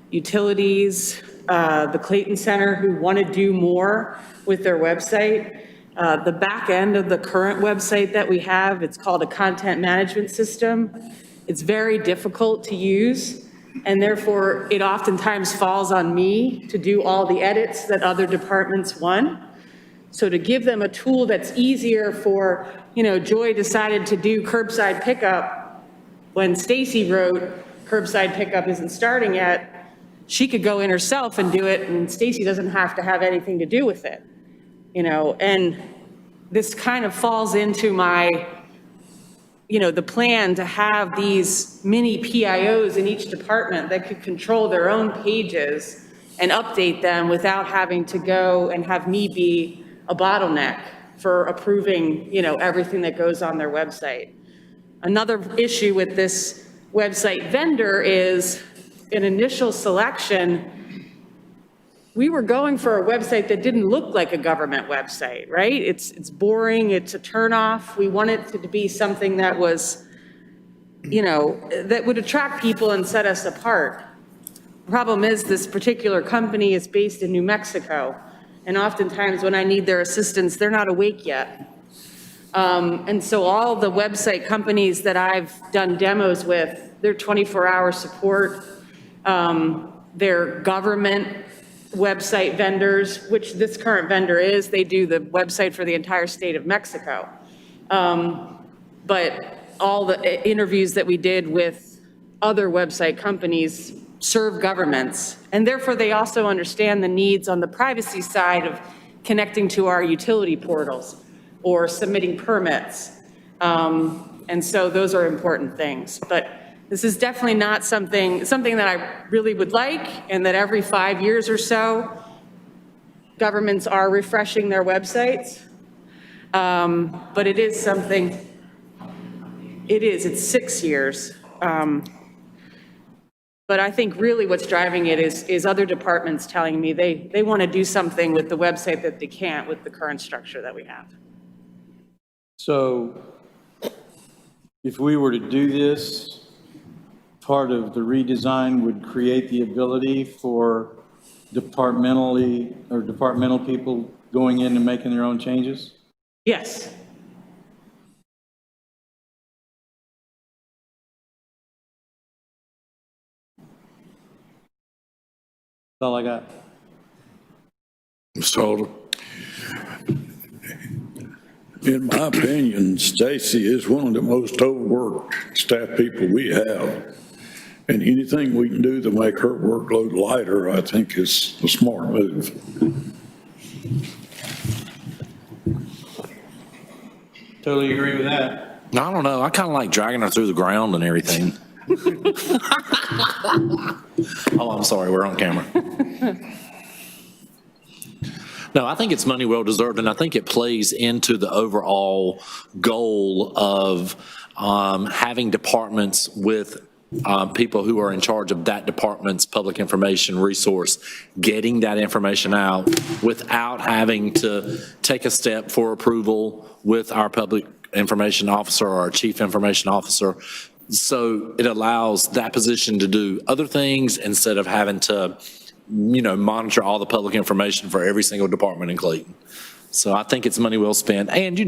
utilities, the Clayton Center, who want to do more with their website. The back end of the current website that we have, it's called a content management system. It's very difficult to use, and therefore it oftentimes falls on me to do all the edits that other departments want. So to give them a tool that's easier for, Joy decided to do curbside pickup when Stacy wrote curbside pickup isn't starting yet. She could go in herself and do it, and Stacy doesn't have to have anything to do with it, and this kind of falls into my, the plan to have these mini PIOs in each department that could control their own pages and update them without having to go and have me be a bottleneck for approving, everything that goes on their website. Another issue with this website vendor is, in initial selection, we were going for a website that didn't look like a government website, right? It's boring, it's a turnoff. We wanted it to be something that was, that would attract people and set us apart. The problem is, this particular company is based in New Mexico, and oftentimes when I need their assistance, they're not awake yet. And so all the website companies that I've done demos with, they're 24-hour support. They're government website vendors, which this current vendor is. They do the website for the entire state of Mexico. But all the interviews that we did with other website companies serve governments, and therefore they also understand the needs on the privacy side of connecting to our utility portals or submitting permits. And so those are important things. But this is definitely not something that I really would like, and that every 5 years or so, governments are refreshing their websites. But it is something, it's 6 years. But I think really what's driving it is other departments telling me they want to do something with the website that they can't with the current structure that we have. So if we were to do this, part of the redesign would create the ability for departmental people going in and making their own changes? Yes. That's all I got. Mr. Holder. In my opinion, Stacy is one of the most overworked staff people we have. And anything we can do to make her workload lighter, I think is a smart move. Totally agree with that. I don't know. I kind of like dragging her through the ground and everything. Oh, I'm sorry. We're on camera. No, I think it's money well deserved, and I think it plays into the overall goal of having departments with people who are in charge of that department's public information resource, getting that information out without having to take a step for approval with our public information officer or our chief information officer. So it allows that position to do other things instead of having to monitor all the public information for every single department in Clayton. So I think it's money well spent. And,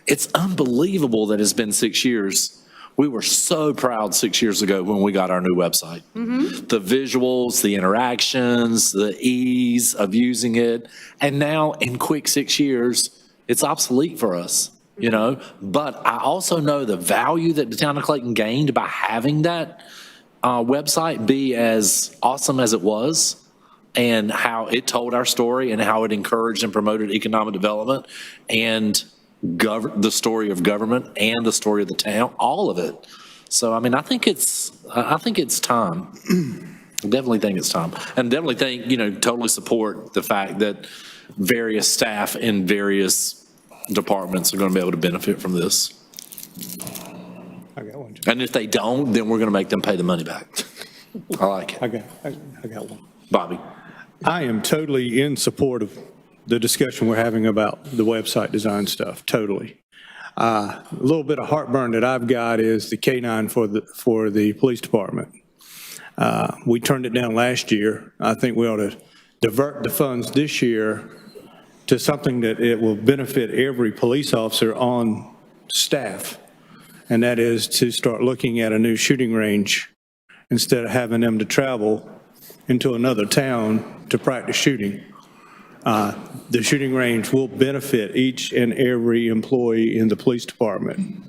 it's unbelievable that it's been 6 years. We were so proud 6 years ago when we got our new website. The visuals, the interactions, the ease of using it. And now in quick 6 years, it's obsolete for us, But I also know the value that the town of Clayton gained by having that website be as awesome as it was, and how it told our story and how it encouraged and promoted economic development and the story of government and the story of the town, all of it. So, I think it's time. I definitely think it's time. And definitely think, totally support the fact that various staff in various departments are going to be able to benefit from this. I got one. And if they don't, then we're going to make them pay the money back. I like it. I got one. Bobby. I am totally in support of the discussion we're having about the website design stuff, totally. A little bit of heartburn that I've got is the K-9 for the police department. We turned it down last year. I think we ought to divert the funds this year to something that it will benefit every police officer on staff, and that is to start looking at a new shooting range instead of having them to travel into another town to practice shooting. The shooting range will benefit each and every employee in the police department.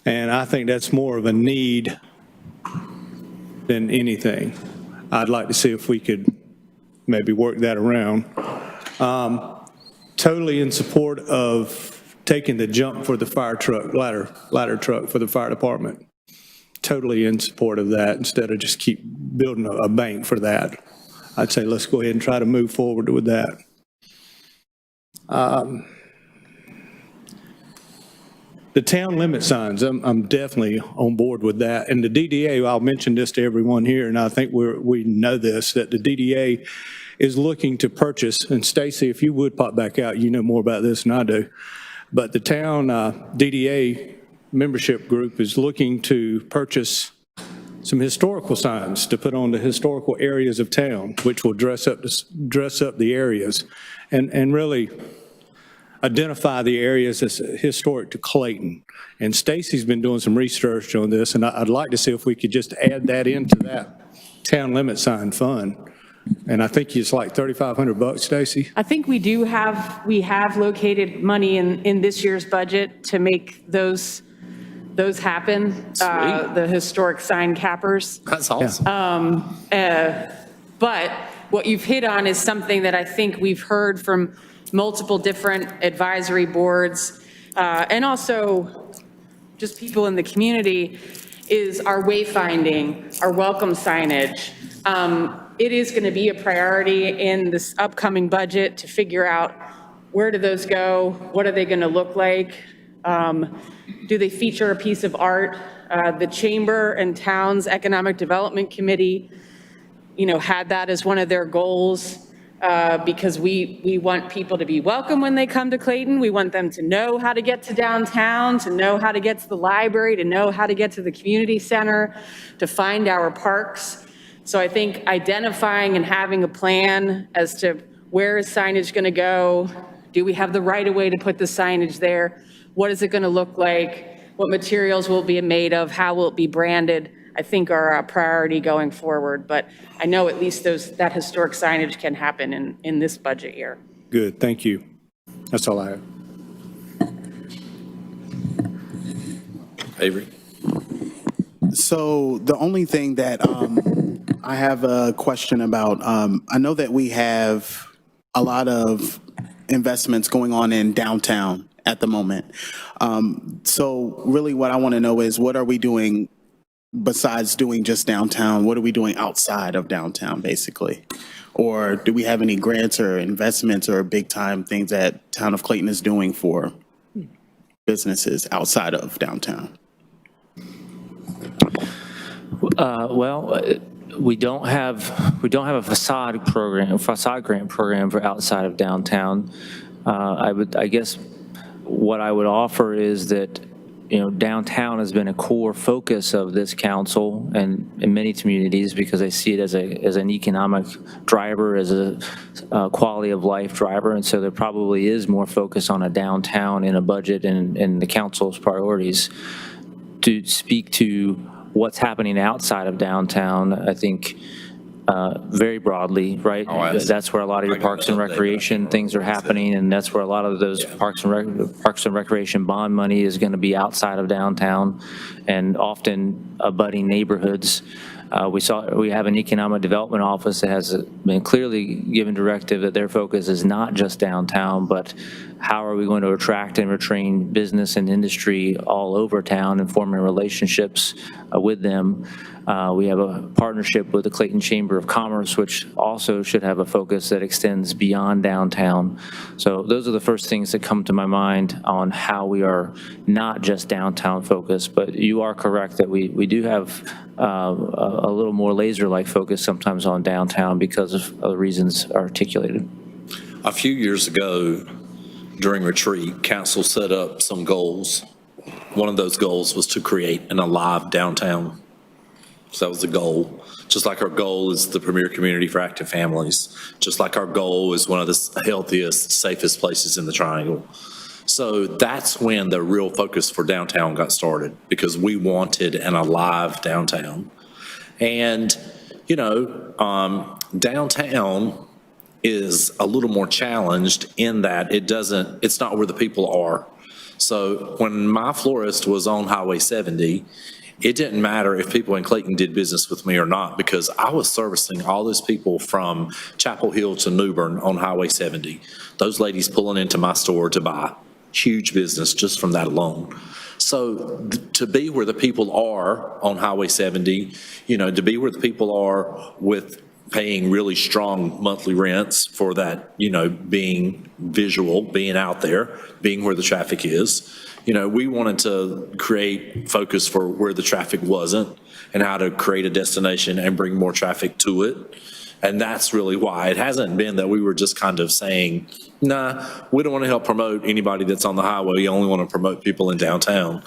And I think that's more of a need than anything. I'd like to see if we could maybe work that around. Totally in support of taking the jump for the fire truck, ladder truck for the fire department. Totally in support of that instead of just keep building a bank for that. I'd say let's go ahead and try to move forward with that. The town limit signs, I'm definitely on board with that. And the DDA, I'll mention this to everyone here, and I think we know this, that the DDA is looking to purchase, and Stacy, if you would pop back out, you know more about this than I do, but the town DDA membership group is looking to purchase some historical signs to put on the historical areas of town, which will dress up the areas and really identify the areas as historic to Clayton. And Stacy's been doing some research on this, and I'd like to see if we could just add that into that town limit sign fund. And I think it's like $3,500, Stacy. I think we have located money in this year's budget to make those happen. The historic sign cappers. That's awesome. But what you've hit on is something that I think we've heard from multiple different advisory boards and also just people in the community is our wayfinding, our welcome signage. It is going to be a priority in this upcoming budget to figure out where do those go? What are they going to look like? Do they feature a piece of art? The Chamber and Town's Economic Development Committee, had that as one of their goals because we want people to be welcome when they come to Clayton. We want them to know how to get to downtown, to know how to get to the library, to know how to get to the community center, to find our parks. So I think identifying and having a plan as to where is signage going to go? Do we have the right of way to put the signage there? What is it going to look like? What materials will it be made of? How will it be branded? I think are a priority going forward. But I know at least that historic signage can happen in this budget year. Good, thank you. That's all I have. Avery. So the only thing that I have a question about, I know that we have a lot of investments going on in downtown at the moment. So really what I want to know is what are we doing besides doing just downtown? What are we doing outside of downtown, basically? Or do we have any grants or investments or big time things that Town of Clayton is doing for businesses outside of downtown? We don't have a facade grant program for outside of downtown. I guess what I would offer is that downtown has been a core focus of this council and in many communities because they see it as an economic driver, as a quality of life driver. And so there probably is more focus on a downtown in a budget and in the council's priorities. To speak to what's happening outside of downtown, I think very broadly, right? That's where a lot of your parks and recreation things are happening, and that's where a lot of those parks and recreation bond money is going to be outside of downtown and often abutting neighborhoods. We have an economic development office that has been clearly given directive that their focus is not just downtown, but how are we going to attract and retain business and industry all over town and forming relationships with them. We have a partnership with the Clayton Chamber of Commerce, which also should have a focus that extends beyond downtown. So those are the first things that come to my mind on how we are not just downtown focused, but you are correct that we do have a little more laser-like focus sometimes on downtown because of the reasons articulated. A few years ago, during retreat, council set up some goals. One of those goals was to create an alive downtown. So that was the goal. Just like our goal is the premier community for active families, just like our goal is one of the healthiest, safest places in the Triangle. So that's when the real focus for downtown got started, because we wanted an alive downtown. And, downtown is a little more challenged in that it's not where the people are. So when my florist was on Highway 70, it didn't matter if people in Clayton did business with me or not, because I was servicing all those people from Chapel Hill to New Bern on Highway 70. Those ladies pulling into my store to buy. Huge business just from that alone. So to be where the people are on Highway 70, to be where the people are with paying really strong monthly rents for that, being visual, being out there, being where the traffic is. We wanted to create focus for where the traffic wasn't and how to create a destination and bring more traffic to it. And that's really why. It hasn't been that we were just kind of saying, nah, we don't want to help promote anybody that's on the highway. We only want to promote people in downtown.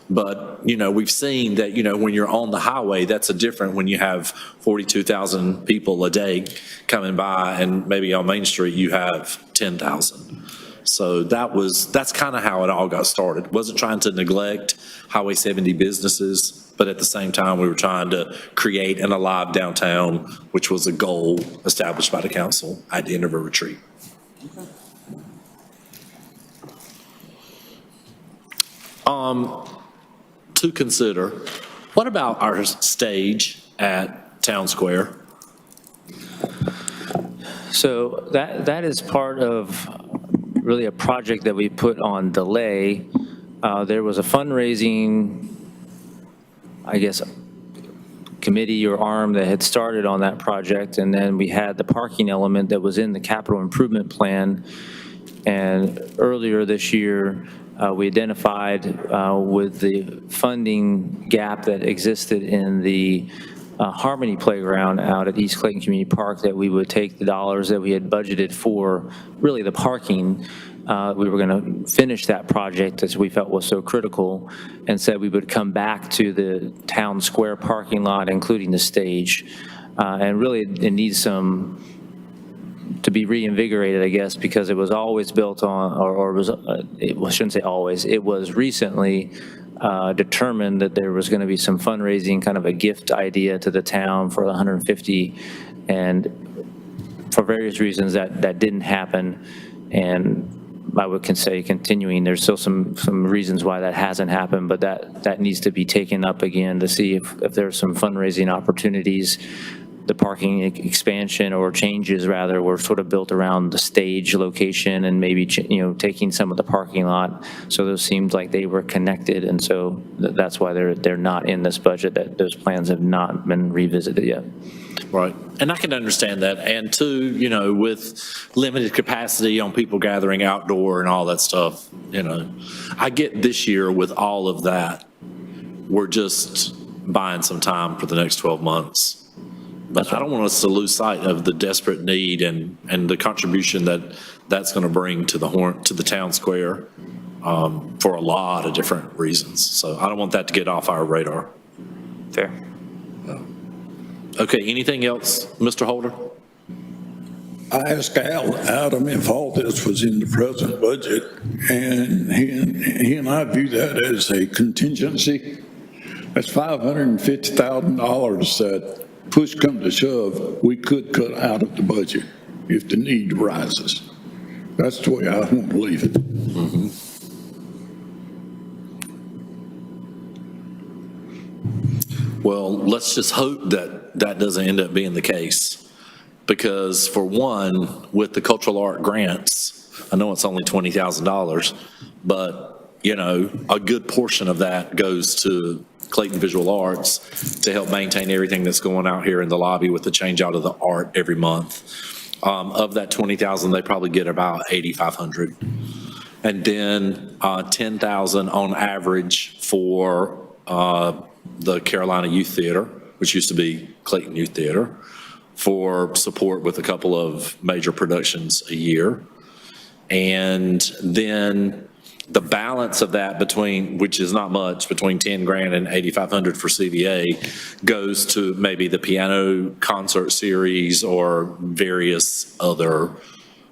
But, we've seen that, when you're on the highway, that's different when you have 42,000 people a day coming by, and maybe on Main Street you have 10,000. So that's kind of how it all got started. Wasn't trying to neglect Highway 70 businesses, but at the same time, we were trying to create an alive downtown, which was a goal established by the council at the end of a retreat. To consider, what about our stage at Town Square? So that is part of really a project that we put on delay. There was a fundraising, committee or arm that had started on that project, and then we had the parking element that was in the capital improvement plan. And earlier this year, we identified with the funding gap that existed in the Harmony Playground out at East Clayton Community Park that we would take the dollars that we had budgeted for really the parking. We were going to finish that project as we felt was so critical, and said we would come back to the Town Square parking lot, including the stage. And really it needs to be reinvigorated, because it was always built on, I shouldn't say always, it was recently determined that there was going to be some fundraising, kind of a gift idea to the town for 150, and for various reasons that didn't happen. And I would say continuing, there's still some reasons why that hasn't happened, but that needs to be taken up again to see if there's some fundraising opportunities. The parking expansion or changes rather were sort of built around the stage location and maybe, taking some of the parking lot. So those seemed like they were connected. And so that's why they're not in this budget, that those plans have not been revisited yet. Right. And I can understand that. And two, with limited capacity on people gathering outdoor and all that stuff, I get this year with all of that, we're just buying some time for the next 12 months. But I don't want us to lose sight of the desperate need and the contribution that's going to bring to the Town Square for a lot of different reasons. So I don't want that to get off our radar. Fair. Okay, anything else, Mr. Holder? I asked Adam if all this was in the present budget, and he and I view that as a contingency. That's $550,000 that, push come to shove, we could cut out of the budget if the need arises. That's the way I want to leave it. Well, let's just hope that that doesn't end up being the case. Because for one, with the cultural art grants, I know it's only $20,000, but, you know, a good portion of that goes to Clayton Visual Arts to help maintain everything that's going out here in the lobby with the change out of the art every month. Of that 20,000, they probably get about 8,500. And then 10,000 on average for the Carolina Youth Theater, which used to be Clayton Youth Theater, for support with a couple of major productions a year. And then the balance of that between, which is not much, between 10 grand and 8,500 for CVA goes to maybe the piano concert series or various other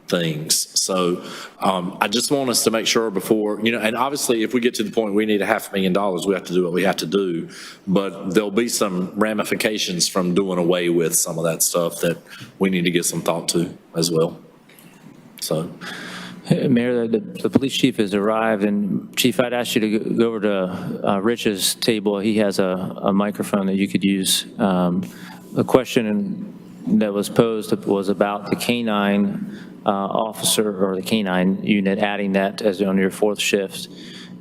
things. So I just want us to make sure before, you know, and obviously if we get to the point we need $500,000, we have to do what we have to do, but there'll be some ramifications from doing away with some of that stuff that we need to give some thought to as well. So. Mayor, the police chief has arrived, and Chief, I'd ask you to go over to Rich's table. He has a microphone that you could use. The question that was posed was about the canine officer or the canine unit, adding that as on your fourth shift.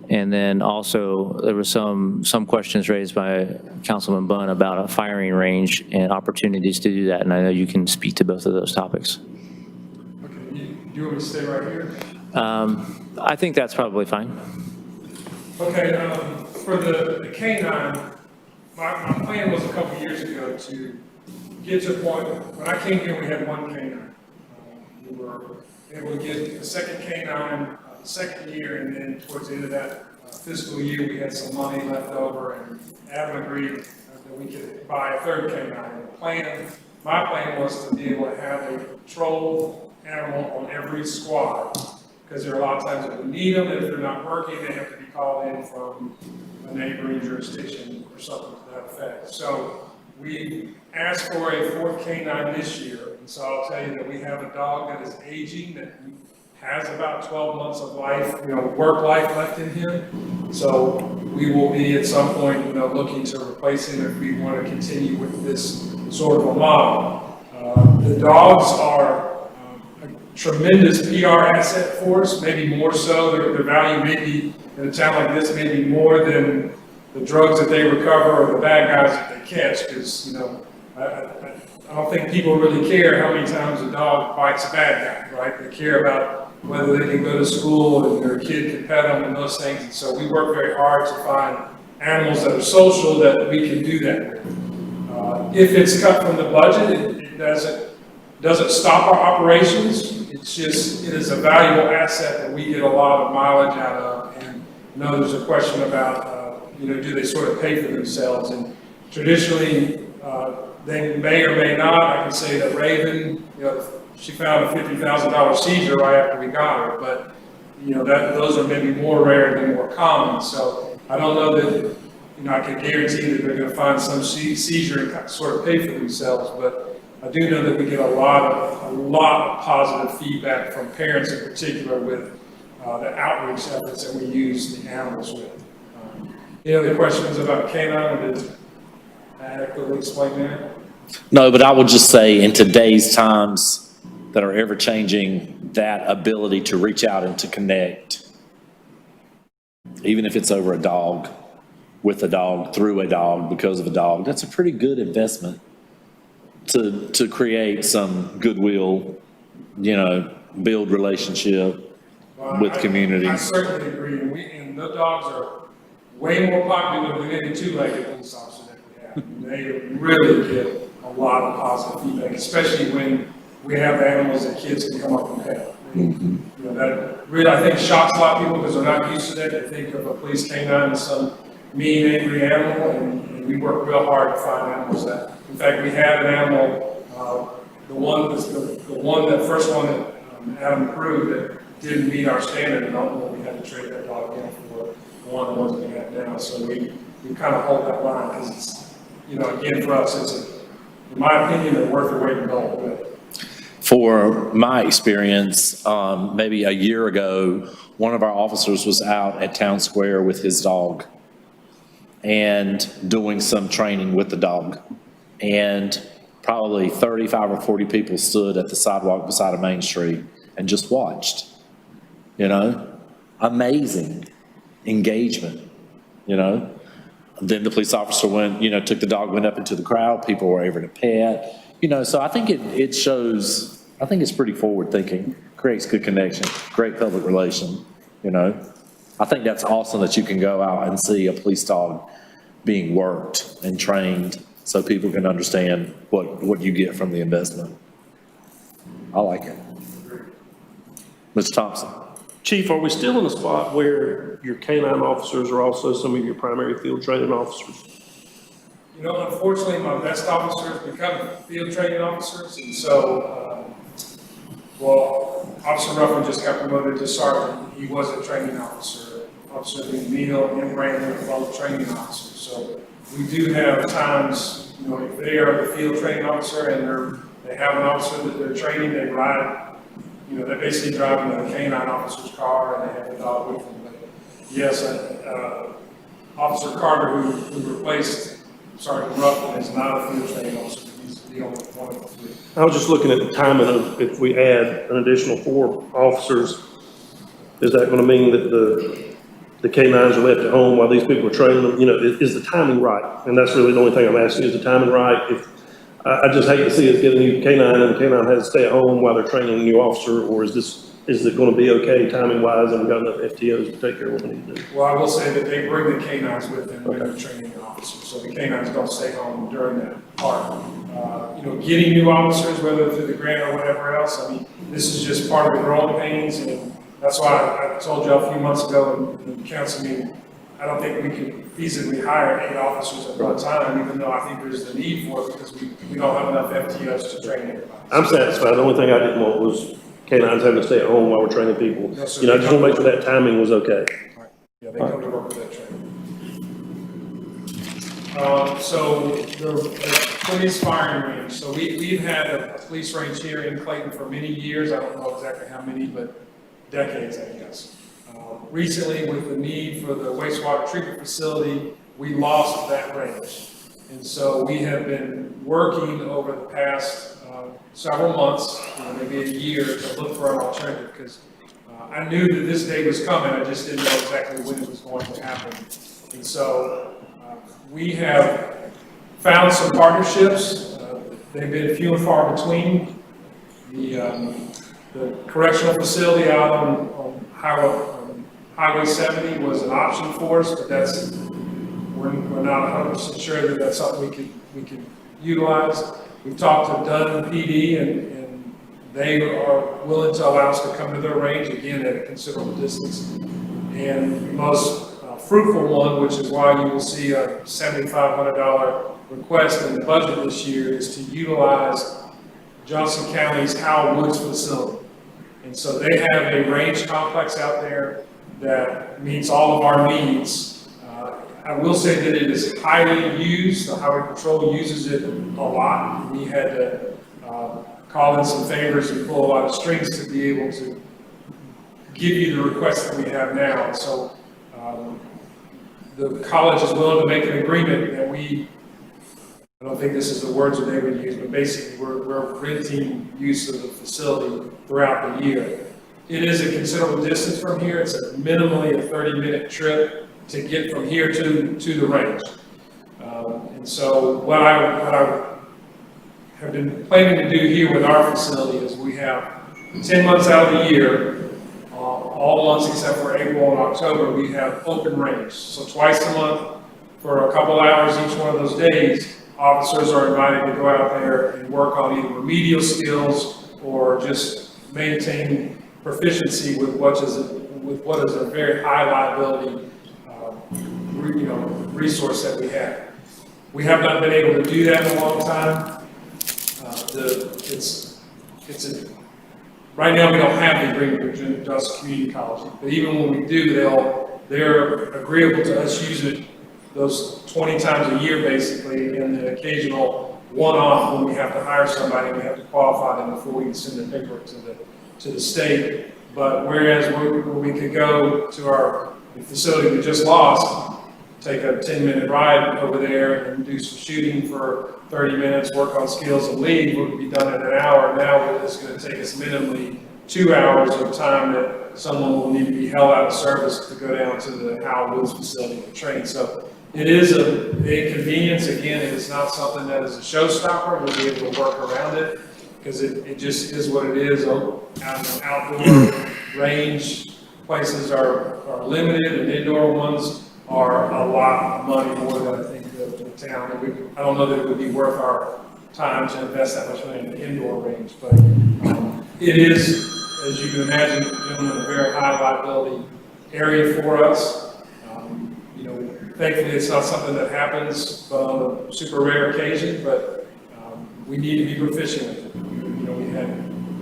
And then also there was some questions raised by Councilman Bunn about a firing range and opportunities to do that. And I know you can speak to both of those topics. Do you want me to stay right here? I think that's probably fine. Okay, for the canine, my plan was a couple years ago to get to a point, when I came here, we had one canine. We were able to get the second canine the second year, and then towards the end of that fiscal year, we had some money left over, and Adam agreed that we could buy a third canine. My plan was to be able to have a patrol animal on every squad, because there are a lot of times that we need them, and if they're not working, they have to be called in from a neighboring jurisdiction or something to that effect. So we asked for a fourth canine this year, and so I'll tell you that we have a dog that is aging, that has about 12 months of life, work life left in him. So we will be at some point, looking to replace him if we want to continue with this sort of a model. The dogs are tremendous PR asset for us, maybe more so. Their value may be, in a town like this, maybe more than the drugs that they recover or the bad guys that they catch, because, I don't think people really care how many times a dog bites a bad guy, right? They care about whether they can go to school and their kid can pet them and those things. And so we work very hard to find animals that are social that we can do that with. If it's cut from the budget, it doesn't stop our operations. It is a valuable asset that we get a lot of mileage out of. And there's a question about, do they sort of pay for themselves? And traditionally, they may or may not. I can say that Raven, she found a $50,000 seizure right after we got her, but those are maybe more rare than more common. So I don't know that I can guarantee that they're going to find some seizure and sort of pay for themselves, but I do know that we get a lot of positive feedback from parents in particular with the outreach efforts that we use the animals with. Any other questions about canine, or did I adequately explain that? No, but I would just say in today's times that are ever changing, that ability to reach out and to connect, even if it's over a dog, with a dog, through a dog, because of a dog, that's a pretty good investment to create some goodwill, build relationship with communities. I certainly agree. And the dogs are way more popular than any two-legged police officer that we have. They really get a lot of positive feedback, especially when we have animals that kids can come up and pet. really, I think shocks a lot of people because they're not used to that. They think of a police canine as some mean, angry animal, and we work real hard to find animals that, in fact, we had an animal, the first one that Adam approved that didn't meet our standard, and ultimately we had to trade that dog again for one of the ones we had now. So we kind of hold that line because it's, again, for us, in my opinion, they're worth the weight in gold. For my experience, maybe a year ago, one of our officers was out at Town Square with his dog and doing some training with the dog. And probably 35 or 40 people stood at the sidewalk beside a Main Street and just watched, Amazing engagement, Then the police officer went, took the dog, went up into the crowd, people were able to pet, so I think it shows, I think it's pretty forward thinking, creates good connection, great public relation, I think that's awesome that you can go out and see a police dog being worked and trained so people can understand what you get from the investment. I like it. Mr. Thompson. Chief, are we still in a spot where your canine officers are also some of your primary field training officers? Unfortunately, my best officers become field training officers, and so, Officer Ruffin just got promoted to sergeant. He was a training officer. Officer McNeil and Brandon are both training officers. So we do have times, if they are the field training officer and they have an officer that they're training, they ride, they're basically driving the canine officer's car and they have the dog with them. But yes, Officer Carter, who replaced Sergeant Ruffin, is not a field training officer. He's the only one of the three. I was just looking at the timing of if we add an additional 4 officers, is that going to mean that the canines are left at home while these people are training them? Is the timing right? And that's really the only thing I'm asking, is the timing right? If I just hate to see us get a new canine and the canine has to stay at home while they're training a new officer, or is it going to be okay timing wise and we've got enough FTOs to take care of what we need to do? Well, I will say that they bring the canines with them when they're training the officers, so the canines don't stay home during that part. Getting new officers, whether through the grant or whatever else, this is just part of the growing pains, and that's why I told you a few months ago in the council meeting, I don't think we can feasibly hire 8 officers at one time, even though I think there's the need for it because we don't have enough FTOs to train everybody. I'm satisfied. The only thing I didn't want was canines having to stay at home while we're training people. No, sir, I just want to make sure that timing was okay. Right. Yeah, they come to work with that training. So the police firing range. So we've had a police range here in Clayton for many years. I don't know exactly how many, but decades, I guess. Recently, with the need for the wastewater treatment facility, we lost that range. And so we have been working over the past several months, maybe a year, to look for an alternative, because I knew that this day was coming. I just didn't know exactly when it was going to happen. And so we have found some partnerships. They've been few and far between. The correctional facility out on Highway 70 was an option for us, but we're not 100% sure that that's something we can utilize. We've talked to Dunn PD, and they are willing to allow us to come to their range, again, at a considerable distance. And the most fruitful one, which is why you will see a $7,500 request in the budget this year, is to utilize Johnson County's Howell Woods facility. And so they have a range complex out there that meets all of our needs. I will say that it is highly used. The Highway Patrol uses it a lot. We had to call in some favors and pull a lot of strings to be able to give you the requests that we have now. So the college is willing to make an agreement that I don't think this is the words that they would use, but basically we're renting use of the facility throughout the year. It is a considerable distance from here. It's minimally a 30-minute trip to get from here to the range. And so what I have been planning to do here with our facility is we have 10 months out of the year, all months except for April and October, we have open range. So twice a month for a couple hours each one of those days, officers are invited to go out there and work on either remedial skills or just maintain proficiency with what is a very high liability, resource that we have. We have not been able to do that in a long time. Right now we don't have the agreement with Dust Community College, but even when we do, they're agreeable to us using it those 20 times a year basically, and the occasional one-off when we have to hire somebody, we have to qualify them before we can send the paperwork to the state. But whereas we could go to the facility we just lost, take a 10-minute ride over there and do some shooting for 30 minutes, work on skills and leave, we'll be done in an hour. Now it's going to take us minimally 2 hours of time that someone will need to be held out of service to go down to the Howell Woods facility to train. So it is an inconvenience. Again, it is not something that is a showstopper. We'll be able to work around it because it just is what it is. Outdoor range places are limited, and indoor ones are a lot of money more than I think the town. I don't know that it would be worth our time to invest that much money in the indoor range, but it is, as you can imagine, gentlemen, a very high liability area for us. Thankfully, it's not something that happens but on a super rare occasion, but we need to be proficient with it. We had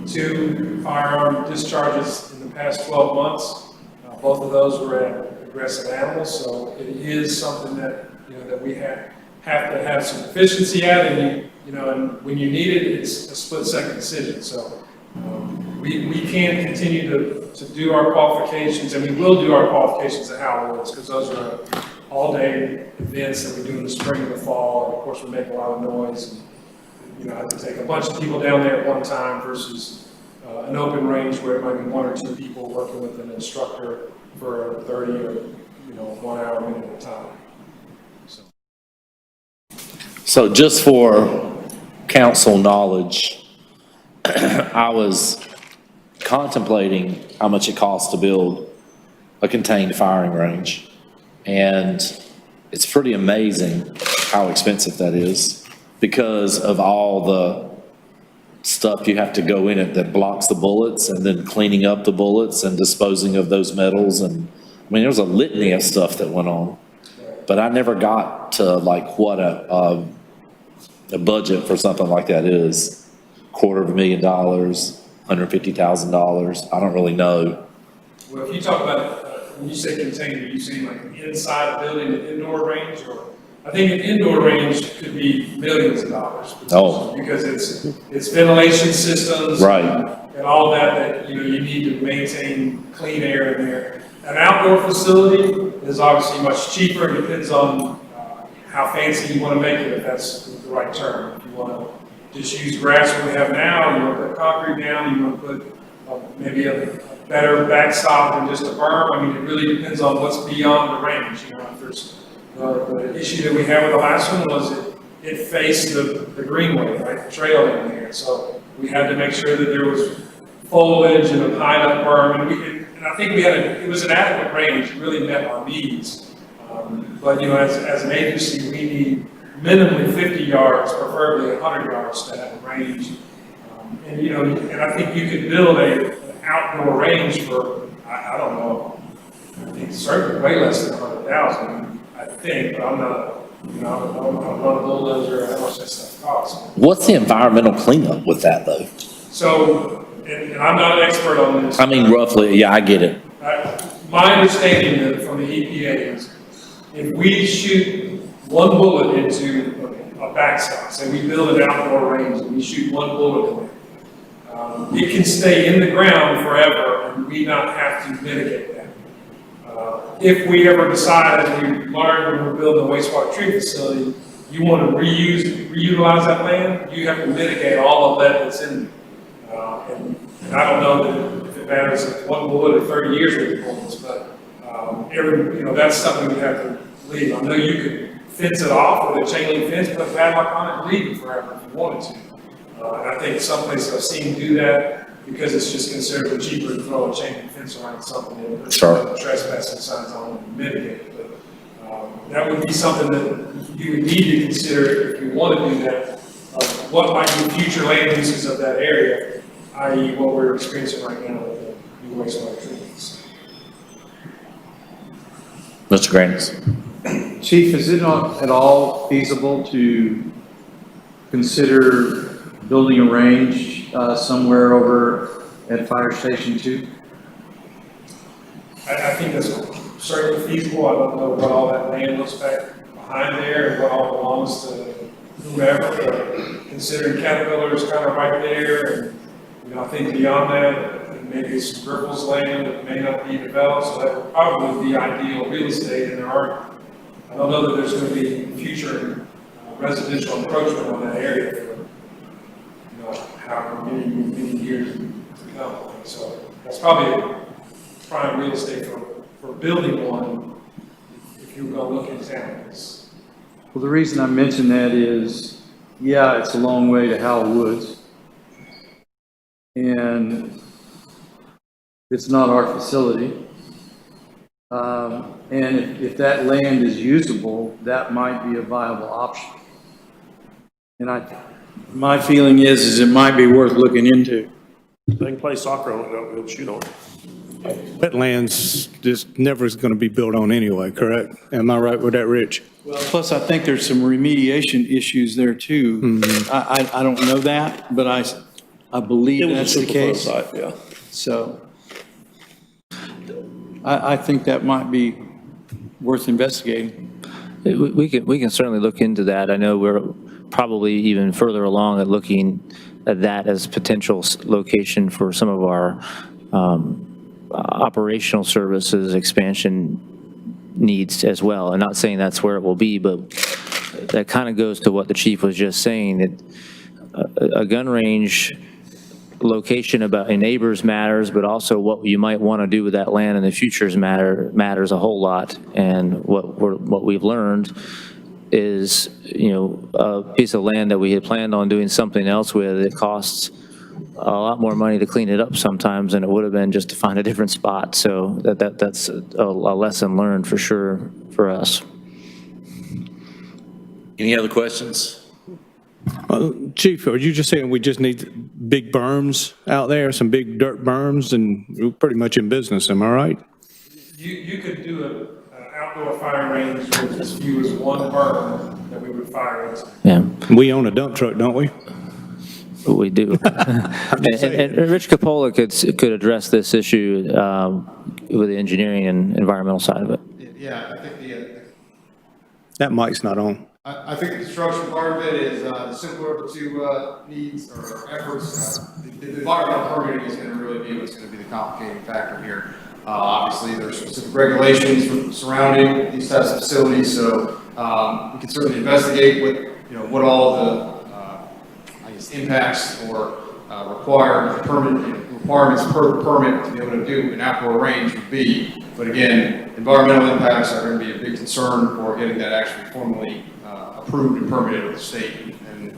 2 firearm discharges in the past 12 months. Both of those were at aggressive animals, so it is something that that we have to have some proficiency at, and and when you need it, it's a split-second decision. So we can continue to do our qualifications, and we will do our qualifications at Howell Woods because those are all-day events that we do in the spring and the fall, and of course we make a lot of noise. And, I have to take a bunch of people down there at one time versus an open range where it might be 1 or 2 people working with an instructor for 30 or 1 hour, minute at a time. So just for council knowledge, I was contemplating how much it costs to build a contained firing range. And it's pretty amazing how expensive that is because of all the stuff you have to go in it that blocks the bullets, and then cleaning up the bullets and disposing of those metals. And I mean, there was a litany of stuff that went on, but I never got to like what a budget for something like that is. $250,000, $150,000. I don't really know. Well, if you talk about when you say contained, are you saying like inside a building, an indoor range, or I think an indoor range could be millions of dollars. Because it's ventilation systems. Right. And all that you need to maintain clean air in there. An outdoor facility is obviously much cheaper. It depends on how fancy you want to make it, if that's the right term. If you want to just use grass what we have now, you want to put concrete down, you want to put maybe a better backstop than just a berm. I mean, it really depends on what's beyond the range. If there's the issue that we had with the last one was it faced the greenway, right, the trail in there. So we had to make sure that there was foliage and a pine up berm, and I think it was an adequate range, really met our needs. But as an agency, we need minimally 50 yards, preferably 100 yards to have a range. And I think you could build an outdoor range for I don't know. I think certainly way less than 100,000. I think, but I'm not. I'm a bulldozer. How much that stuff costs? What's the environmental cleanup with that though? So, and I'm not an expert on this. I mean, roughly, yeah, I get it. My understanding from the EPA is if we shoot one bullet into a backstop, say we build an outdoor range and we shoot one bullet in there, it can stay in the ground forever and we not have to mitigate that. If we ever decide, as we learned when we're building a wastewater treatment facility, you want to reutilize that land, you have to mitigate all of that that's in there. And I don't know that if it matters if one bullet or 30 years with the bullets, but that's something we have to leave. I know you could fence it off with a chain link fence, put a padlock on it, and leave it forever if you wanted to. And I think some places I've seen do that because it's just considerably cheaper to throw a chain link fence around something and put trespassing signs on and mitigate it. But that would be something that you would need to consider if you want to do that. What might be future land uses of that area, i.e. what we're experiencing right now with wastewater treatments. Mr. Grants? Chief, is it not at all feasible to consider building a range somewhere over at Fire Station 2? I think that's certainly feasible. I don't know what all that land looks like behind there and what all belongs to whomever, but considering Caterpillar is kind of right there, and, you know, I think beyond that, maybe some Ripple's land that may not be developed, so that would probably be ideal real estate, and I don't know that there's going to be future residential encroachment on that area for, you know, however many years to come. So that's probably prime real estate for building one, if you were going to look in town. Well, the reason I mention that is, yeah, it's a long way to Howell Woods. And it's not our facility. And if that land is usable, that might be a viable option. And my feeling is it might be worth looking into. They can play soccer on it, they'll be able to shoot on it. Wetlands just never is going to be built on anyway, correct? Am I right with that, Rich? Plus, I think there's some remediation issues there too. I don't know that, but I believe that's the case. Site, yeah. So I think that might be worth investigating. We can certainly look into that. I know we're probably even further along at looking at that as potential location for some of our operational services expansion needs as well. I'm not saying that's where it will be, but that kind of goes to what the chief was just saying, that a gun range location about neighbors matters, but also what you might want to do with that land in the future matters a whole lot. And what we've learned is, you know, a piece of land that we had planned on doing something else with, it costs a lot more money to clean it up sometimes than it would have been just to find a different spot. So that's a lesson learned for sure for us. Any other questions? Chief, are you just saying we just need big berms out there, some big dirt berms, and we're pretty much in business, am I right? You could do an outdoor firing range with as few as one berm that we would fire into. Yeah, We own a dump truck, don't we? we do. and Rich Capola could address this issue with the engineering and environmental side of it. Yeah, I think That mic's not on. I think the construction part of it is the simpler of the two needs or efforts. The environmental permitting is going to really be what's going to be the complicating factor here. Obviously, there are specific regulations surrounding these types of facilities, so we can certainly investigate what all the impacts or requirements per permit to be able to do an outdoor range would be. But again, environmental impacts are going to be a big concern for getting that actually formally approved and permitted with the state. And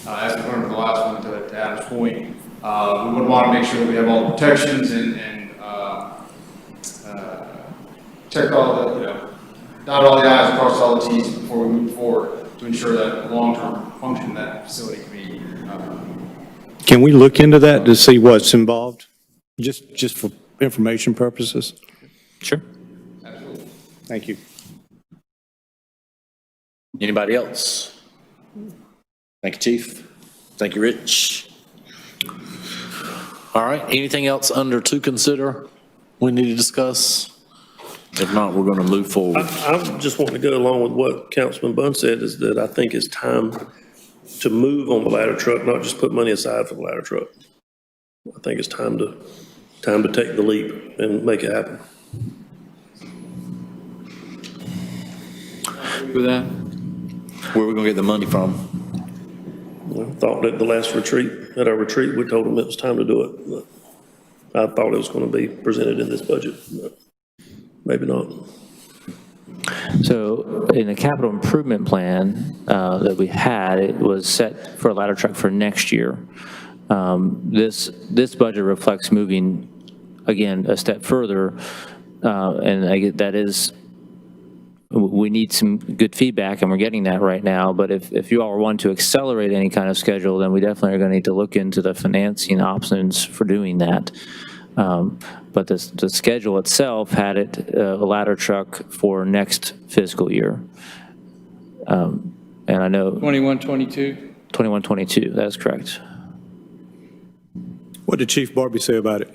as we learned from the last one, to Adam's point, we would want to make sure that we have all the protections and check all the, dot all the I's, cross all the T's before we move forward to ensure that the long-term function of that facility can be. Can we look into that to see what's involved? Just for information purposes? Sure. Absolutely. Thank you. Anybody else? Thank you, Chief. Thank you, Rich. All right, anything else under to consider we need to discuss? If not, we're going to move forward. I just want to go along with what Councilman Bunn said, is that I think it's time to move on the ladder truck, not just put money aside for the ladder truck. I think it's time to take the leap and make it happen. With that, Where are we going to get the money from? I thought at the last retreat, at our retreat, we told them it was time to do it. But I thought it was going to be presented in this budget, but maybe not. So in the capital improvement plan that we had, it was set for a ladder truck for next year. This budget reflects moving, again, a step further, and that is, we need some good feedback, and we're getting that right now. But if you all want to accelerate any kind of schedule, then we definitely are going to need to look into the financing options for doing that. But the schedule itself had it a ladder truck for next fiscal year. And I know 21, 22? 21, 22, that's correct. What did Chief Barbie say about it?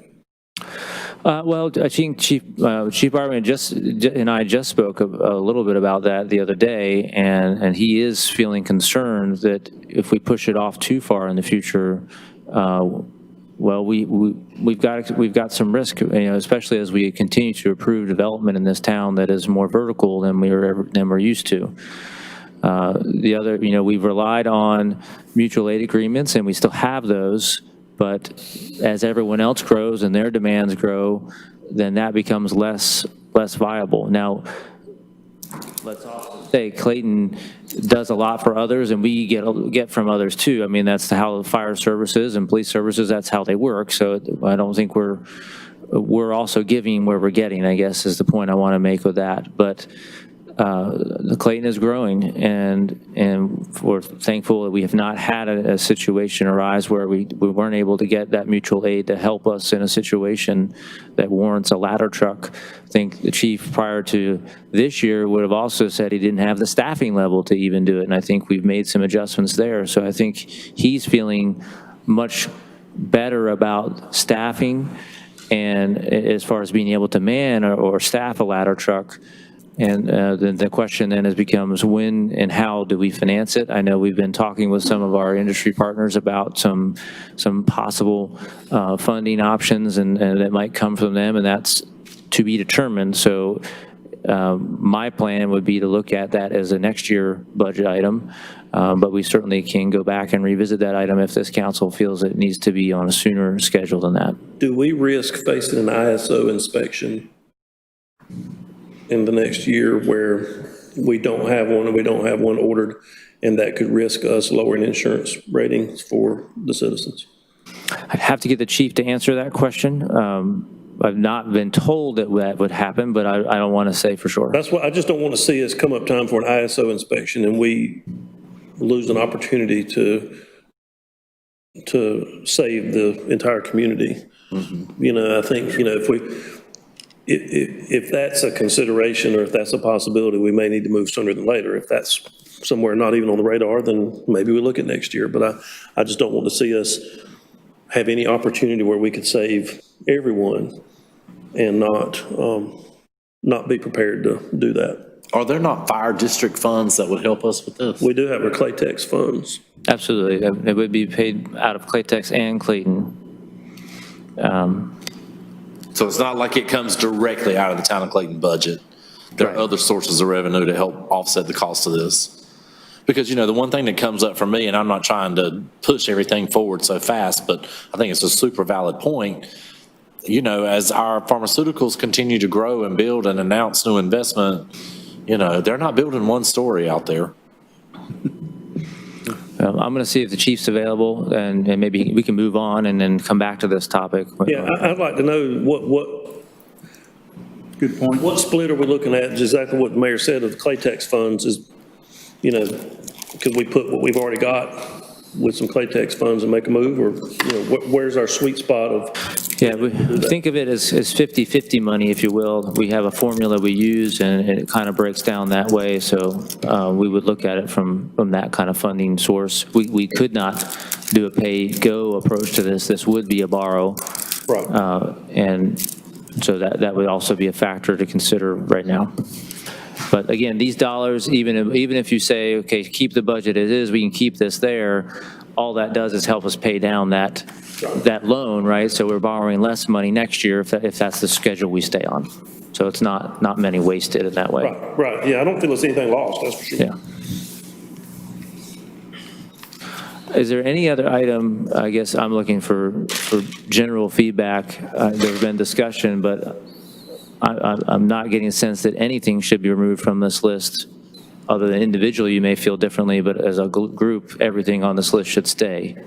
Well, I think Chief Bartman and I just spoke a little bit about that the other day, and he is feeling concerned that if we push it off too far in the future, well, we've got some risk, especially as we continue to approve development in this town that is more vertical than we're used to. The other, we've relied on mutual aid agreements, and we still have those. But as everyone else grows and their demands grow, then that becomes less viable. Now, let's also say Clayton does a lot for others, and we get from others too. I mean, that's how the fire services and police services, that's how they work. So I don't think we're also giving where we're getting, I guess, is the point I want to make with that. But the Clayton is growing, and we're thankful that we have not had a situation arise where we weren't able to get that mutual aid to help us in a situation that warrants a ladder truck. I think the chief prior to this year would have also said he didn't have the staffing level to even do it, and I think we've made some adjustments there. So I think he's feeling much better about staffing, and as far as being able to man or staff a ladder truck. And the question then becomes when and how do we finance it? I know we've been talking with some of our industry partners about some possible funding options and that might come from them, and that's to be determined. So my plan would be to look at that as a next year budget item, but we certainly can go back and revisit that item if this council feels it needs to be on a sooner schedule than that. Do we risk facing an ISO inspection in the next year where we don't have one and we don't have one ordered, and that could risk us lowering insurance ratings for the citizens? I'd have to get the chief to answer that question. I've not been told that would happen, but I don't want to say for sure. That's what I just don't want to see us come up time for an ISO inspection and we lose an opportunity to save the entire community. Mm-hmm. I think, if that's a consideration or if that's a possibility, we may need to move sooner than later. If that's somewhere not even on the radar, then maybe we look at next year. But I just don't want to see us have any opportunity where we could save everyone and not be prepared to do that. Are there not fire district funds that would help us with this? We do have our Claytex funds. Absolutely. It would be paid out of Claytex and Clayton. So it's not like it comes directly out of the town of Clayton budget. There are other sources of revenue to help offset the cost of this. Because, the one thing that comes up for me, and I'm not trying to push everything forward so fast, but I think it's a super valid point. As our pharmaceuticals continue to grow and build and announce new investment, they're not building one story out there. I'm going to see if the chief's available, and maybe we can move on and then come back to this topic. Yeah, I'd like to know what Good point. What split are we looking at? Exactly what the mayor said of the Claytex funds is, could we put what we've already got with some Claytex funds and make a move, or, where's our sweet spot of? Yeah, we think of it as 50-50 money, if you will. We have a formula we use, and it kind of breaks down that way. So we would look at it from that kind of funding source. We could not do a pay-go approach to this. This would be a borrow. Right. And so that would also be a factor to consider right now. But again, these dollars, even if you say, okay, keep the budget as is, we can keep this there, all that does is help us pay down that loan, right? So we're borrowing less money next year if that's the schedule we stay on. So it's not many wasted in that way. Right. Yeah, I don't feel there's anything lost, that's for sure. Yeah. Is there any other item? I guess I'm looking for general feedback. There's been discussion, but I'm not getting a sense that anything should be removed from this list, other than individually you may feel differently, but as a group, everything on this list should stay.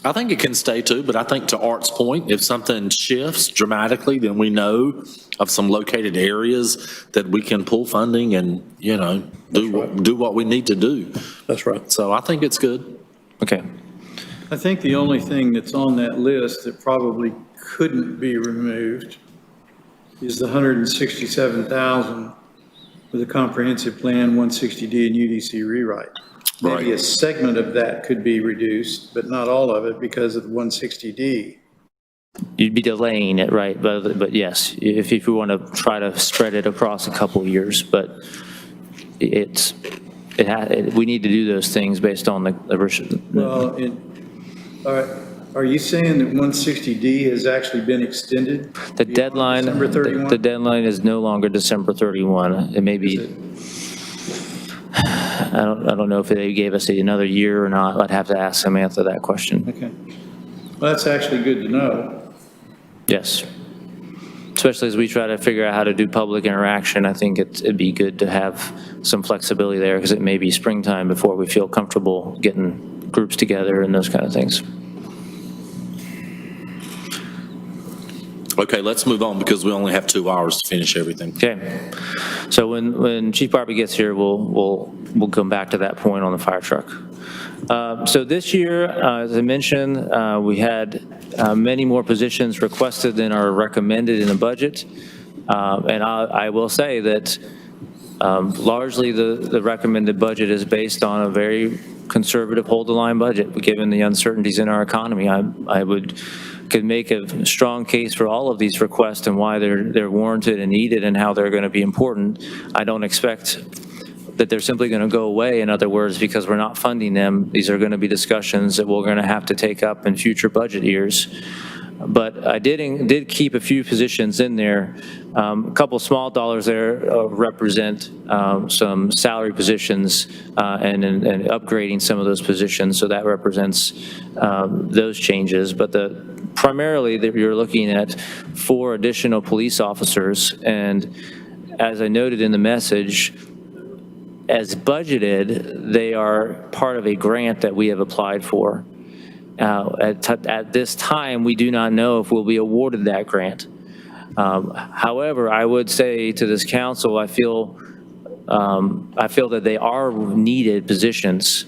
I think it can stay too, but I think to Art's point, if something shifts dramatically, then we know of some located areas that we can pull funding and, do what we need to do. That's right. So I think it's good. Okay. I think the only thing that's on that list that probably couldn't be removed is the 167,000 for the comprehensive plan, 160D and UDC rewrite. Maybe a segment of that could be reduced, but not all of it because of the 160D. You'd be delaying it, right? But yes, if you want to try to spread it across a couple of years, but we need to do those things based on the. Well, all right, are you saying that 160D has actually been extended? The deadline, December 31? the deadline is no longer December 31. It may be, I don't know if they gave us another year or not. I'd have to ask Samantha that question. Okay. Well, that's actually good to know. Yes. Especially as we try to figure out how to do public interaction, I think it'd be good to have some flexibility there because it may be springtime before we feel comfortable getting groups together and those kind of things. Okay, let's move on because we only have 2 hours to finish everything. Okay. So when Chief Barbie gets here, we'll come back to that point on the fire truck. So this year, as I mentioned, we had many more positions requested than are recommended in the budget. And I will say that largely the recommended budget is based on a very conservative hold-the-line budget, given the uncertainties in our economy. I could make a strong case for all of these requests and why they're warranted and needed and how they're going to be important. I don't expect that they're simply going to go away, in other words, because we're not funding them. These are going to be discussions that we're going to have to take up in future budget years. But I did keep a few positions in there. A couple small dollars there represent some salary positions and upgrading some of those positions. So that represents those changes. But primarily you're looking at 4 additional police officers. And as I noted in the message, as budgeted, they are part of a grant that we have applied for. At this time, we do not know if we'll be awarded that grant. However, I would say to this council, I feel that they are needed positions.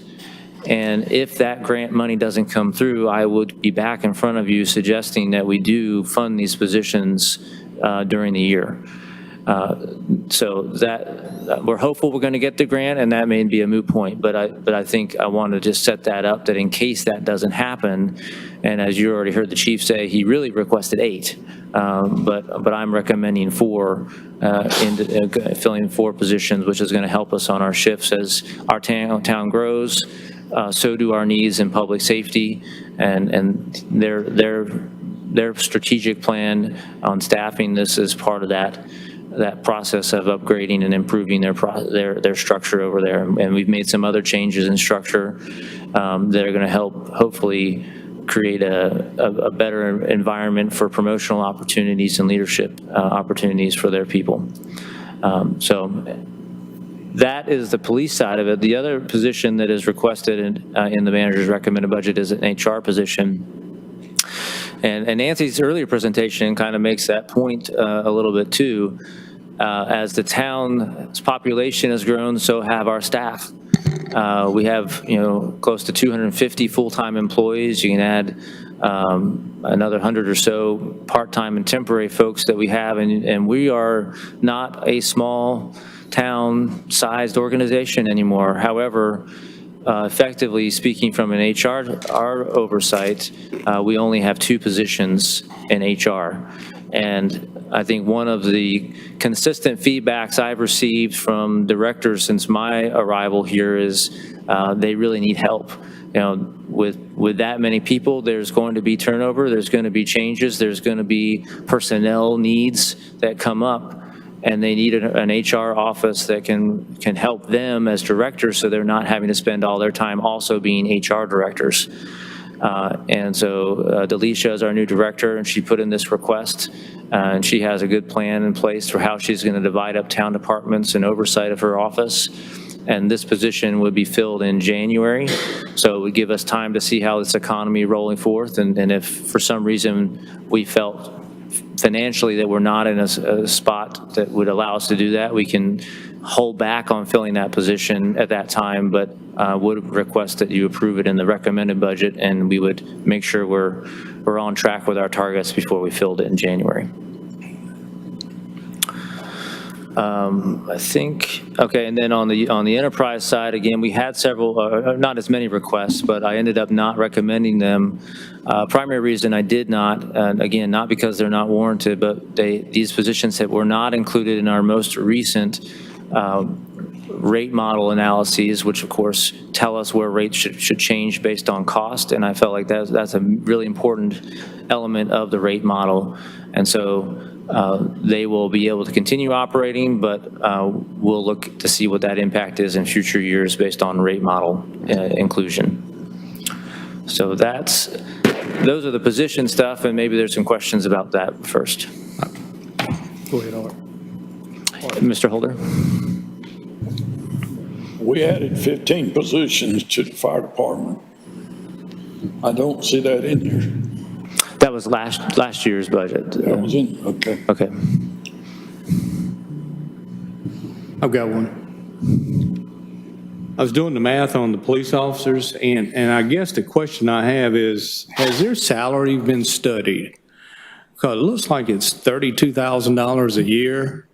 And if that grant money doesn't come through, I would be back in front of you suggesting that we do fund these positions during the year. So that we're hopeful we're going to get the grant, and that may be a moot point. But I think I want to just set that up, that in case that doesn't happen, and as you already heard the chief say, he really requested 8, but I'm recommending 4, filling 4 positions, which is going to help us on our shifts as our town grows. So do our needs in public safety, and their strategic plan on staffing this is part of that process of upgrading and improving their structure over there. And we've made some other changes in structure that are going to help hopefully create a better environment for promotional opportunities and leadership opportunities for their people. So that is the police side of it. The other position that is requested in the manager's recommended budget is an HR position. And Nancy's earlier presentation kind of makes that point a little bit too. As the town's population has grown, so have our staff. We have, close to 250 full-time employees. You can add another 100 or so part-time and temporary folks that we have, and we are not a small town-sized organization anymore. However, effectively speaking from an our oversight, we only have 2 positions in HR. And I think one of the consistent feedbacks I've received from directors since my arrival here is they really need help. With that many people, there's going to be turnover, there's going to be changes, there's going to be personnel needs that come up. And they need an HR office that can help them as directors so they're not having to spend all their time also being HR directors. And so Delisha is our new director, and she put in this request, and she has a good plan in place for how she's going to divide up town departments and oversight of her office. And this position would be filled in January, so it would give us time to see how this economy rolling forth. And if for some reason we felt financially that we're not in a spot that would allow us to do that, we can hold back on filling that position at that time, but would request that you approve it in the recommended budget, and we would make sure we're on track with our targets before we filled it in January. I think, okay, and then on the enterprise side, again, we had several, not as many requests, but I ended up not recommending them. Primary reason I did not, and again, not because they're not warranted, but these positions that were not included in our most recent rate model analyses, which of course tell us where rates should change based on cost, and I felt like that's a really important element of the rate model. And so they will be able to continue operating, but we'll look to see what that impact is in future years based on rate model inclusion. So those are the position stuff, and maybe there's some questions about that first. Go ahead, Art. Mr. Holder? We added 15 positions to the fire department. I don't see that in here. That was last year's budget. That was in, okay. Okay. I've got one. I was doing the math on the police officers, and I guess the question I have is, has their salary been studied? Because it looks like it's $32,000 a year.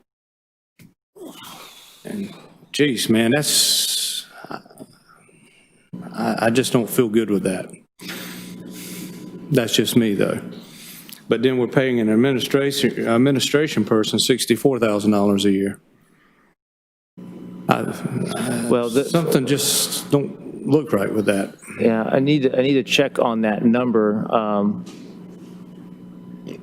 And geez, man, I just don't feel good with that. That's just me, though. But then we're paying an administration person $64,000 a year. Well, something just don't look right with that. Yeah, I need to check on that number.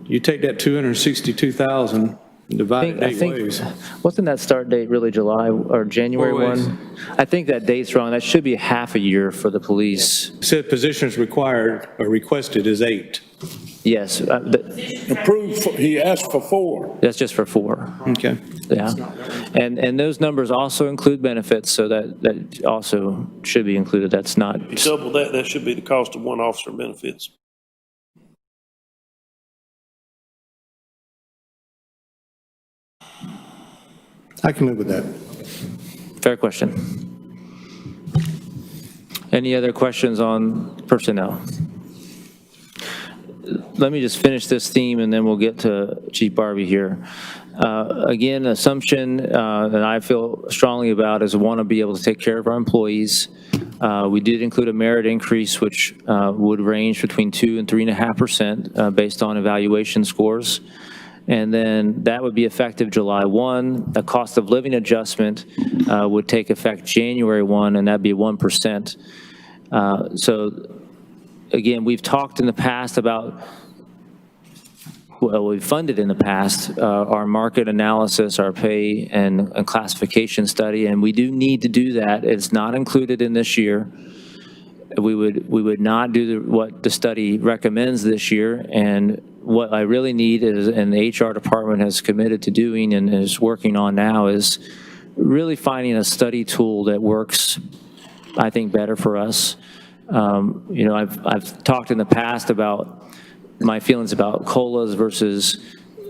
You take that 262,000 and divide it 8 ways. Wasn't that start date really July or January 1? I think that date's wrong. That should be half a year for the police. It said positions required or requested is 8. Yes, Approved, he asked for 4. that's just for 4. Okay. Yeah, and those numbers also include benefits, so that also should be included. That's not. If you double that, that should be the cost of one officer benefits. I can live with that. Fair question. Any other questions on personnel? Let me just finish this theme and then we'll get to Chief Barbie here. Again, assumption that I feel strongly about is we want to be able to take care of our employees. We did include a merit increase, which would range between 2 and 3.5% based on evaluation scores. And then that would be effective July 1. The cost of living adjustment would take effect January 1, and that'd be 1%. So again, we've talked in the past about, well, we've funded in the past our market analysis, our pay and classification study, and we do need to do that. It's not included in this year. We would not do what the study recommends this year, and what I really need is, and the HR department has committed to doing and is working on now, is really finding a study tool that works, I think, better for us. You know, I've talked in the past about my feelings about COLAs versus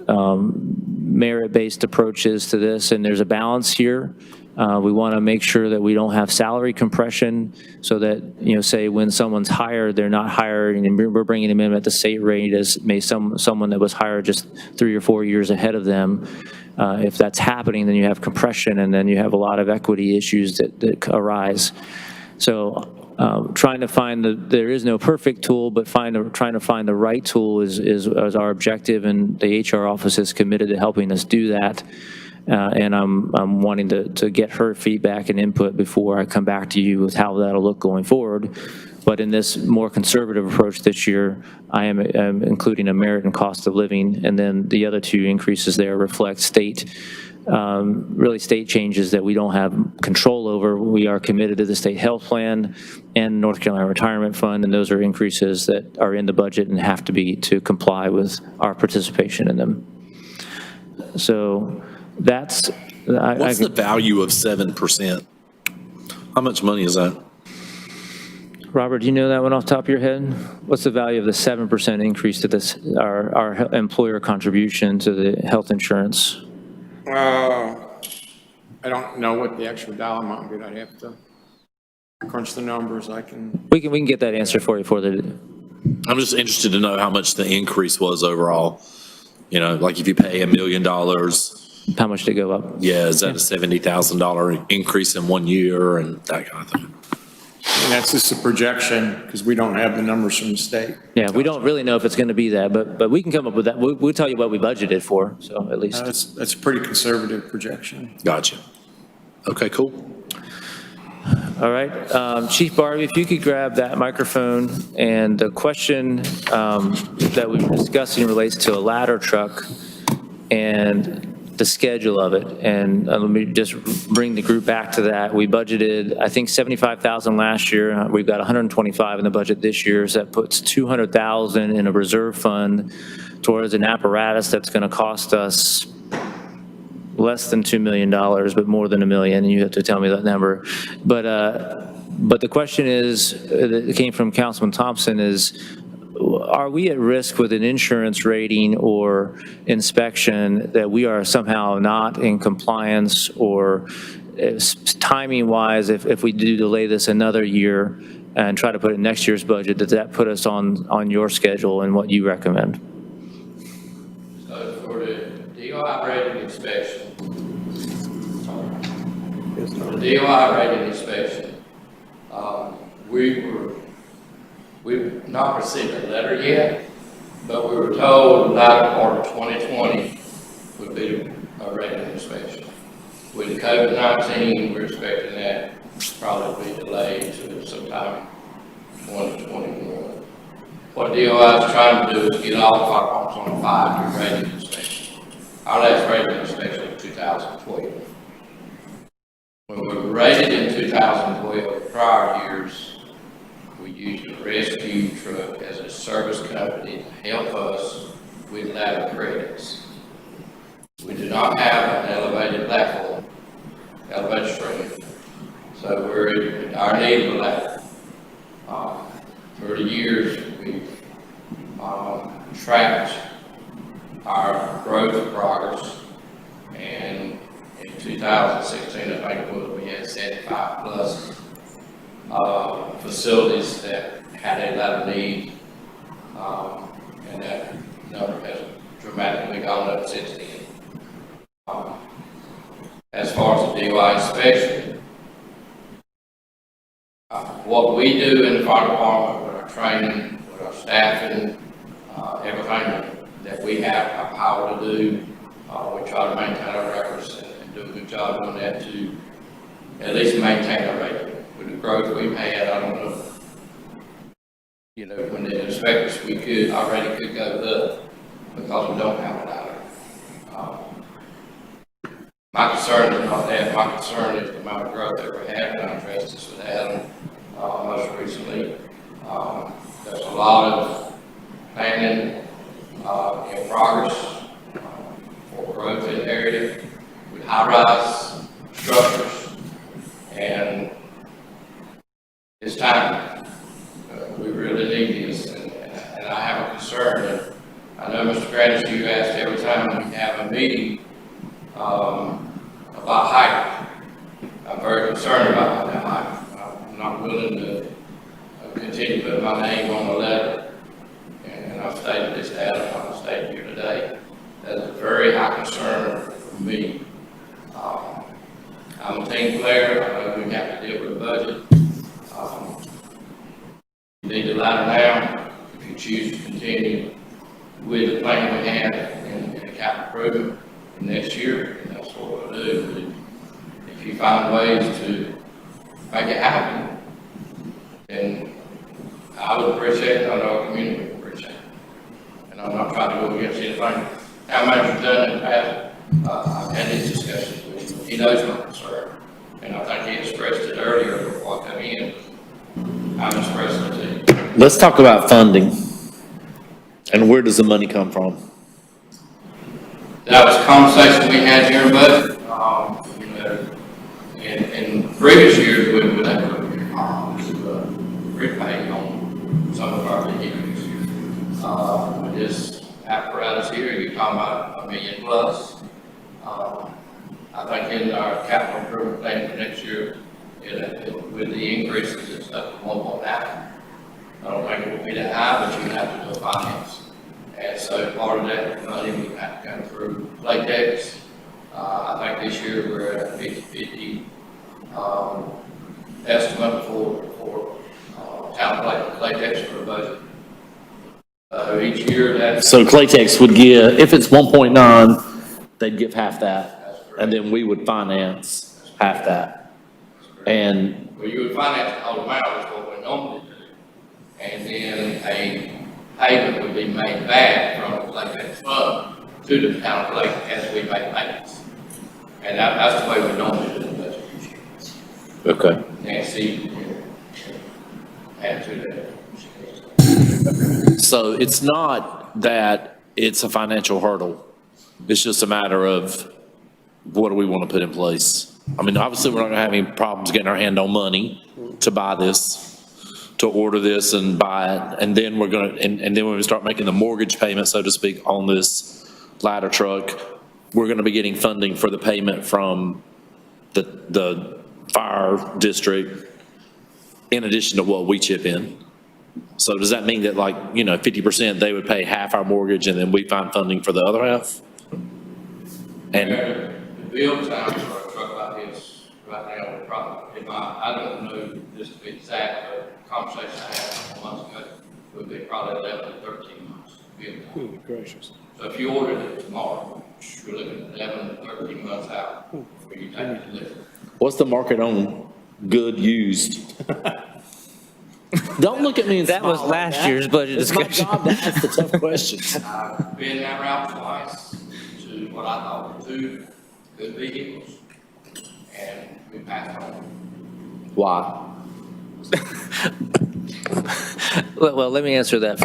merit-based approaches to this, and there's a balance here. We want to make sure that we don't have salary compression, so that, you know, say when someone's hired, they're not hiring and we're bringing them in at the same rate as someone that was hired just 3 or 4 years ahead of them. If that's happening, then you have compression, and then you have a lot of equity issues that arise. So trying to find there is no perfect tool, but trying to find the right tool is our objective, and the HR office is committed to helping us do that. And I'm wanting to get her feedback and input before I come back to you with how that'll look going forward. But in this more conservative approach this year, I am including a merit and cost of living, and then the other 2 increases there reflect state changes that we don't have control over. We are committed to the state health plan and North Carolina Retirement Fund, and those are increases that are in the budget and have to be to comply with our participation in them. So that's... What's the value of 7%? How much money is that? Robert, do you know that one off the top of your head? What's the value of the 7% increase to this, our employer contribution to the health insurance? I don't know what the actual dollar amount would be. I'd have to crunch the numbers. I can, We can get that answer for you for the, I'm just interested to know how much the increase was overall. You know, like if you pay $1 million, how much did it go up? yeah, is that a $70,000 increase in 1 year and that kind of thing? and that's just a projection because we don't have the numbers from the state. Yeah, we don't really know if it's going to be that, but we can come up with that. We'll tell you what we budgeted for, so at least. That's a pretty conservative projection. Gotcha. Okay, cool. All right, Chief Barbie, if you could grab that microphone, and the question that we were discussing relates to a ladder truck and the schedule of it. And let me just bring the group back to that. We budgeted, I think, $75,000 last year. We've got $125 in the budget this year, so that puts $200,000 in a reserve fund towards an apparatus that's going to cost us less than $2 million, but more than $1 million, and you have to tell me that number. But the question is, that came from Councilman Thompson, is are we at risk with an insurance rating or inspection that we are somehow not in compliance, or timing-wise, if we do delay this another year and try to put it in next year's budget, does that put us on your schedule and what you recommend? So for the DOI rated inspection, we've not received a letter yet, but we were told the latter part of 2020 would be a rated inspection. With COVID-19, we're expecting that to probably be delayed to sometime 2021. What DOI is trying to do is get all of our pumps on a 5-year rated inspection. Our last rated inspection was 2012. When we were rated in 2012, prior years, we used a rescue truck as a service company to help us with ladder credits. We do not have an elevated platform, elevated stream, so we're in our need of a ladder. For the years, we've tracked our growth progress, and in 2016, I think it was, we had 75 plus facilities that had a ladder need, and that number has dramatically gone up since then. As far as the DOI inspection, what we do in the fire department with our training, with our staffing, everything that we have our power to do, we try to maintain our records and do a good job on that to at least maintain our rating. With the growth we've had, I don't know, you know, when they inspect us, our rating could go up because we don't have a ladder. My concern is not that. My concern is the amount of growth that we're having. I addressed this with Adam most recently. There's a lot of planning in progress for growth in the area with high-rise structures, and it's time. We really need this, and I have a concern. And I know, Mr. Grant, you asked every time we have a meeting about height. I'm very concerned about that height. I'm not willing to continue putting my name on the letter, and I've stated this to Adam, I'll state here today. That's a very high concern for me. I'm a team player. I know we have to deal with a budget. You need the ladder now if you choose to continue with the plan we have in the capital improvement next year, and that's what we'll do. If you find ways to make it happen, then I would appreciate it. I know our community would appreciate it. And I'm not trying to go against anything our manager's done in the past. I've had these discussions with him. He knows my concern, and I think he expressed it earlier before I come in. I'm expressing it to you. Let's talk about funding. And where does the money come from? That was a conversation we had during budget. You know, in previous years, we would have to repay on some of our vehicles. With this apparatus here, you're talking about $1 million plus. I think in our capital improvement plan for next year, with the increases, it's up to 1.9. I don't think it will be that high, but you have to do a finance. And so part of that money we have to come through Clayton. I think this year we're at a 50-50 estimate for town Clayton for the budget. Each year that's. So Claytex would give, if it's 1.9, they'd give half that, and then we would finance half that. And Well, you would finance the whole amount, is what we normally do. And then a payment would be made back from the Clayton fund to the town of Clayton as we make payments. And that's the way we normally do the budget each year. okay. Nancy, add to that. So it's not that it's a financial hurdle. It's just a matter of what do we want to put in place? I mean, obviously, we're not going to have any problems getting our hand on money to buy this, to order this and buy it. And then we're going to, and then when we start making the mortgage payment, so to speak, on this ladder truck, we're going to be getting funding for the payment from the fire district in addition to what we chip in. So does that mean that, like, you know, 50% they would pay half our mortgage and then we find funding for the other half? And The build time for a truck like this right now would probably, I don't know this to be exact, but the conversation I had a month ago would be probably 11 to 13 months build time. Holy gracious. So if you ordered it tomorrow, you're looking at 11 to 13 months out before you take it delivery. what's the market on good used? Don't look at me and That was smile like last that. year's budget It's my discussion. job to ask the tough questions. I've been that route twice to what I thought were two good vehicles, and we passed on. Why? Well, let me answer that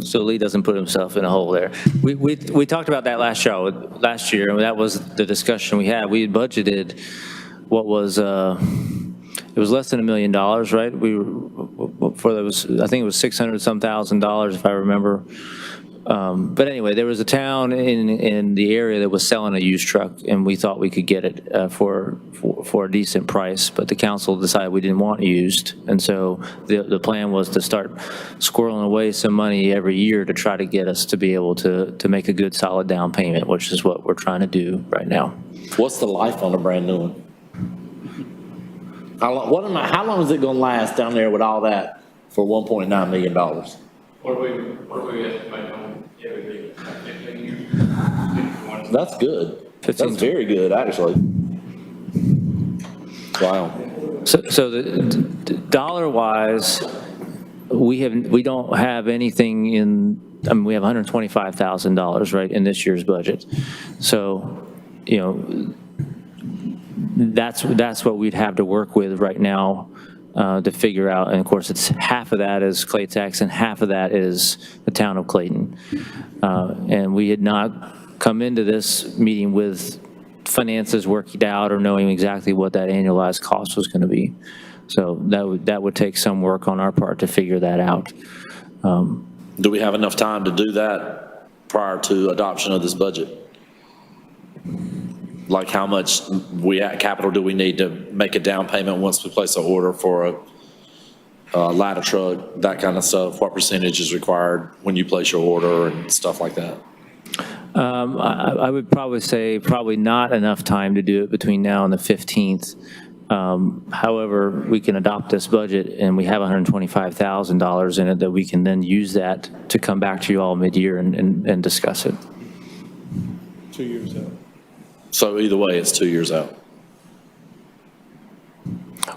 so Lee doesn't put himself in a hole there. We talked about that last year, and that was the discussion we had. We had budgeted what was, it was less than $1 million, right? I think it was $600-some thousand, if I remember. But anyway, there was a town in the area that was selling a used truck, and we thought we could get it for a decent price, but the council decided we didn't want used. And so the plan was to start squirreling away some money every year to try to get us to be able to make a good solid down payment, which is what we're trying to do right now. What's the life on a brand new one? How long is it going to last down there with all that for $1.9 million? What do we estimate on every vehicle? 15 years? That's good. That's very good, actually. Wow. So the dollar-wise, we don't have anything we have $125,000, right, in this year's budget. So, you know, that's what we'd have to work with right now to figure out. And of course, it's half of that is clay tax and half of that is the town of Clayton. And we had not come into this meeting with finances worked out or knowing exactly what that annualized cost was going to be. So that would take some work on our part to figure that out. Do we have enough time to do that prior to adoption of this budget? Like how much capital do we need to make a down payment once we place an order for a ladder truck, that kind of stuff? What percentage is required when you place your order and stuff like that? I would probably say probably not enough time to do it between now and the 15th. However, we can adopt this budget and we have $125,000 in it that we can then use that to come back to you all mid-year and discuss it. 2 years out. So either way, it's 2 years out.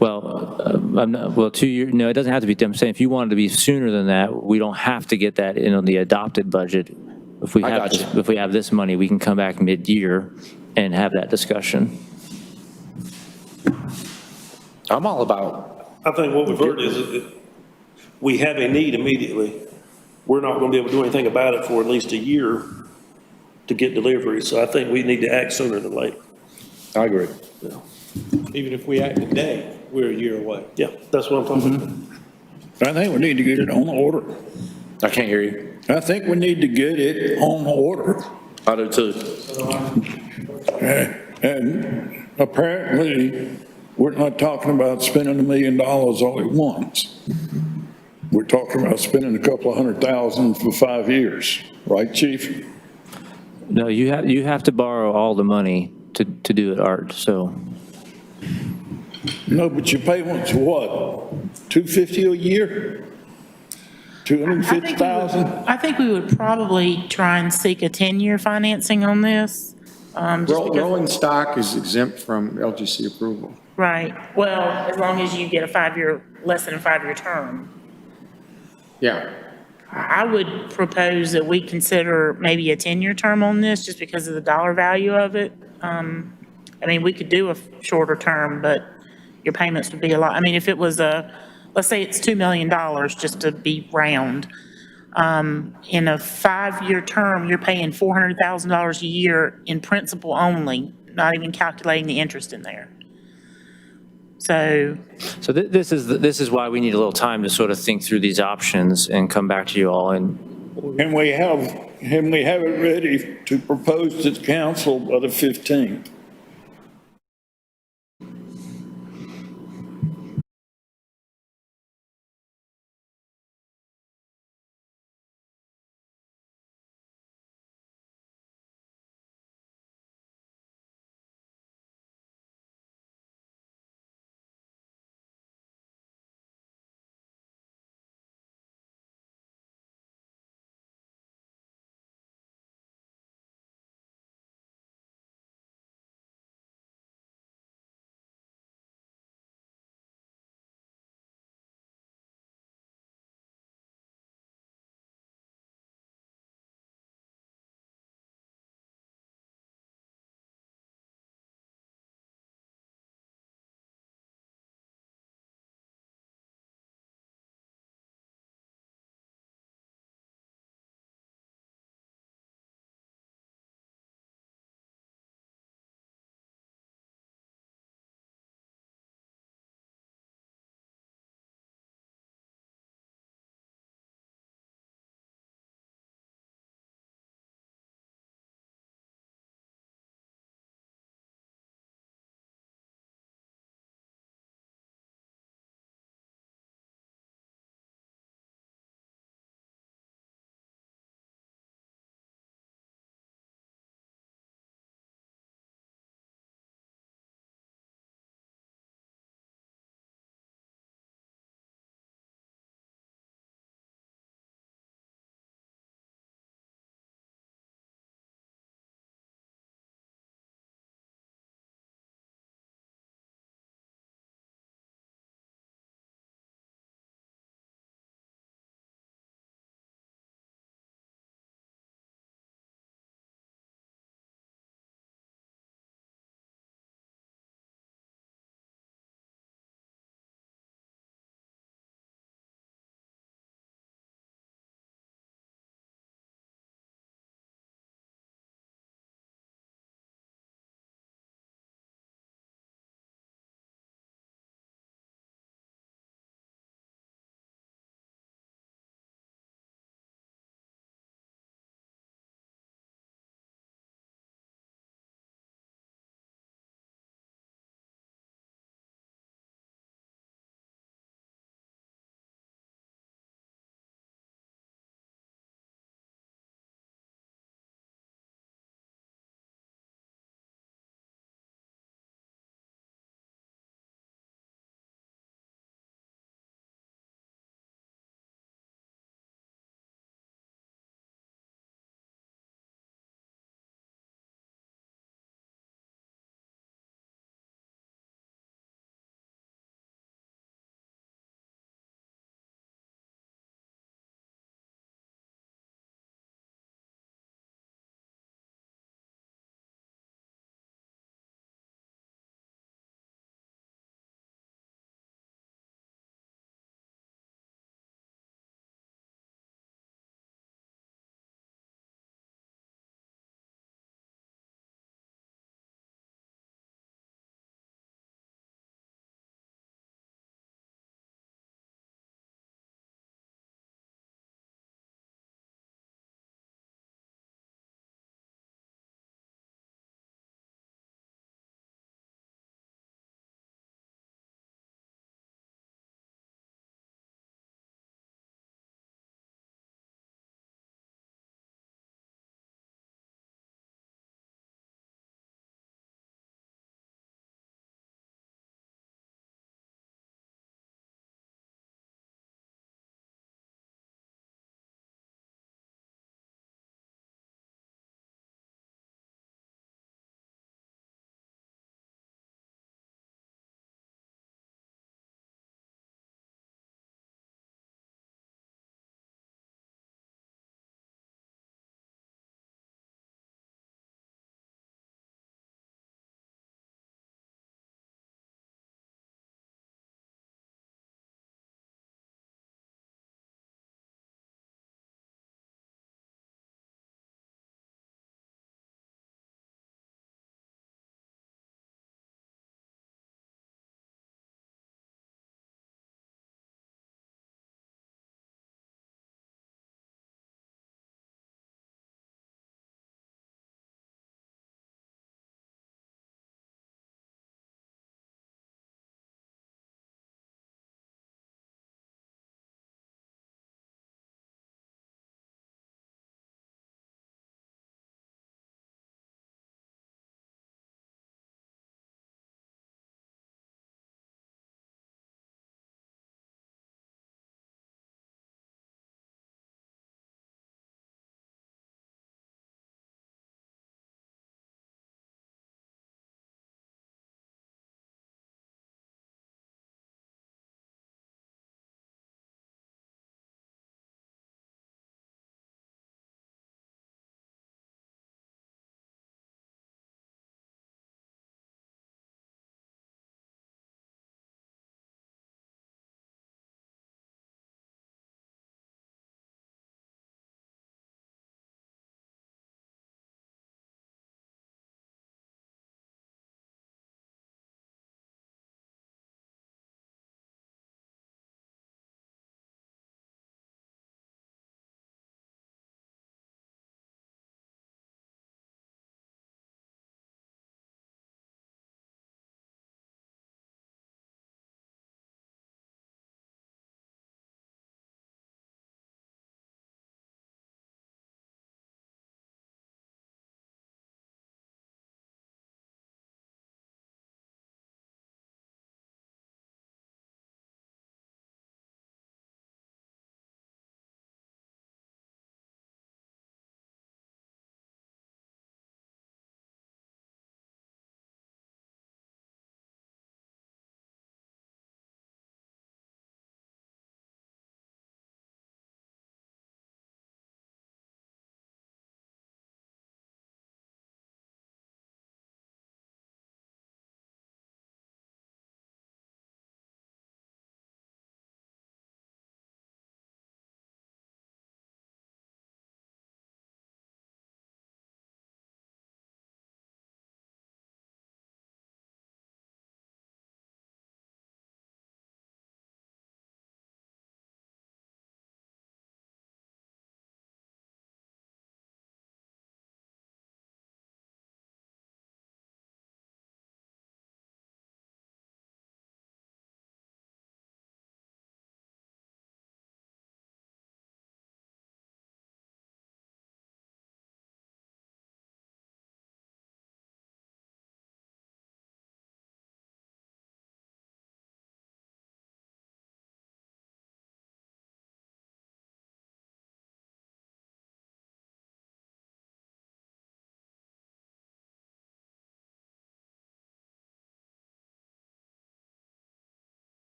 Well, 2 years, no, it doesn't have to be, I'm saying if you wanted to be sooner than that, we don't have to get that in on the adopted budget. If we have this money, we can come back mid-year and have that discussion. I'm all about. I think what we've heard is that we have a need immediately. We're not going to be able to do anything about it for at least a year to get delivery. So I think we need to act sooner than later. I agree. Yeah, Even if we act today, we're a year away. yeah, that's what I'm talking about. I think we need to get it on order. I can't hear you. I think we need to get it on order. I do too. And apparently, we're not talking about spending $1 million all at once. We're talking about spending a couple of $100,000 for 5 years, right, Chief? No, you have to borrow all the money to do it, Art, so. No, but your payments what, $250 a year? $250,000? I think we would probably try and seek a 10-year financing on this. Just because, Rolling stock is exempt from LGC approval. right, well, as long as you get a 5-year, less than a 5-year term. Yeah. I would propose that we consider maybe a 10-year term on this, just because of the dollar value of it. I mean, we could do a shorter term, but your payments would be a lot. I mean, if it was let's say it's $2 million, just to be round. In a 5-year term, you're paying $400,000 a year in principal only, not even calculating the interest in there. So This is why we need a little time to sort of think through these options and come back to you all. And Can we have it ready to propose to the council by the 15th?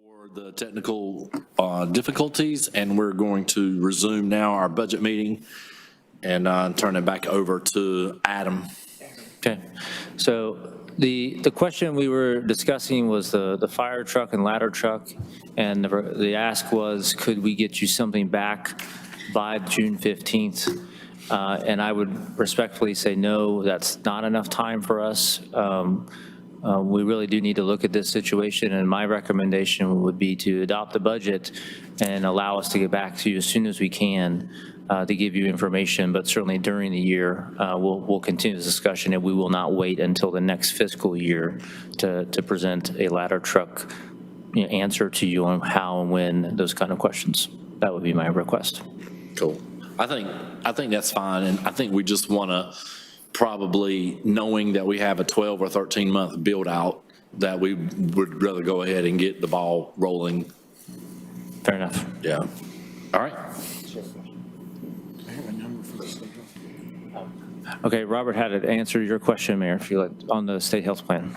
For the technical difficulties, and we're going to resume now our budget meeting and turn it back over to Adam. Okay, so the question we were discussing was the fire truck and ladder truck, and the ask was, could we get you something back by June 15th? And I would respectfully say, no, that's not enough time for us. We really do need to look at this situation, and my recommendation would be to adopt the budget and allow us to get back to you as soon as we can to give you information, but certainly during the year, we'll continue this discussion, and we will not wait until the next fiscal year to present a ladder truck answer to you on how and when, those kind of questions. That would be my request. Cool. I think that's fine, and I think we just want to probably, knowing that we have a 12 or 13 month build out, that we would rather go ahead and get the ball rolling. Fair enough. Yeah. All right. Okay, Robert had to answer your question, Mayor, if you like, on the state health plan.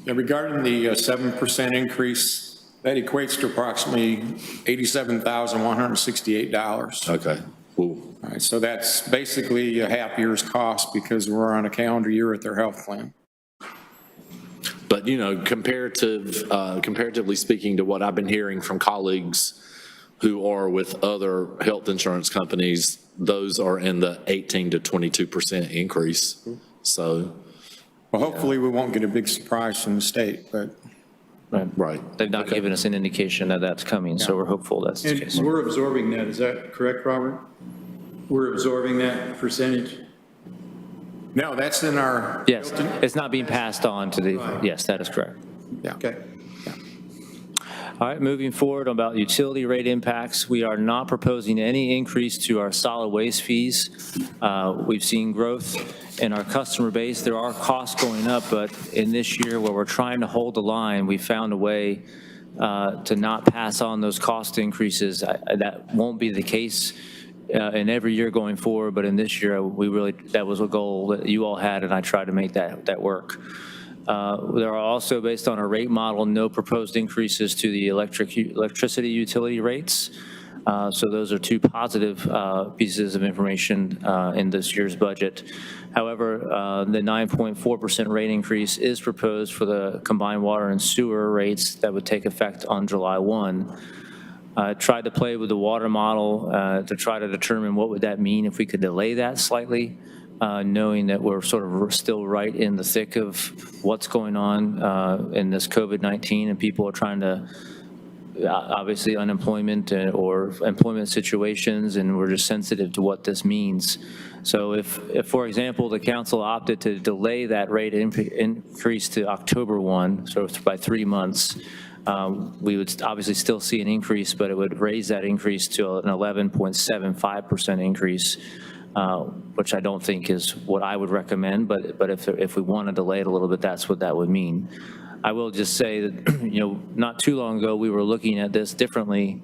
Now, regarding the 7% increase, that equates to approximately $87,168. Okay. Cool. All right, so that's basically a half year's cost because we're on a calendar year at their health plan. But, you know, comparatively speaking to what I've been hearing from colleagues who are with other health insurance companies, those are in the 18 to 22% increase. So. Well, hopefully we won't get a big surprise from the state, but. Right. They've not given us an indication that that's coming, so we're hopeful that's the case. And we're absorbing that, is that correct, Robert? We're absorbing that percentage? No, that's in our. Yes, it's not being passed on to the, yes, that is correct. Yeah. Okay. All right, moving forward about utility rate impacts, we are not proposing any increase to our solid waste fees. We've seen growth in our customer base. There are costs going up, but in this year where we're trying to hold the line, we found a way to not pass on those cost increases. That won't be the case in every year going forward, but in this year, that was a goal that you all had, and I tried to make that work. There are also, based on our rate model, no proposed increases to the electricity utility rates. So those are two positive pieces of information in this year's budget. However, the 9.4% rate increase is proposed for the combined water and sewer rates that would take effect on July 1. Tried to play with the water model to try to determine what would that mean if we could delay that slightly, knowing that we're sort of still right in the thick of what's going on in this COVID-19, and people are trying to, obviously, unemployment or employment situations, and we're just sensitive to what this means. So if for example, the council opted to delay that rate increase to October 1, so by 3 months, we would obviously still see an increase, but it would raise that increase to an 11.75% increase, which I don't think is what I would recommend, but if we want to delay it a little bit, that's what that would mean. I will just say that, you know, not too long ago, we were looking at this differently.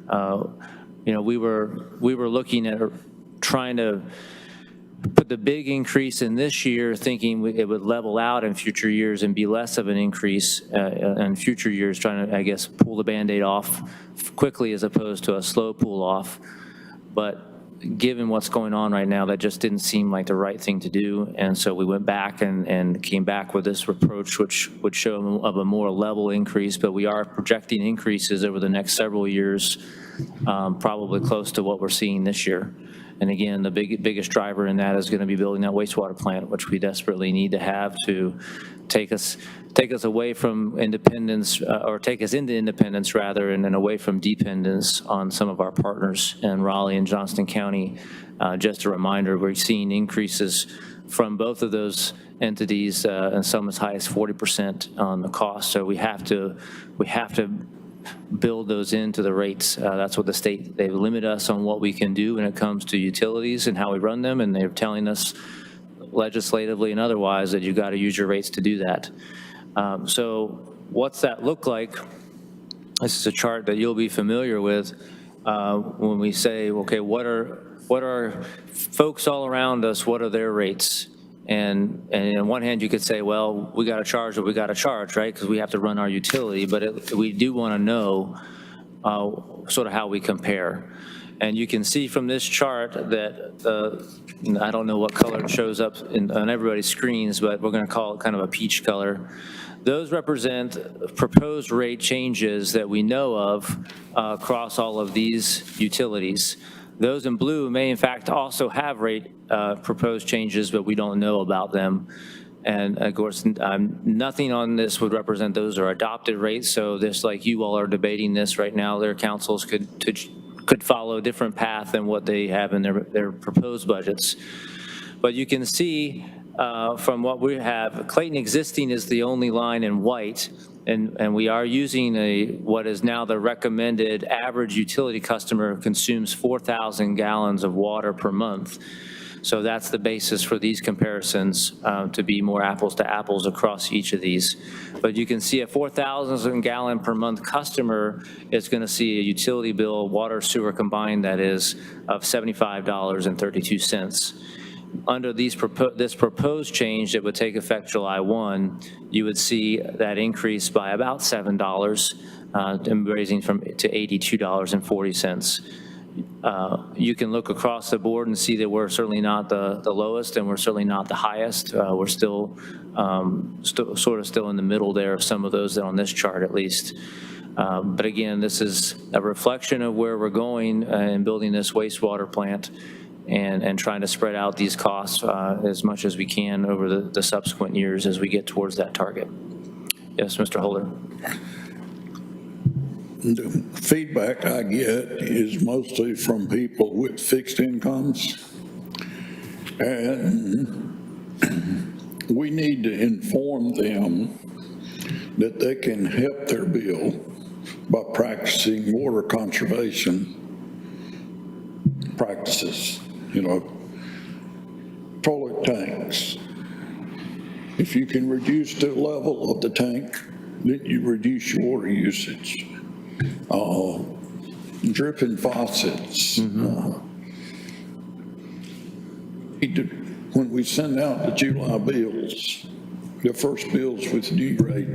You know, we were looking at trying to put the big increase in this year, thinking it would level out in future years and be less of an increase in future years, trying to, I guess, pull the Band-Aid off quickly as opposed to a slow pull off. But given what's going on right now, that just didn't seem like the right thing to do. And so we went back and came back with this approach, which would show of a more level increase, but we are projecting increases over the next several years, probably close to what we're seeing this year. And again, the biggest driver in that is going to be building that wastewater plant, which we desperately need to have to take us away from independence, or take us into independence rather, and then away from dependence on some of our partners in Raleigh and Johnston County. Just a reminder, we're seeing increases from both of those entities, and some as high as 40% on the cost. So we have to build those into the rates. That's what the state, they limit us on what we can do when it comes to utilities and how we run them, and they're telling us legislatively and otherwise that you've got to use your rates to do that. So what's that look like? This is a chart that you'll be familiar with when we say, okay, what are folks all around us, what are their rates? And on one hand, you could say, well, we got to charge what we got to charge, right? Because we have to run our utility, but we do want to know sort of how we compare. And you can see from this chart that, I don't know what color it shows up on everybody's screens, but we're going to call it kind of a peach color. Those represent proposed rate changes that we know of across all of these utilities. Those in blue may in fact also have rate proposed changes, but we don't know about them. And of course, nothing on this would represent those are adopted rates. So just like you all are debating this right now, their councils could follow a different path than what they have in their proposed budgets. But you can see from what we have, Clayton existing is the only line in white, and we are using what is now the recommended average utility customer consumes 4,000 gallons of water per month. So that's the basis for these comparisons to be more apples to apples across each of these. But you can see a 4,000 gallon per month customer is going to see a utility bill, water, sewer combined, that is, of $75.32. Under this proposed change that would take effect July 1, you would see that increase by about $7, and raising to $82.40. You can look across the board and see that we're certainly not the lowest, and we're certainly not the highest. We're still sort of still in the middle there of some of those that on this chart at least. But again, this is a reflection of where we're going in building this wastewater plant and trying to spread out these costs as much as we can over the subsequent years as we get towards that target. Yes, Mr. Holder. The feedback I get is mostly from people with fixed incomes. And we need to inform them that they can help their bill by practicing water conservation practices, toilet tanks. If you can reduce the level of the tank, then you reduce your water usage. Dripping faucets. When we send out the July bills, the first bills with new rate,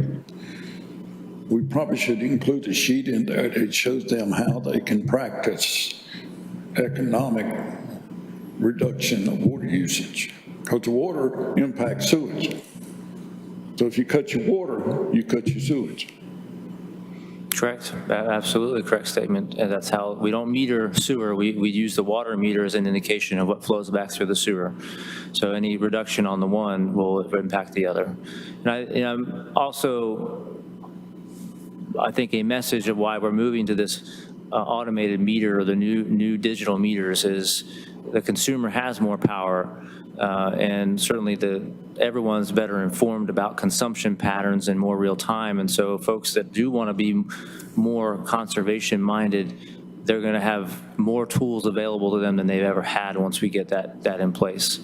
we probably should include a sheet in there that shows them how they can practice economic reduction of water usage, because the water impacts sewage. So if you cut your water, you cut your sewage. Correct, absolutely correct statement. And that's how we don't meter sewer. We use the water meter as an indication of what flows back through the sewer. So any reduction on the one will impact the other. And I'm also, I think a message of why we're moving to this automated meter or the new digital meters is the consumer has more power, and certainly everyone's better informed about consumption patterns in more real time. And so folks that do want to be more conservation minded, they're going to have more tools available to them than they've ever had once we get that in place.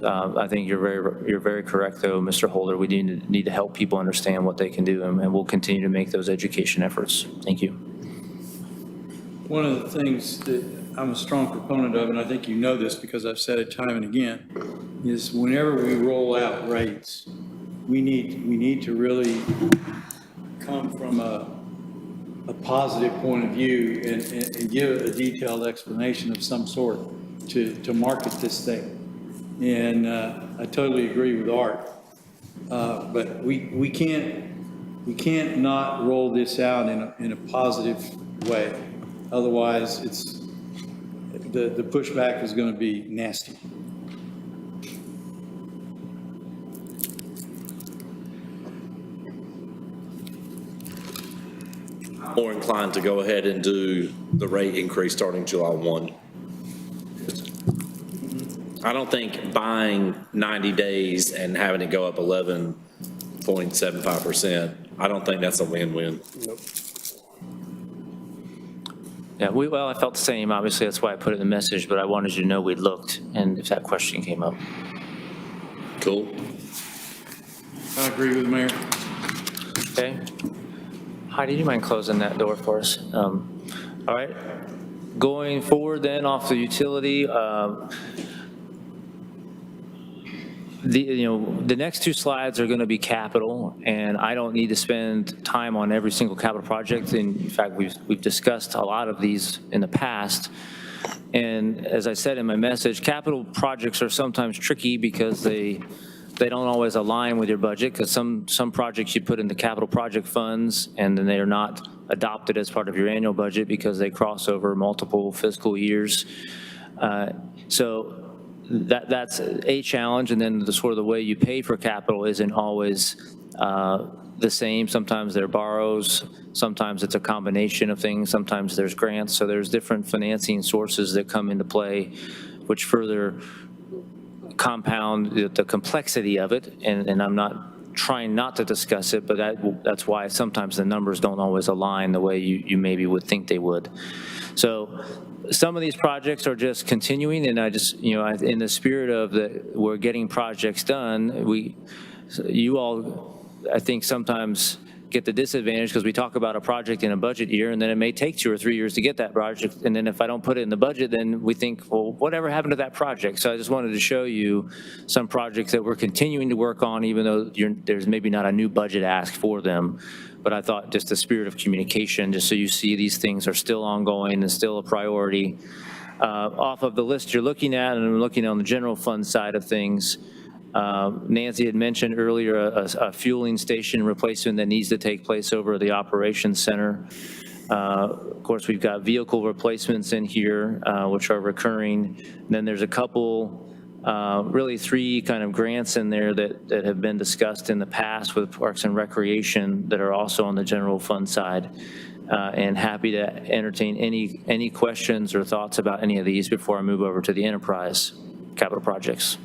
I think you're very correct, though, Mr. Holder. We need to help people understand what they can do, and we'll continue to make those education efforts. Thank you. One of the things that I'm a strong proponent of, and I think you know this because I've said it time and again, is whenever we roll out rates, we need to really come from a positive point of view and give a detailed explanation of some sort to market this thing. And I totally agree with Art, but we can't not roll this out in a positive way. Otherwise, the pushback is going to be nasty. More inclined to go ahead and do the rate increase starting July 1. I don't think buying 90 days and having it go up 11.75%, I don't think that's a win-win. Nope. Yeah, I felt the same. Obviously, that's why I put it in the message, but I wanted you to know we'd looked, and if that question came up. Cool. I agree with the mayor. Okay. Heidi, do you mind closing that door for us? All right. Going forward then off the utility, the next two slides are going to be capital, and I don't need to spend time on every single capital project. In fact, we've discussed a lot of these in the past. And as I said in my message, capital projects are sometimes tricky because they don't always align with your budget, because some projects you put in the capital project funds and then they are not adopted as part of your annual budget because they cross over multiple fiscal years. So that's a challenge. And then the sort of the way you pay for capital isn't always the same. Sometimes there are borrows, sometimes it's a combination of things, sometimes there's grants. So there's different financing sources that come into play, which further compound the complexity of it. And I'm not trying not to discuss it, but that's why sometimes the numbers don't always align the way you maybe would think they would. So some of these projects are just continuing, and I just, in the spirit of we're getting projects done, you all, I think, sometimes get the disadvantage because we talk about a project in a budget year, and then it may take 2 or 3 years to get that project. And then if I don't put it in the budget, then we think, well, whatever happened to that project? So I just wanted to show you some projects that we're continuing to work on, even though there's maybe not a new budget ask for them. But I thought just the spirit of communication, just so you see these things are still ongoing and still a priority. Off of the list you're looking at, and I'm looking on the general fund side of things, Nancy had mentioned earlier a fueling station replacement that needs to take place over at the operations center. Of course, we've got vehicle replacements in here, which are recurring. And then there's a couple, really 3 kind of grants in there that have been discussed in the past with Parks and Recreation that are also on the general fund side. And happy to entertain any questions or thoughts about any of these before I move over to the enterprise capital projects.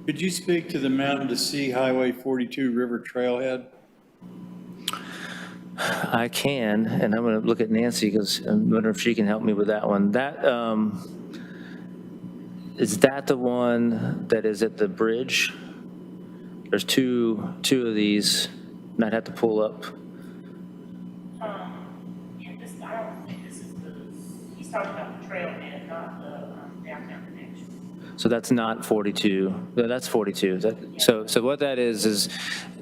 Could you speak to the Mountain to Sea Highway 42 River Trailhead? I can, and I'm going to look at Nancy because I'm wondering if she can help me with that one. Is that the one that is at the bridge? There's two of these, and I'd have to pull up. I don't think this is he's talking about the trailhead, not the downtown connection. So that's not 42. No, that's 42. So what that is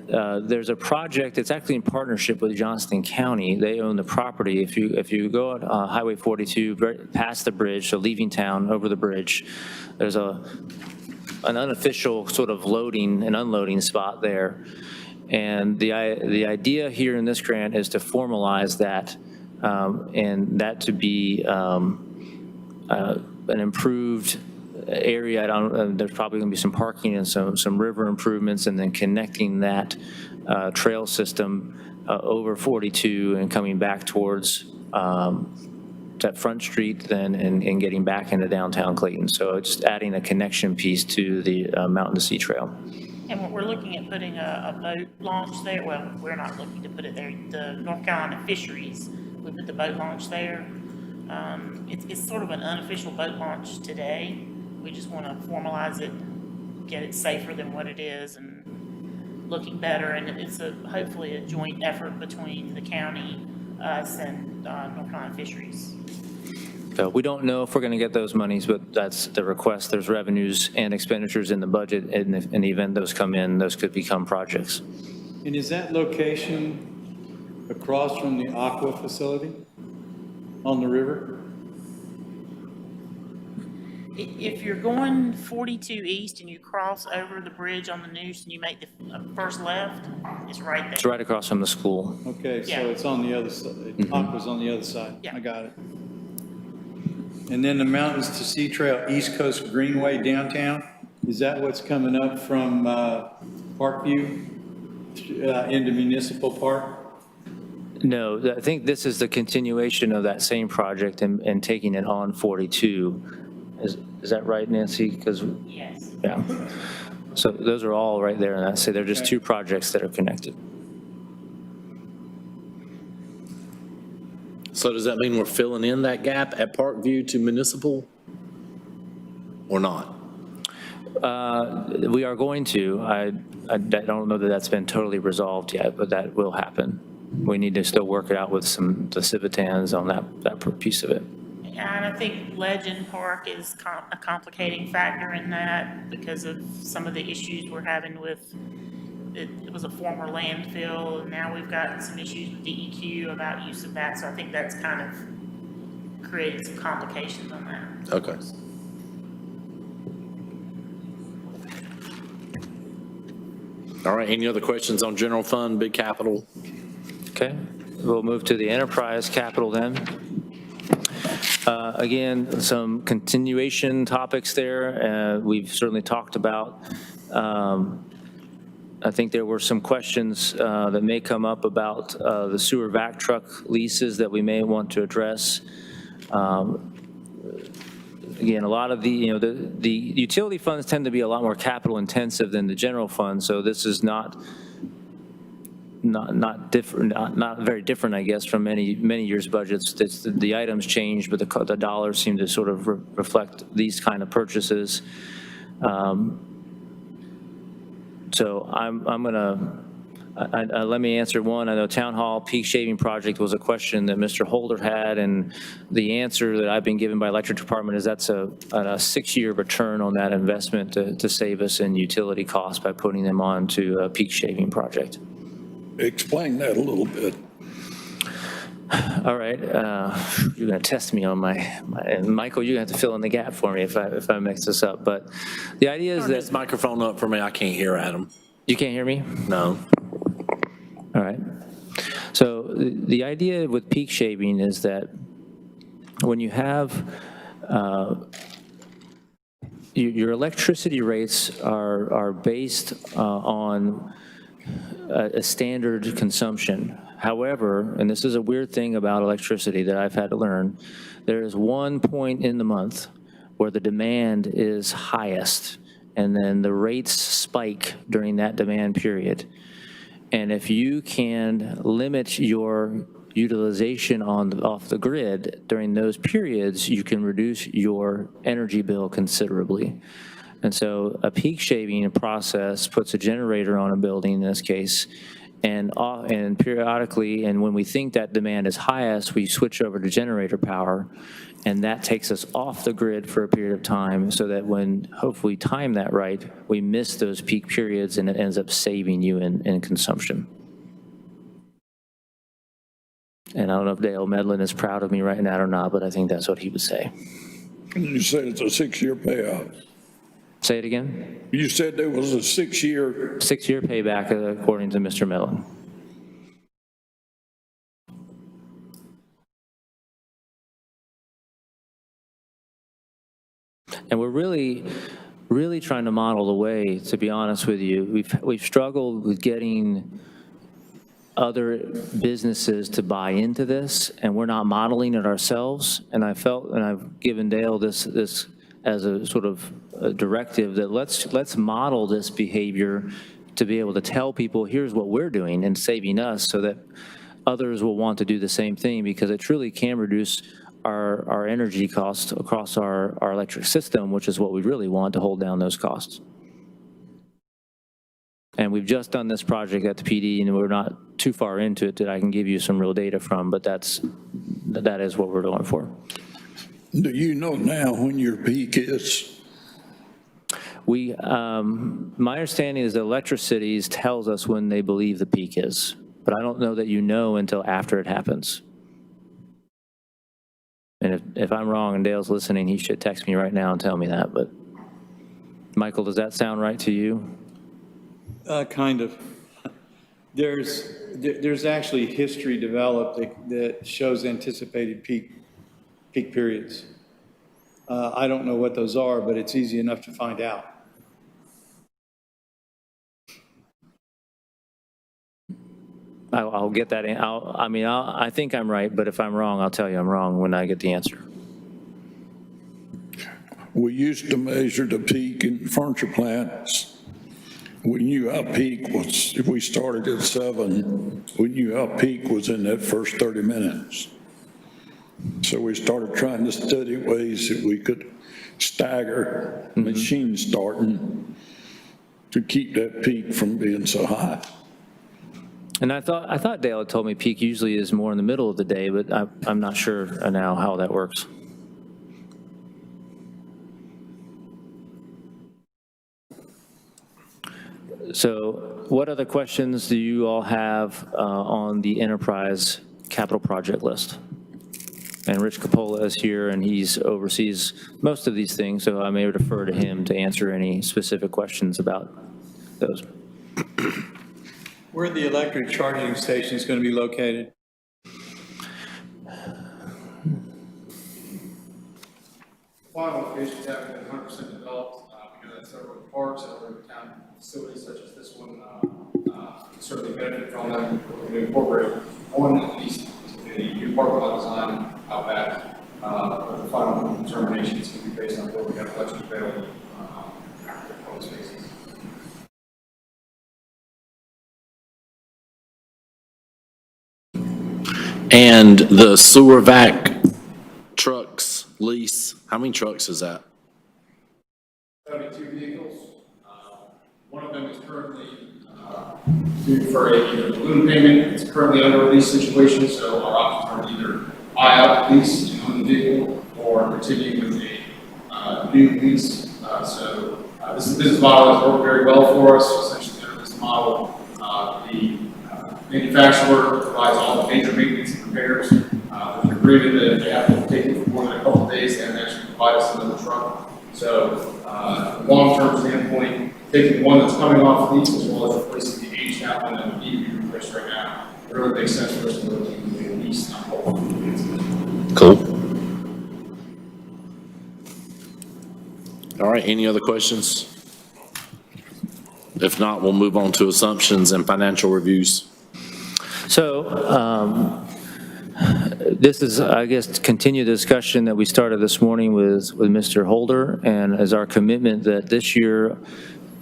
there's a project. It's actually in partnership with Johnston County. They own the property. If you go on Highway 42 past the bridge, so leaving town over the bridge, there's an unofficial sort of loading and unloading spot there. And the idea here in this grant is to formalize that, and that to be an improved area. There's probably going to be some parking and some river improvements, and then connecting that trail system over 42 and coming back towards that Front Street then and getting back into downtown Clayton. So just adding a connection piece to the Mountain to Sea Trail. And we're looking at putting a boat launch there. Well, we're not looking to put it there. The North Carolina Fisheries would put the boat launch there. It's sort of an unofficial boat launch today. We just want to formalize it, get it safer than what it is and looking better. And it's hopefully a joint effort between the county, us, and North Carolina Fisheries. So we don't know if we're going to get those monies, but that's the request. There's revenues and expenditures in the budget, and if, in the event those come in, those could become projects. And is that location across from the Aqua facility on the river? If you're going 42 east and you cross over the bridge on the Noose and you make the first left, it's right there. It's right across from the school. Okay, Yeah. so it's on the other side. Aqua's on the other side. Yeah. I got it. And then the Mountains to Sea Trail East Coast Greenway downtown, is that what's coming up from Parkview into Municipal Park? No, I think this is the continuation of that same project and taking it on 42. Is that right, Nancy? Because Yes. yeah. So those are all right there, and I say they're just 2 projects that are connected. So does that mean we're filling in that gap at Parkview to Municipal or not? We are going to. I don't know that that's been totally resolved yet, but that will happen. We need to still work it out with the Civitans on that piece of it. And I think Legend Park is a complicating factor in that because of some of the issues we're having with, it was a former landfill, and now we've got some issues with DEQ about use of that, so I think that's kind of created some complications on that. Okay. All right, any other questions on general fund, big capital? Okay, we'll move to the enterprise capital then. Again, some continuation topics there. We've certainly talked about, I think there were some questions that may come up about the sewer vac truck leases that we may want to address. Again, a lot of the, the utility funds tend to be a lot more capital intensive than the general fund, so this is not very different, I guess, from many years' budgets. The items change, but the dollars seem to sort of reflect these kind of purchases. So I'm gonna, let me answer one. I know Town Hall peak shaving project was a question that Mr. Holder had, and the answer that I've been given by electric department is that's a 6-year return on that investment to save us in utility costs by putting them on to a peak shaving project. Explain that a little bit. All right, you're gonna test me on my and Michael, you're gonna have to fill in the gap for me if I mix this up, but the idea is Turn this microphone up for me, I can't hear Adam. You can't hear me? No. All right. So the idea with peak shaving is that when you have your electricity rates are based on a standard consumption. However, and this is a weird thing about electricity that I've had to learn, there is one point in the month where the demand is highest, and then the rates spike during that demand period. And if you can limit your utilization off the grid during those periods, you can reduce your energy bill considerably. And so a peak shaving process puts a generator on a building in this case, and periodically, and when we think that demand is highest, we switch over to generator power, and that takes us off the grid for a period of time so that when, hopefully time that right, we miss those peak periods and it ends up saving you in consumption. And I don't know if Dale Medlin is proud of me right now or not, but I think that's what he would say. You said it's a 6-year payout. Say it again? You said there was a 6-year. 6-year payback, according to Mr. Medlin. And we're really trying to model the way, to be honest with you. We've struggled with getting other businesses to buy into this, and we're not modeling it ourselves. And I felt, and I've given Dale this as a sort of a directive that let's model this behavior to be able to tell people, here's what we're doing and saving us, so that others will want to do the same thing, because it truly can reduce our energy costs across our electric system, which is what we really want, to hold down those costs. And we've just done this project at the PD, and we're not too far into it that I can give you some real data from, but that is what we're going for. Do you know now when your peak is? My understanding is that Electricities tells us when they believe the peak is, but I don't know that you know until after it happens. And if I'm wrong and Dale's listening, he should text me right now and tell me that, but Michael, does that sound right to you? Kind of. There's actually history developed that shows anticipated peak periods. I don't know what those are, but it's easy enough to find out. I'll get that in. I think I'm right, but if I'm wrong, I'll tell you I'm wrong when I get the answer. We used to measure the peak in furniture plants. We knew our peak was, if we started at 7, we knew our peak was in that first 30 minutes. So we started trying to study ways that we could stagger machines starting to keep that peak from being so high. And I thought Dale had told me peak usually is more in the middle of the day, but I'm not sure now how that works. So what other questions do you all have on the enterprise capital project list? And Rich Capola is here, and he's oversees most of these things, so I may defer to him to answer any specific questions about those. Where are the electric charging stations going to be located? Final locations haven't been 100% developed, because that's several parks and other town facilities such as this one, certainly benefit from them. We're going to incorporate one at least a new parking lot design out back, but the final determination is going to be based on where we have electric available, after the closed spaces. And the sewer vac trucks lease, how many trucks is that? 72 vehicles. One of them is currently due for either balloon payment. It's currently under a lease situation, so our options are either buy out lease and own the vehicle or continue with a new lease. So this is a business model that's worked very well for us. Essentially, under this model, the manufacturer provides all the major maintenance and repairs. There's an agreement that if they have to take it for more than a couple of days, they can actually provide us another truck. So, long-term standpoint, taking one that's coming off lease as well as replacing the aged out one that would need to be replaced right now, it really makes sense for us to go to a lease, not hold. Cool. All right, any other questions? If not, we'll move on to assumptions and financial reviews. So this is, I guess, to continue the discussion that we started this morning with Mr. Holder, and as our commitment that this year,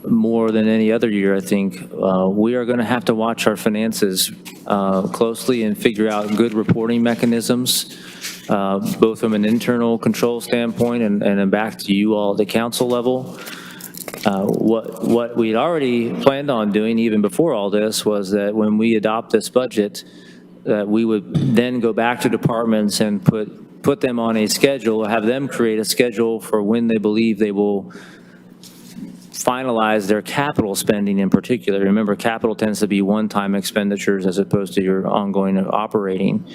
more than any other year, I think, we are going to have to watch our finances closely and figure out good reporting mechanisms, both from an internal control standpoint and then back to you all at the council level. What we'd already planned on doing even before all this was that when we adopt this budget, that we would then go back to departments and put them on a schedule, have them create a schedule for when they believe they will finalize their capital spending in particular. Remember, capital tends to be one-time expenditures as opposed to your ongoing operating.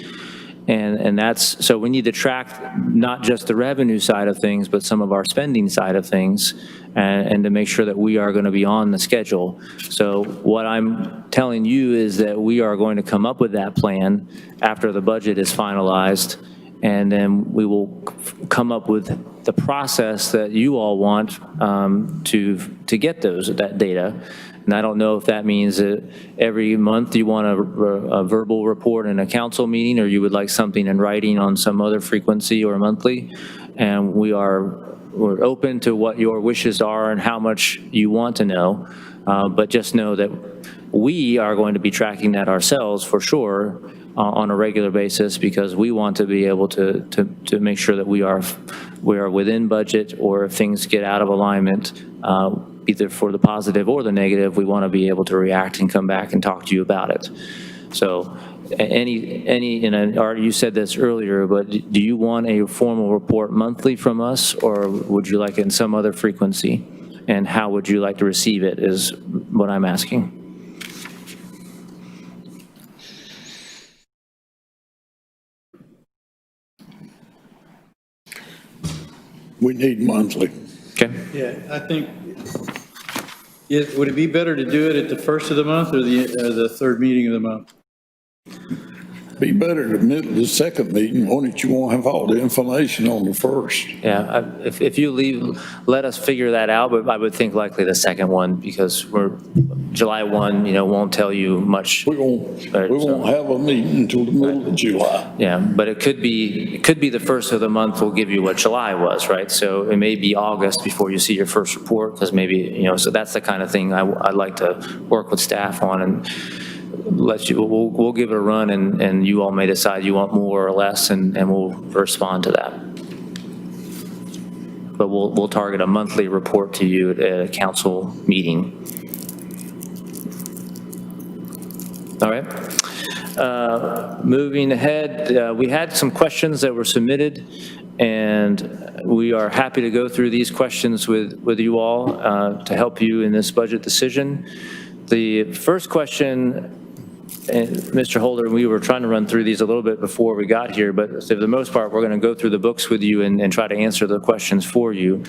And that's, so we need to track not just the revenue side of things, but some of our spending side of things, and to make sure that we are going to be on the schedule. So what I'm telling you is that we are going to come up with that plan after the budget is finalized, and then we will come up with the process that you all want to get that data. And I don't know if that means that every month you want a verbal report in a council meeting, or you would like something in writing on some other frequency or monthly. And we're open to what your wishes are and how much you want to know. But just know that we are going to be tracking that ourselves for sure on a regular basis, because we want to be able to make sure that we are within budget, or if things get out of alignment, either for the positive or the negative, we want to be able to react and come back and talk to you about it. So and Art, you said this earlier, but do you want a formal report monthly from us, or would you like it in some other frequency? And how would you like to receive it is what I'm asking. We need monthly. Okay. Yeah, I think, would it be better to do it at the first of the month or the third meeting of the month? Be better to middle the second meeting, why don't you want to have all the information on the first? Yeah, if you let us figure that out, but I would think likely the second one, because July 1, won't tell you much. We won't have a meeting until the middle of July. Yeah, but it could be the first of the month will give you what July was, right? So it may be August before you see your first report, because maybe, so that's the kind of thing I'd like to work with staff on, and we'll give it a run, and you all may decide you want more or less, and we'll respond to that. But we'll target a monthly report to you at a council meeting. All right. Moving ahead, we had some questions that were submitted, and we are happy to go through these questions with you all to help you in this budget decision. The first question, and Mr. Holder, we were trying to run through these a little bit before we got here, but for the most part, we're going to go through the books with you and try to answer the questions for you.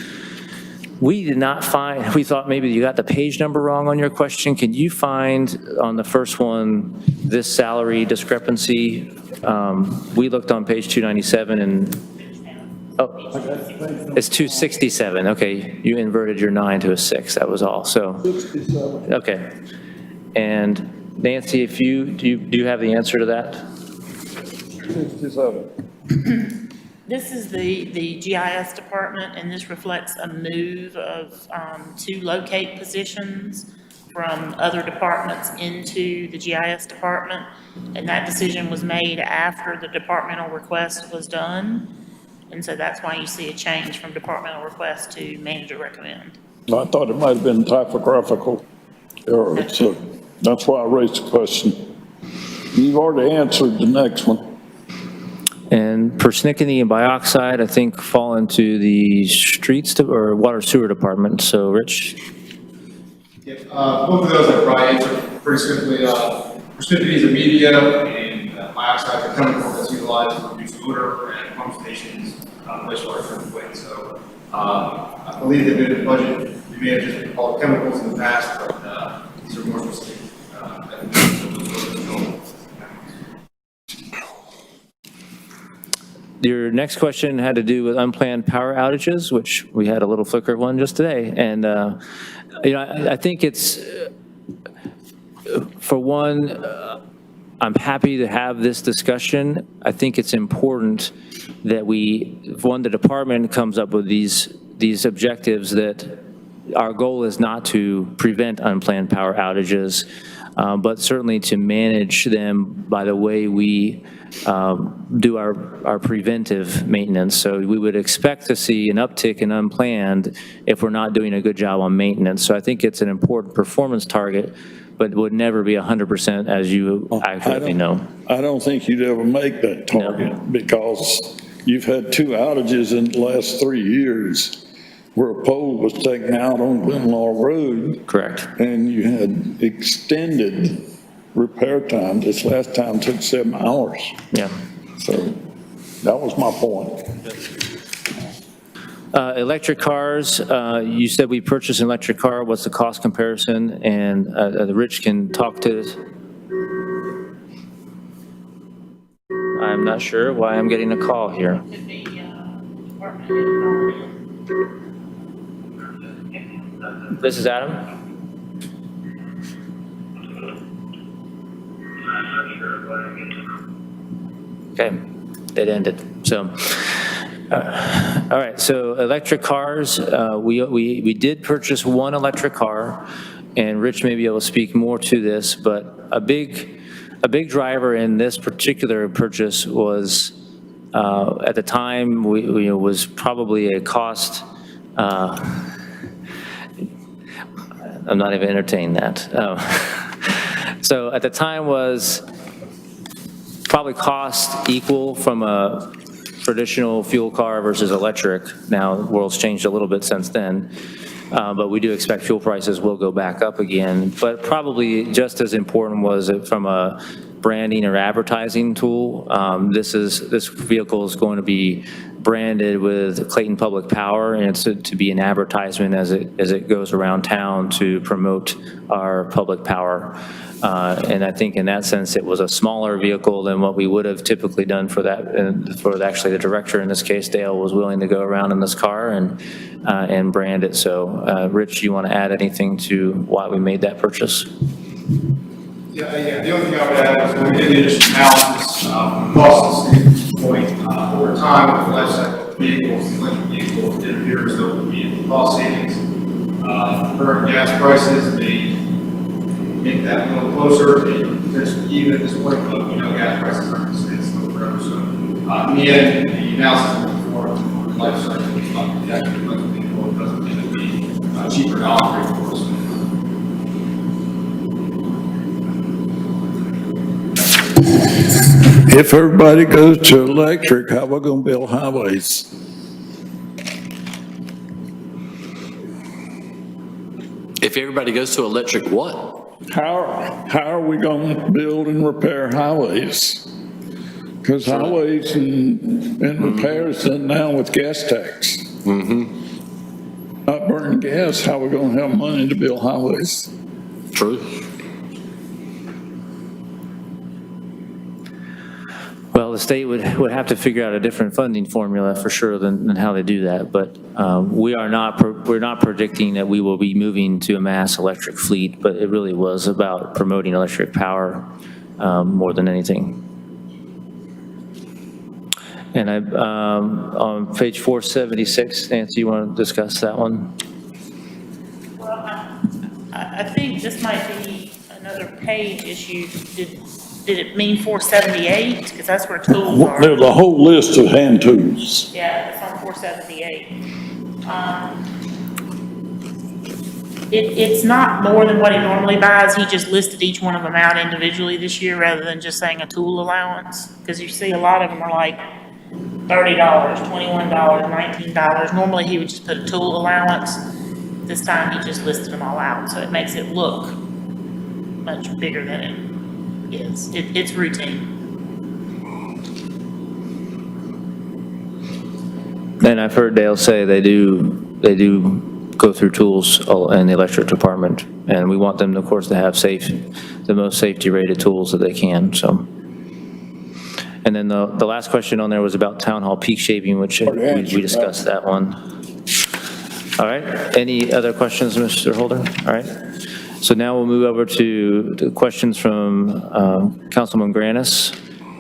We did not find, we thought maybe you got the page number wrong on your question. Can you find on the first one, this salary discrepancy? We looked on page 297 and, oh, it's 267. Okay, you inverted your 9 to a 6, that was all, so. 67. Okay. And Nancy, if do you have the answer to that? 67. This is the GIS department, and this reflects a move of to locate positions from other departments into the GIS department. And that decision was made after the departmental request was done. And so that's why you see a change from departmental request to manager recommend. I thought it might have been typographical error, so that's why I raised the question. You've already answered the next one. And persnickety and bioxide, I think, fall into the streets or water sewer department. So, Rich? Yep, both of those I probably answer pretty simply. Persnickety is a media, and bioxide is a chemical that's utilized to reduce odor and pump stations, wastewater treatment plants. So I believe they've been in the budget. We may have just been called chemicals in the past, but these are more specific. Your next question had to do with unplanned power outages, which we had a little flicker of one just today. And, I think it's, for one, I'm happy to have this discussion. I think it's important that the department comes up with these objectives, that our goal is not to prevent unplanned power outages, but certainly to manage them by the way we do our preventive maintenance. So we would expect to see an uptick in unplanned if we're not doing a good job on maintenance. So I think it's an important performance target, but would never be 100%, as you accurately know. I don't think you'd ever make that target, because you've had 2 outages in the last 3 years where a pole was taken out on Glenlaw Road. Correct. And you had extended repair time. This last time took 7 hours. Yeah. So that was my point. Electric cars, you said we purchased an electric car. What's the cost comparison? And Rich can talk to this. I'm not sure why I'm getting a call here. This is Adam. Okay, it ended. So, all right. So, electric cars. We did purchase one electric car, and Rich may be able to speak more to this. But a big driver in this particular purchase was, at the time, was probably a cost. I'm not even entertaining that. So at the time was probably cost equal from a traditional fuel car versus electric. Now, the world's changed a little bit since then, but we do expect fuel prices will go back up again. But probably just as important was it from a branding or advertising tool. This vehicle is going to be branded with Clayton Public Power, and it's to be an advertisement as it goes around town to promote our public power. And I think in that sense, it was a smaller vehicle than what we would have typically done for that. And for actually the director in this case, Dale, was willing to go around in this car and brand it. So, Rich, you want to add anything to why we made that purchase? Yeah. The only thing I would add is when we did the initial analysis, cost point over time with the life cycle of vehicles, the electric vehicles, it appears there would be cost savings. Current gas prices may make that a little closer. Even at this point, but we know gas prices aren't going to stay slow forever. So in the end, the analysis for the life cycle we thought the actual electric vehicle doesn't tend to be cheaper to operate for us. If everybody goes to electric, how are we going to build highways? If everybody goes to electric, what? how are we gonna build and repair highways? Because highways and repairs done now with gas tax. Not burning gas, how we gonna have money to build highways? True. Well, the state would have to figure out a different funding formula for sure than how they do that. But we're not predicting that we will be moving to a mass electric fleet, but it really was about promoting electric power more than anything. And on page 476, Nancy, you want to discuss that one? Well, I think this might be another page issue. Did it mean 478? Because that's where tools are. There's a whole list of hand tools. Yeah, it's on 478. It's not more than what he normally buys. He just listed each one of them out individually this year rather than just saying a tool allowance. Because you see a lot of them are like $30, $21, $19. Normally he would just put a tool allowance. This time he just listed them all out. So it makes it look much bigger than it is. It's routine. And I've heard Dale say they do go through tools in the electric department, and we want them, of course, to have the most safety-rated tools that they can, so. And then the last question on there was about town hall peak shaving, which we discussed that one. All right, any other questions, Mr. Holder? All right, so now we'll move over to the questions from Councilman Granis,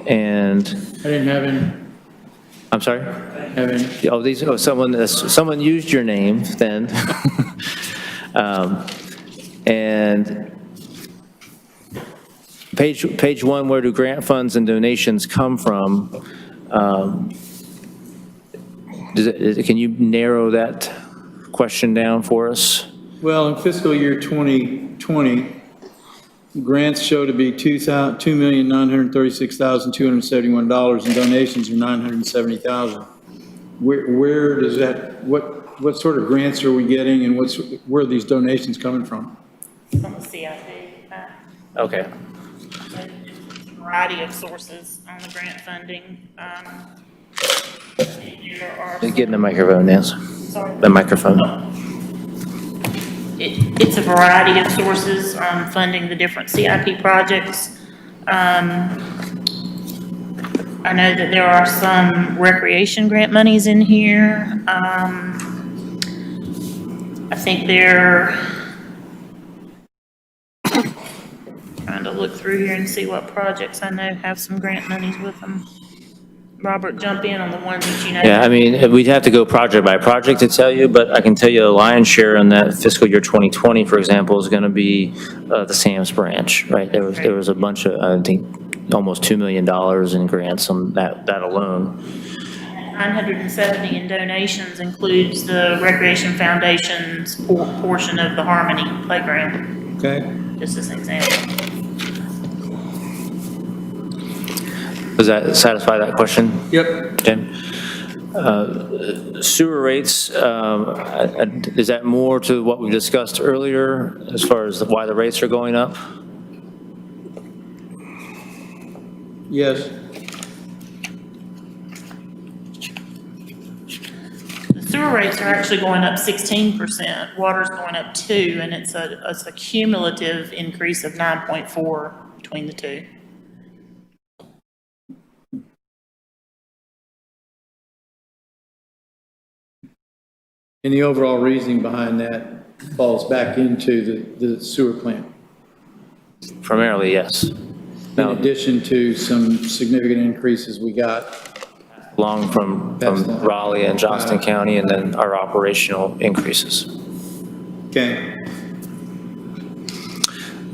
and. I didn't have any. I'm sorry? Someone used your name then. And page one, where do grant funds and donations come from? Can you narrow that question down for us? Well, in fiscal year 2020, grants show to be $2,936,271, and donations are $970,000. Where does that, what sort of grants are we getting, and where are these donations coming from? From the CIP. Okay. Variety of sources on the grant funding. Getting the microphone, Nancy. Sorry. The microphone. It's a variety of sources funding the different CIP projects. I know that there are some recreation grant monies in here. I think they're trying to look through here and see what projects I know have some grant monies with them. Robert, jump in on the ones that you know. Yeah, I mean, we'd have to go project by project to tell you, but I can tell you the lion's share in that fiscal year 2020, for example, is going to be the Sam's branch, right? There was a bunch of, I think, almost $2 million in grants on that alone. 970 in donations includes the Recreation Foundation's portion of the Harmony Playground. Okay. Just as an example. Does that satisfy that question? Yep. Okay. Sewer rates, is that more to what we discussed earlier as far as why the rates are going up? Yes. The sewer rates are actually going up 16%. Water's going up 2%, and it's a cumulative increase of 9.4 between the two. And the overall reasoning behind that falls back into the sewer plant. Primarily, yes. In addition to some significant increases we got. Along from Raleigh and Johnston County, and then our operational increases. Okay.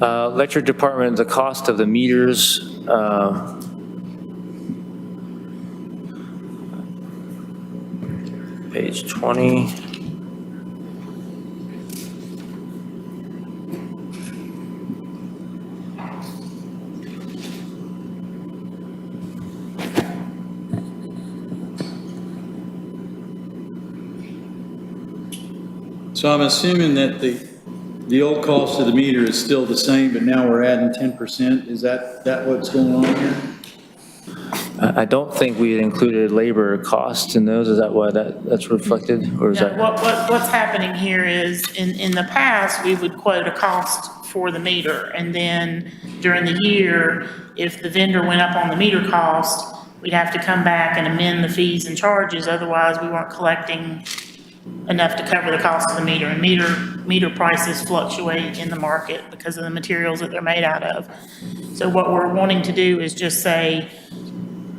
Electric department, the cost of the meters, page 20. So I'm assuming that the the old cost of the meter is still the same, but now we're adding 10%. Is that what's going on here? I don't think we had included labor costs in those. Is that why that's reflected, or is No, that? what's happening here is, in the past, we would quote a cost for the meter, and then during the year, if the vendor went up on the meter cost, we'd have to come back and amend the fees and charges, otherwise we weren't collecting enough to cover the cost of the meter, and meter prices fluctuate in the market because of the materials that they're made out of. So what we're wanting to do is just say,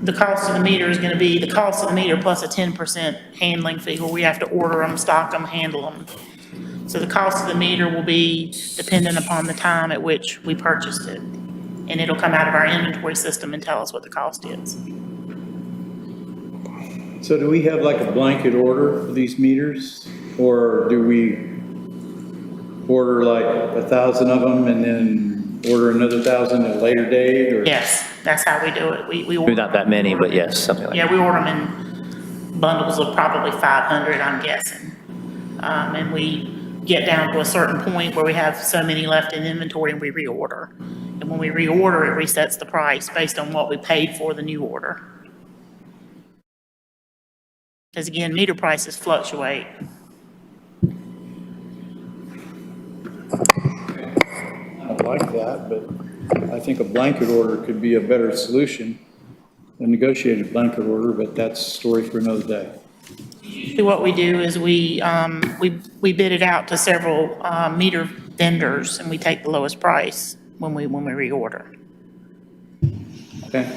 the cost of the meter is gonna be the cost of the meter plus a 10% handling fee, where we have to order them, stock them, handle them. So the cost of the meter will be dependent upon the time at which we purchased it. And it'll come out of our inventory system and tell us what the cost is. So do we have like a blanket order for these meters? Or do we order like 1,000 of them and then order another 1,000 at a later date? Or? Yes, that's how we do it. We Maybe order, not that many, but yes, something like that. yeah, we order them in bundles of probably 500, I'm guessing. And we get down to a certain point where we have so many left in inventory and we reorder. And when we reorder, it resets the price based on what we paid for the new order. Because again, meter prices fluctuate. I don't like that, but I think a blanket order could be a better solution, a negotiated blanket order, but that's a story for another day. Usually what we do is we bid it out to several meter vendors, and we take the lowest price when we reorder. Okay.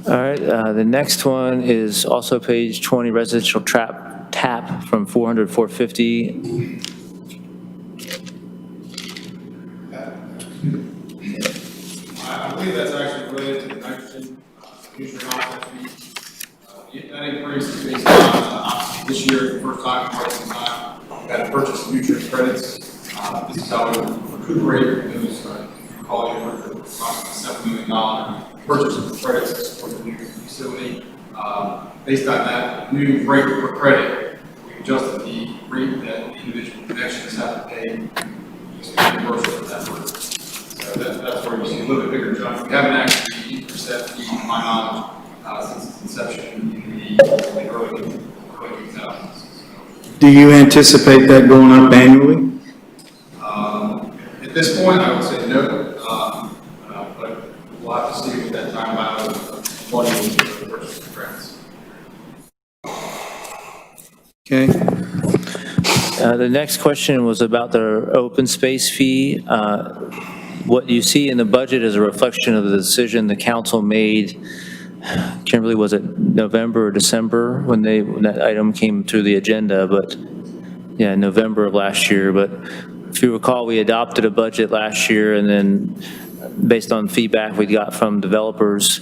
All right, the next one is also page 20, residential tap from 400 to 450. I believe that's actually related to the nitrogen nutrient offset fee. That increase is based on, this year, the first time in quite some time, we had to purchase nutrient credits. This is how we recuperate those, you call it, approximately $7 million purchase of credits for the new facility. Based on that new rate per credit, we adjusted the rate that the individual connections have to pay to reimburse for that work. So that's where you see a little bit bigger jump. We haven't actually increased that fee, to my knowledge, since its inception in the early 2000s. Do you anticipate that going up annually? At this point, I would say no, but we'll have to see what that time out of money will be for the purchase of credits. Okay. The next question was about the open space fee. What you see in the budget is a reflection of the decision the council made. Kimberly, was it November or December when that item came through the agenda? But yeah, November of last year. But if you recall, we adopted a budget last year, and then based on feedback we got from developers,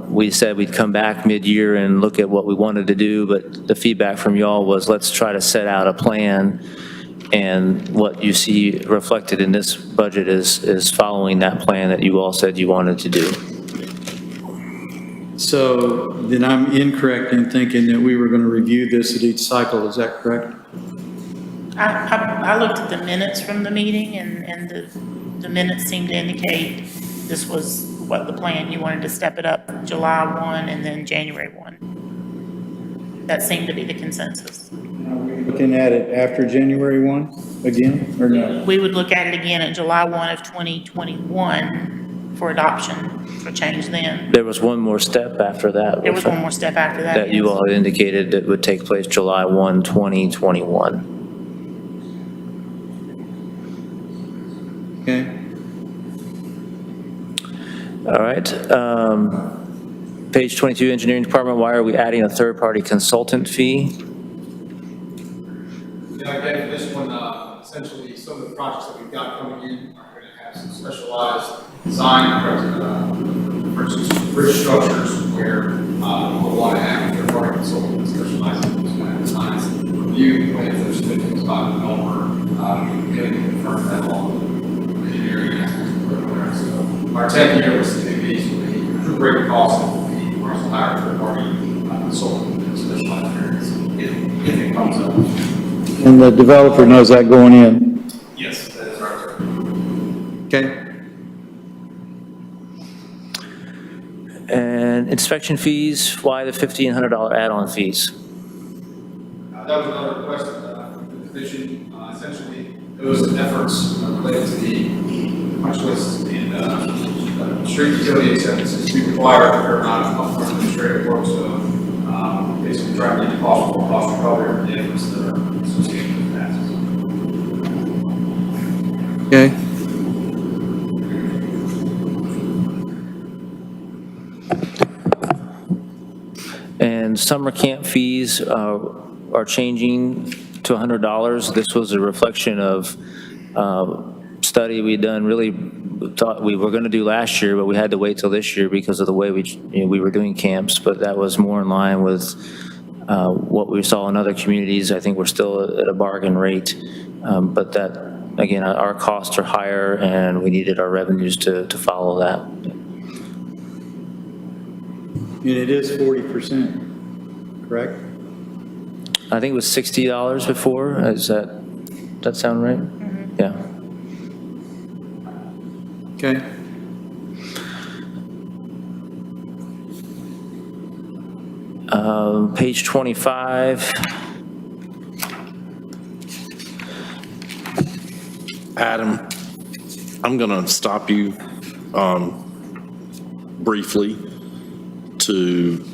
we said we'd come back mid-year and look at what we wanted to do, but the feedback from y'all was let's try to set out a plan, and what you see reflected in this budget is following that plan that you all said you wanted to do. So then I'm incorrect in thinking that we were going to review this at each cycle, is that correct? I looked at the minutes from the meeting, and the minutes seemed to indicate this was what the plan, you wanted to step it up July 1 and then January 1. That seemed to be the consensus. Are we looking at it after January 1 again, or no? We would look at it again at July 1 of 2021 for adoption, for change then. There was one more step after that. There was one more step after that. That you yes. all had indicated that would take place July 1, 2021. Okay. All right. Page 22, Engineering Department, why are we adding a third-party consultant fee? Yeah, again, for this one, essentially, some of the projects that we've got coming in are going to have some specialized design, for instance, bridge structures where we'll want to have a third-party consultant specialized in those kind of designs, review plans that are submitted to the developer, getting confirmed that all the engineering aspects of the program. So our 10-year was CVBs will be recuperate costs and will be also hire third-party consultant in specialized areas if it comes up. And the developer knows that going in. Yes, that is right, sir. Okay. And inspection fees, why the $1,500 add-on fees? That was another request from the division. Essentially, those efforts related to the punch lists and street utility acceptances we require a fair amount of upfront administrative work, so basically driving the cost recovery and the efforts that are associated with that. Okay. And summer camp fees are changing to $100. This was a reflection of study we'd done, really thought we were going to do last year, but we had to wait till this year because of the way we were doing camps, but that was more in line with what we saw in other communities. I think we're still at a bargain rate, but that, again, our costs are higher and we needed our revenues to follow that. And it is 40%, correct? I think it was $60 before. Does that sound right? Mm-hmm. Yeah. Okay. Page 25. Adam, I'm going to stop you briefly to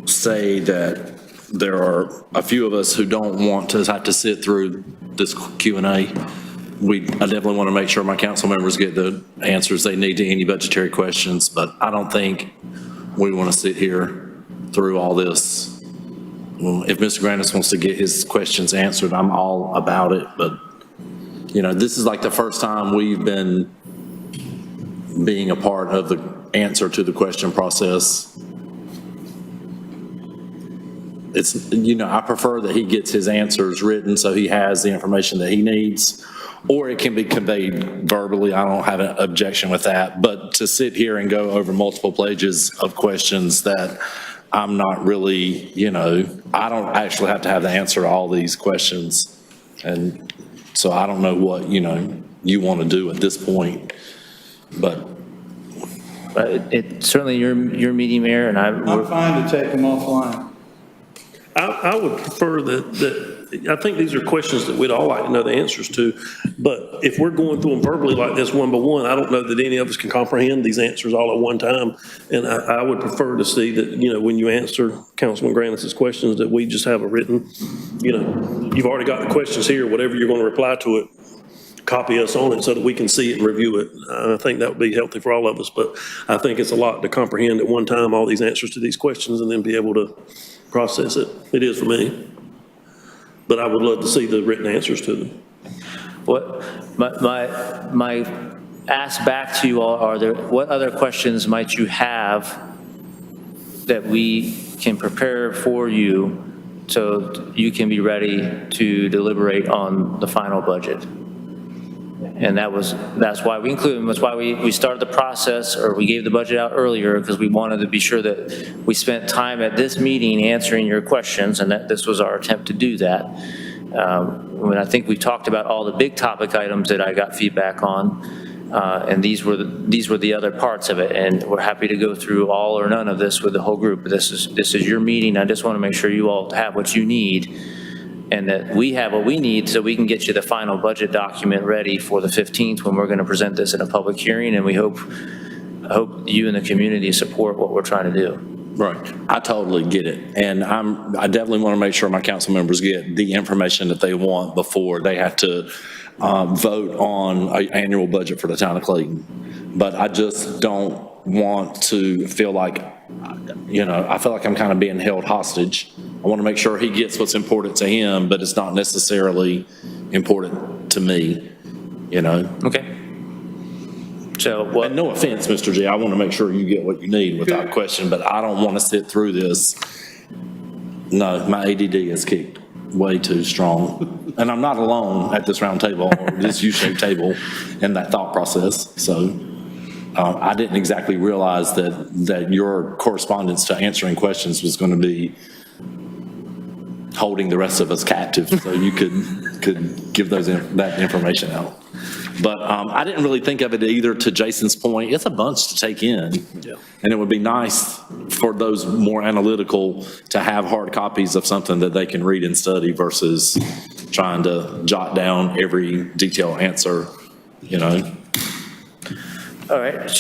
say that there are a few of us who don't want to have to sit through this Q&A. I definitely want to make sure my council members get the answers they need to any budgetary questions, but I don't think we want to sit here through all this. Well, if Mr. Grandis wants to get his questions answered, I'm all about it, but you know, this is like the first time we've been being a part of the answer to the question process. It's, you know, I prefer that he gets his answers written so he has the information that he needs, or it can be conveyed verbally. I don't have an objection with that, but to sit here and go over multiple pages of questions that I'm not really, you know, I don't actually have to have the answer to all these questions. And so I don't know what, you know, you want to do at this point, but. It's certainly your meeting, Mayor, and I'm fine to take them offline. I would prefer that I think these are questions that we'd all like to know the answers to, but if we're going through them verbally like this one by one, I don't know that any of us can comprehend these answers all at one time. And I would prefer to see that, you know, when you answer Councilman Grandis' questions, that we just have a written, you know, you've already got the questions here, whatever you're going to reply to it, copy us on it so that we can see it and review it. I think that would be healthy for all of us, but I think it's a lot to comprehend at one time, all these answers to these questions, and then be able to process it. It is for me. But I would love to see the written answers to them. what my ask back to you all are what other questions might you have that we can prepare for you so you can be ready to deliberate on the final budget? And that's why we included them. That's why we started the process, or we gave the budget out earlier, because we wanted to be sure that we spent time at this meeting answering your questions, and that this was our attempt to do that. When I think we talked about all the big topic items that I got feedback on, and these were the other parts of it. And we're happy to go through all or none of this with the whole group. This is your meeting. I just want to make sure you all have what you need, and that we have what we need so we can get you the final budget document ready for the 15th when we're going to present this in a public hearing. And I hope you and the community support what we're trying to do. Right. I totally get it. And I definitely want to make sure my council members get the information that they want before they have to vote on an annual budget for the town of Clayton. But I just don't want to feel like, you know, I feel like I'm kind of being held hostage. I want to make sure he gets what's important to him, but it's not necessarily important to me, you know? Okay. So what? And no offense, Mr. G, I want to make sure you get what you need without question, but I don't want to sit through this. No, my ADD is kicked way too strong. And I'm not alone at this round table or this U-shaped table in that thought process. So I didn't exactly realize that your correspondence to answering questions was going to be holding the rest of us captive, so you could give that information out. But I didn't really think of it either, to Jason's point. It's a bunch to take in. Yeah. And it would be nice for those more analytical to have hard copies of something that they can read and study versus trying to jot down every detailed answer, you know. All right,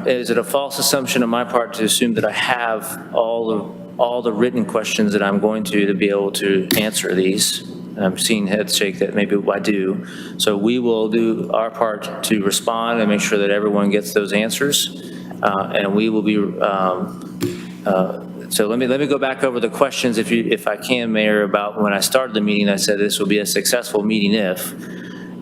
is it a false assumption on my part to assume that I have all the written questions that I'm going to be able to answer these? I'm seeing heads shake that maybe I do. So we will do our part to respond and make sure that everyone gets those answers. And we will be, so let me go back over the questions if I can, Mayor, about when I started the meeting, I said this will be a successful meeting if.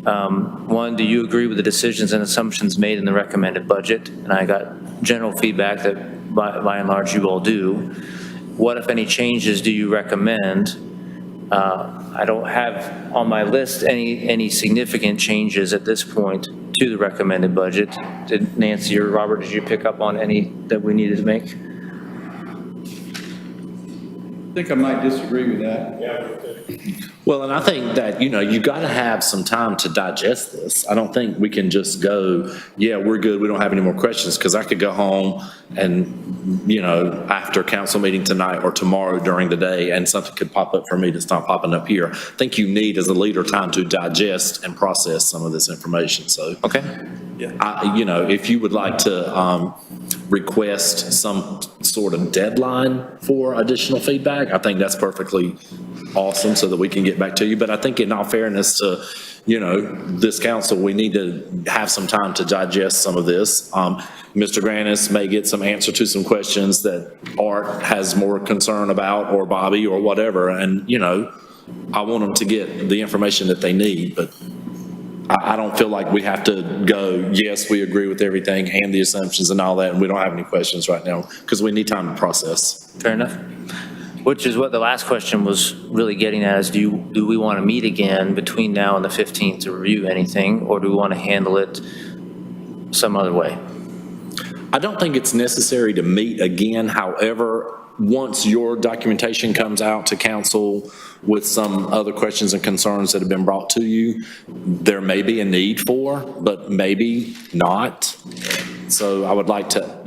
One, do you agree with the decisions and assumptions made in the recommended budget? And I got general feedback that by and large you all do. What, if any, changes do you recommend? I don't have on my list any significant changes at this point to the recommended budget. Did Nancy or Robert, did you pick up on any that we needed to make? I think I might disagree with that. Well, and I think that, you got to have some time to digest this. I don't think we can just go, yeah, we're good, we don't have any more questions, because I could go home and, after council meeting tonight or tomorrow during the day, and something could pop up for me that's not popping up here. I think you need, as a leader, time to digest and process some of this information. So, okay. Yeah. If you would like to request some sort of deadline for additional feedback, I think that's perfectly awesome, so that we can get back to you. But I think, in all fairness to, this council, we need to have some time to digest some of this. Mr. Granis may get some answer to some questions that Art has more concern about, or Bobby, or whatever. And, I want them to get the information that they need, but I don't feel like we have to go, yes, we agree with everything and the assumptions and all that, and we don't have any questions right now, because we need time to process. Fair enough. Which is what the last question was really getting at, is do we want to meet again between now and the 15th to review anything, or do we want to handle it some other way? I don't think it's necessary to meet again. However, once your documentation comes out to council with some other questions and concerns that have been brought to you, there may be a need for, but maybe not. So I would like to,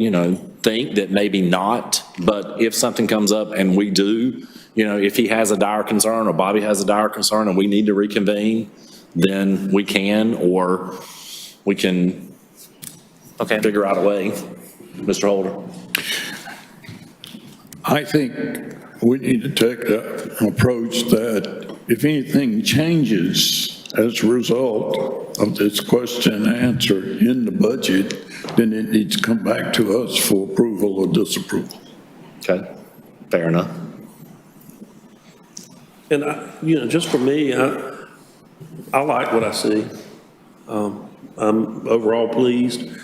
think that maybe not, but if something comes up and we do, if he has a dire concern or Bobby has a dire concern and we need to reconvene, then we can, or we can figure out a way. Mr. Holder. I think we need to take an approach that if anything changes as a result of this question and answer in the budget, then it needs to come back to us for approval or disapproval. Okay, fair enough. And, just for me, I like what I see. I'm overall pleased.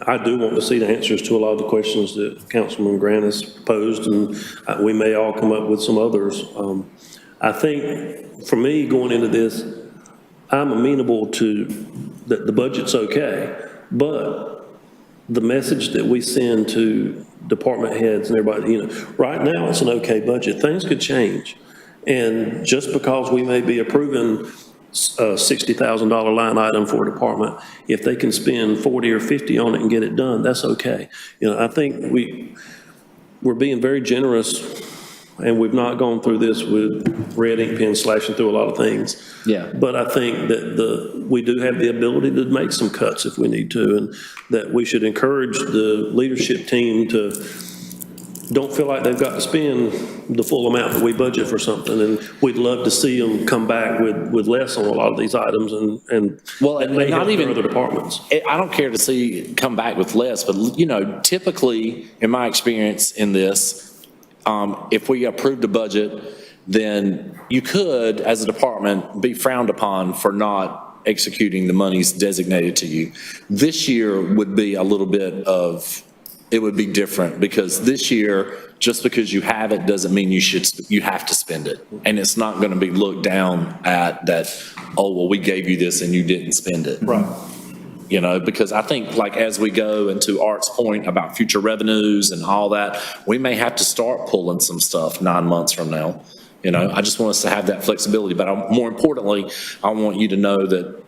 I do want to see the answers to a lot of the questions that Councilman Grant has posed, and we may all come up with some others. I think, for me, going into this, I'm amenable to that the budget's okay, but the message that we send to department heads and everybody, right now it's an okay budget. Things could change. And just because we may be approving a $60,000 line item for a department, if they can spend 40 or 50 on it and get it done, that's okay. I think we're being very generous, and we've not gone through this with red ink pen slashing through a lot of things. Yeah. But I think that we do have the ability to make some cuts if we need to, and that we should encourage the leadership team to don't feel like they've got to spend the full amount that we budget for something, and we'd love to see them come back with less on a lot of these items, and not even other departments. I don't care to see come back with less, but typically, in my experience in this, if we approved a budget, then you could, as a department, be frowned upon for not executing the monies designated to you. This year would be a little bit of, it would be different, because this year, just because you have it doesn't mean you have to spend it. And it's not going to be looked down at that, oh, well, we gave you this and you didn't spend it. Right. Because I think, like, as we go into Art's point about future revenues and all that, we may have to start pulling some stuff 9 months from now. I just want us to have that flexibility, but more importantly, I want you to know that,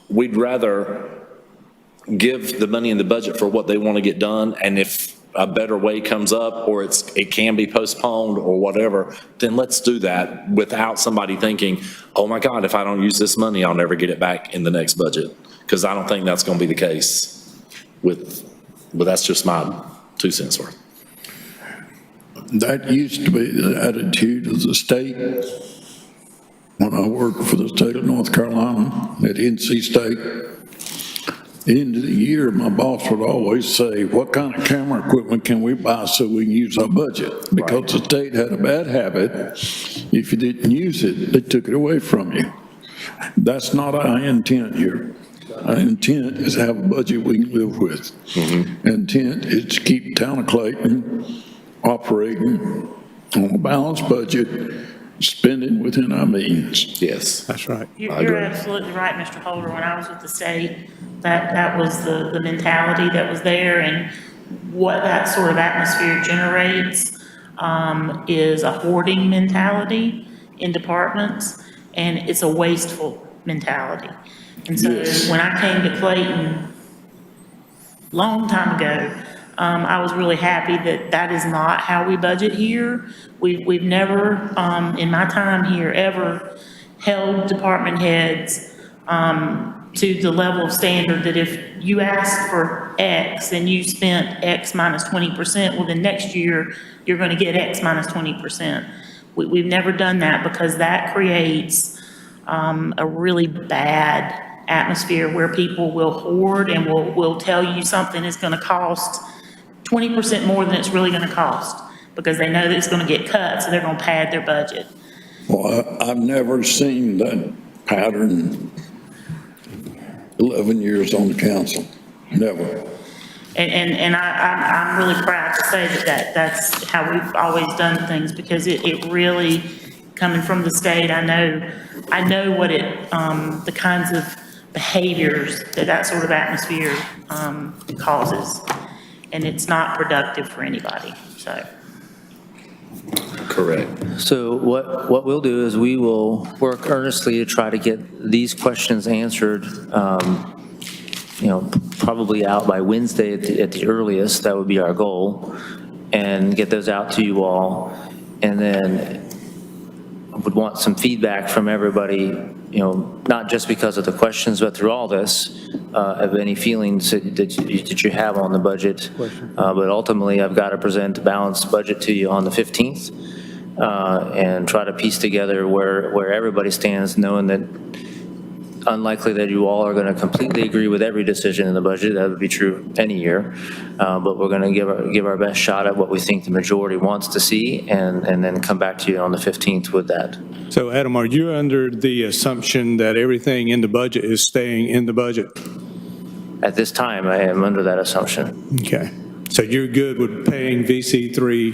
we'd rather give the money in the budget for what they want to get done, and if a better way comes up, or it can be postponed or whatever, then let's do that without somebody thinking, oh my God, if I don't use this money, I'll never get it back in the next budget. Because I don't think that's going to be the case but that's just my 2 cents worth. That used to be the attitude of the state when I worked for the state of North Carolina at NC State. At the end of the year, my boss would always say, what kind of camera equipment can we buy so we can use our budget? Because the state had a bad habit. If you didn't use it, they took it away from you. That's not our intent here. Our intent is to have a budget we can live with. Intent is to keep the town of Clayton operating on a balanced budget, spending within our means. Yes. That's right. You're absolutely right, Mr. Holder. When I was with the state, that was the mentality that was there, and what that sort of atmosphere generates is a hoarding mentality in departments, and it's a wasteful mentality. And so when I came to Clayton long time ago, I was really happy that is not how we budget here. We've never, in my time here, ever held department heads to the level of standard that if you asked for X and you spent X minus 20%, well, then next year you're going to get X minus 20%. We've never done that because that creates a really bad atmosphere where people will hoard and will tell you something is going to cost 20% more than it's really going to cost because they know that it's going to get cut, so they're going to pad their budget. Well, I've never seen that pattern 11 years on the council, never. And I'm really proud to say that's how we've always done things because it really, coming from the state, I know what the kinds of behaviors that sort of atmosphere causes. And it's not productive for anybody, so. Correct. So what we'll do is we will work earnestly to try to get these questions answered, probably out by Wednesday at the earliest. That would be our goal, and get those out to you all. And then I would want some feedback from everybody, not just because of the questions, but through all this, of any feelings that you have on the budget. But ultimately, I've got to present a balanced budget to you on the 15th and try to piece together where everybody stands, knowing that unlikely that you all are going to completely agree with every decision in the budget. That would be true any year. But we're going to give our best shot at what we think the majority wants to see and then come back to you on the 15th with that. So Adam, are you under the assumption that everything in the budget is staying in the budget? At this time, I am under that assumption. Okay. So you're good with paying VC3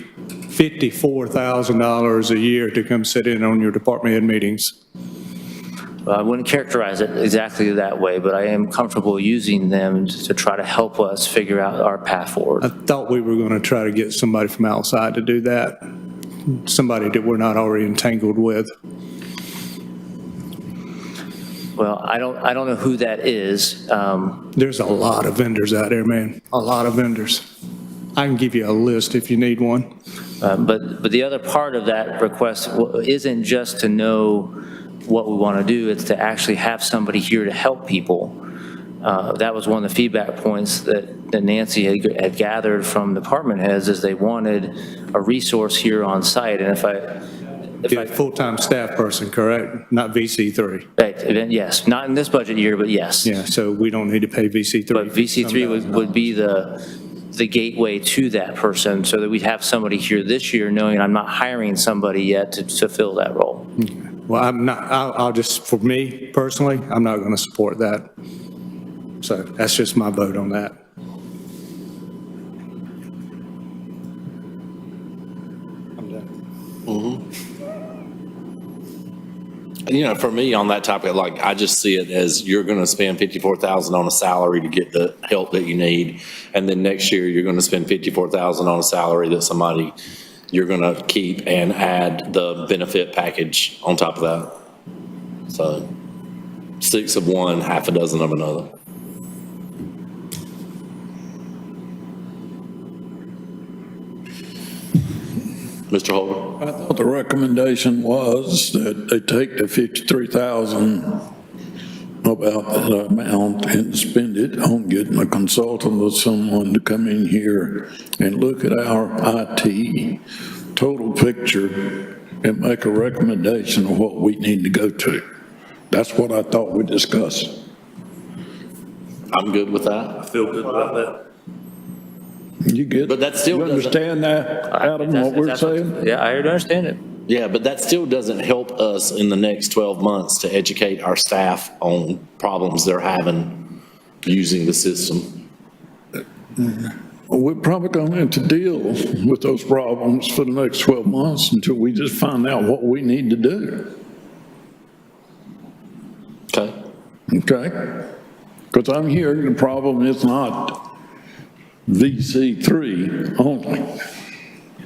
$54,000 a year to come sit in on your department head meetings? I wouldn't characterize it exactly that way, but I am comfortable using them to try to help us figure out our path forward. I thought we were going to try to get somebody from outside to do that, somebody that we're not already entangled with. Well, I don't know who that is. There's a lot of vendors out there, man, a lot of vendors. I can give you a list if you need one. But the other part of that request isn't just to know what we want to do, it's to actually have somebody here to help people. That was one of the feedback points that Nancy had gathered from department heads, is they wanted a resource here on site. And if I full-time staff person, correct? Not VC3. Right, yes, not in this budget year, but yes. Yeah, so we don't need to pay VC3. But VC3 would be the gateway to that person, so that we'd have somebody here this year knowing I'm not hiring somebody yet to fill that role. Okay. Well, I'll just, for me personally, I'm not going to support that. So that's just my vote on that. I'm done. For me on that topic, I just see it as you're going to spend $54,000 on a salary to get the help that you need. And then next year, you're going to spend $54,000 on a salary that somebody you're going to keep and add the benefit package on top of that. So 6 of one, half a dozen of another. Mr. Holder? I thought the recommendation was that they take the 53,000, about that amount, and spend it on getting a consultant or someone to come in here and look at our IT total picture and make a recommendation of what we need to go to. That's what I thought we discussed. I'm good with that. I feel good about that. You get, But that still you doesn't- understand that, Adam, what we're saying? Yeah, I understand it. Yeah, but that still doesn't help us in the next 12 months to educate our staff on problems they're having using the system. We're probably going to have to deal with those problems for the next 12 months until we just find out what we need to do. Okay? Okay? Because I'm hearing the problem is not VC3 only.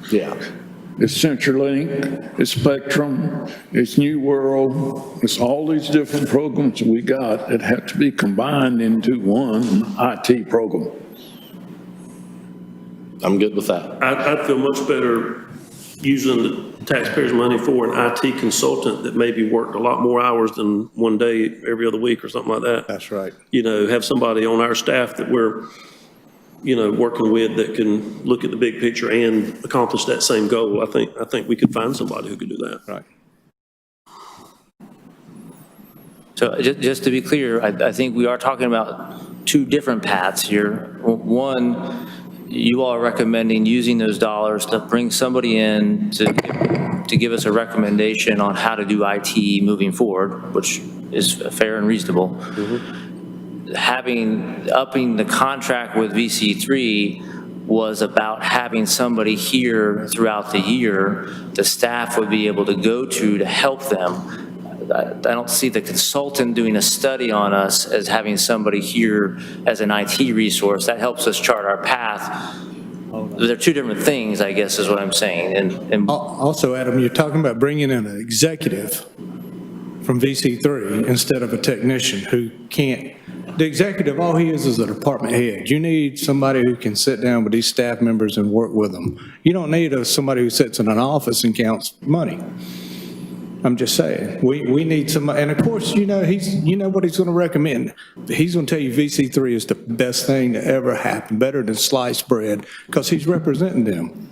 Yeah. It's CenturyLink, it's Spectrum, it's New World, it's all these different programs we got that have to be combined into one IT program. I'm good with that. I'd feel much better using the taxpayers' money for an IT consultant that maybe worked a lot more hours than one day every other week or something like that. That's right. You know, have somebody on our staff that we're, you know, working with that can look at the big picture and accomplish that same goal. I think we could find somebody who could do that. Right. So just to be clear, I think we are talking about two different paths here. One, you all are recommending using those dollars to bring somebody in to give us a recommendation on how to do IT moving forward, which is fair and reasonable. Upping the contract with VC3 was about having somebody here throughout the year the staff would be able to go to help them. I don't see the consultant doing a study on us as having somebody here as an IT resource. That helps us chart our path. They're two different things, I guess, is what I'm saying. And Also, Adam, you're talking about bringing in an executive from VC3 instead of a technician who can't. The executive, all he is a department head. You need somebody who can sit down with these staff members and work with them. You don't need somebody who sits in an office and counts money. I'm just saying, we need somebody, and of course, you know what he's going to recommend. He's going to tell you VC3 is the best thing to ever happen, better than sliced bread, because he's representing them.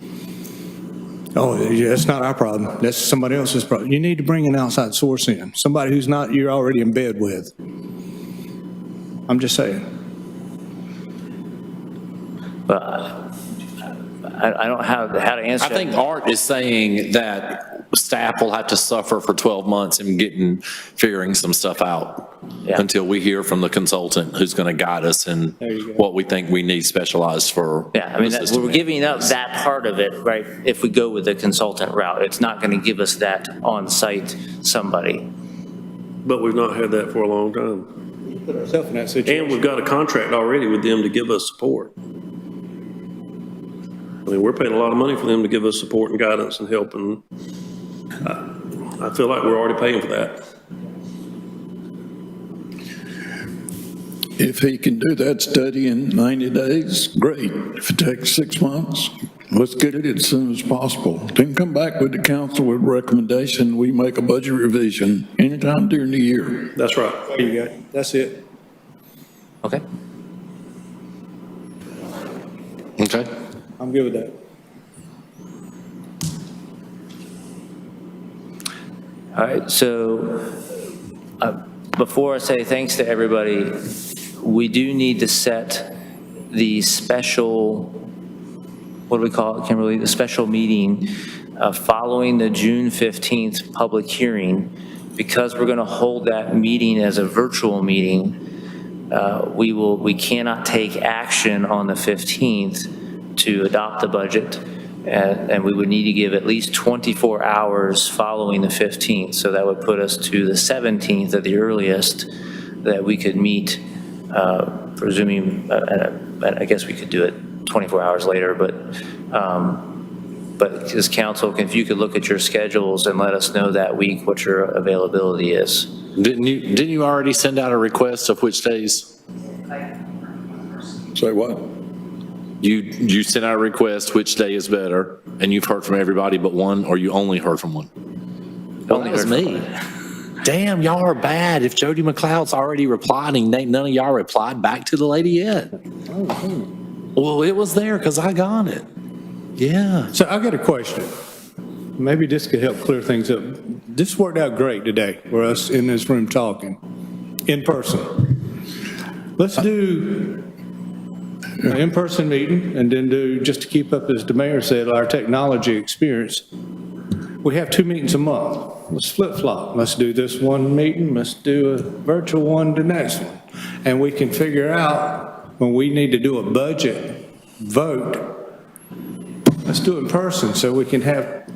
Oh, yeah, that's not our problem. That's somebody else's problem. You need to bring an outside source in, somebody who's not, you're already in bed with. I'm just saying. but I don't have how to answer. I think Art is saying that staff will have to suffer for 12 months in figuring some stuff out until we hear from the consultant who's going to guide us in what we think we need specialized for. Yeah, I mean, we're giving up that part of it, right? If we go with the consultant route, it's not going to give us that on-site somebody. But we've not had that for a long time. Put ourselves in that situation. And we've got a contract already with them to give us support. I mean, we're paying a lot of money for them to give us support and guidance and help, and I feel like we're already paying for that. If he can do that study in 90 days, great. If it takes 6 months, let's get it as soon as possible. Then come back with the council with recommendation. We make a budget revision anytime during the year. That's right. There you go. That's it. Okay. Okay. I'm good with that. All right, so before I say thanks to everybody, we do need to set the special, what do we call it, Kimberly? The special meeting following the June 15th public hearing. Because we're going to hold that meeting as a virtual meeting, we cannot take action on the 15th to adopt the budget. And we would need to give at least 24 hours following the 15th. So that would put us to the 17th at the earliest that we could meet, presuming, I guess we could do it 24 hours later, but But as council, if you could look at your schedules and let us know that week what your availability is. Didn't you already send out a request of which days? Say what? You sent out a request, which day is better, and you've heard from everybody but one, or you only heard from one? Well, that was me. Damn, y'all are bad. If Jody McLeod's already replied and none of y'all replied back to the lady yet. Well, it was there because I got it. Yeah. So I got a question. Maybe this could help clear things up. This worked out great today for us in this room talking in person. Let's do an in-person meeting and then do, just to keep up, as the mayor said, our technology experience. We have 2 meetings a month. Let's flip-flop. Let's do this one meeting, let's do a virtual one the next one. And we can figure out when we need to do a budget vote, let's do it in person so we can have.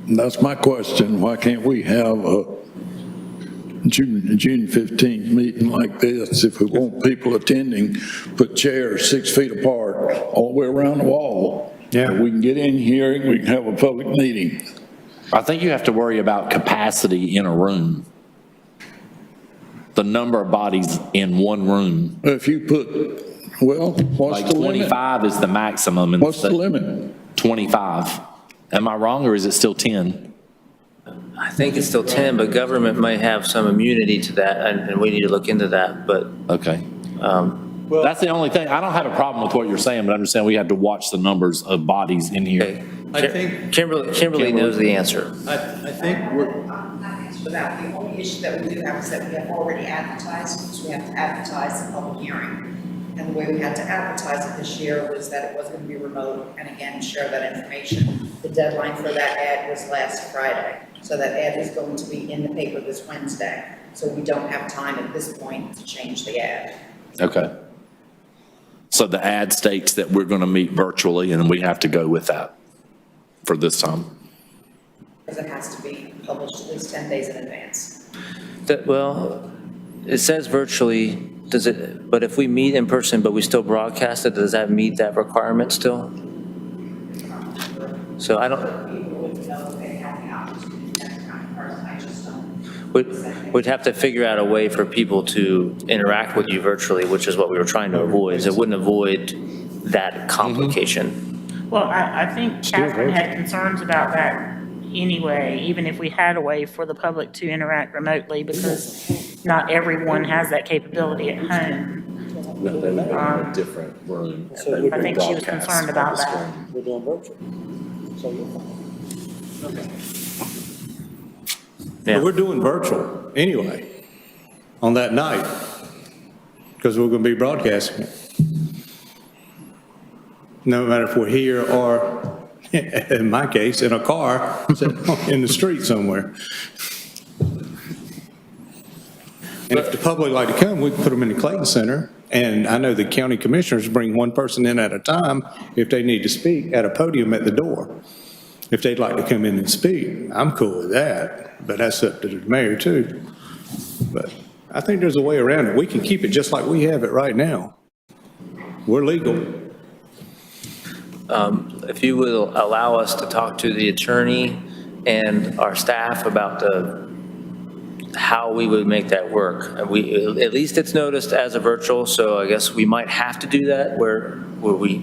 That's my question. Why can't we have a June 15th meeting like this? If we want people attending, put chairs 6 feet apart all the way around the wall. Yeah. We can get in here and we can have a public meeting. I think you have to worry about capacity in a room. The number of bodies in one room. If you put, well, what's Like the limit? 25 is the maximum. In What's the state. limit? 25. Am I wrong, or is it still 10? I think it's still 10, but government may have some immunity to that, and we need to look into that, but. Okay. That's the only thing. I don't have a problem with what you're saying, but I understand we have to watch the numbers of bodies in here. Okay. I think, Kimberly knows the answer. I think we're, Not answer that. The only issue that we do have is that we have already advertised, because we have to advertise the public hearing. And the way we had to advertise it this year was that it was going to be remote, and again, share that information. The deadline for that ad was last Friday, so that ad is going to be in the paper this Wednesday. So we don't have time at this point to change the ad. Okay. So the ad states that we're going to meet virtually, and we have to go with that for this time. Because it has to be published at least 10 days in advance. Well, it says virtually, does it, but if we meet in person, but we still broadcast it, does that meet that requirement still? So I don't, People would know if they had the opportunity to come in person. I just don't. we'd have to figure out a way for people to interact with you virtually, which is what we were trying to avoid. Is it wouldn't avoid that complication. Well, I think Catherine had concerns about that anyway, even if we had a way for the public to interact remotely, because not everyone has that capability at home. No, they're not in a different room. I think she was concerned about that. we're doing virtual. So you're fine. Yeah. But we're doing virtual anyway on that night because we're going to be broadcasting it. No matter if we're here or, in my case, in a car in the street somewhere. And if the public like to come, we can put them in the Clayton Center. And I know the county commissioners bring one person in at a time if they need to speak at a podium at the door. If they'd like to come in and speak, I'm cool with that, but that's up to the mayor too. But I think there's a way around it. We can keep it just like we have it right now. We're legal. If you will allow us to talk to the attorney and our staff about how we would make that work. At least it's noticed as a virtual, so I guess we might have to do that where we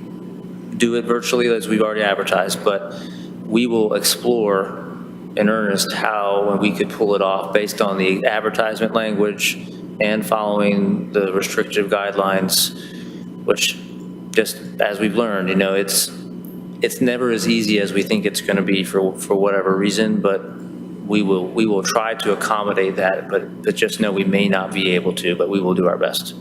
do it virtually as we've already advertised, but we will explore in earnest how we could pull it off based on the advertisement language and following the restrictive guidelines, which just as we've learned, you know, it's never as easy as we think it's going to be for whatever reason, but we will try to accommodate that, but just know we may not be able to, but we will do our best.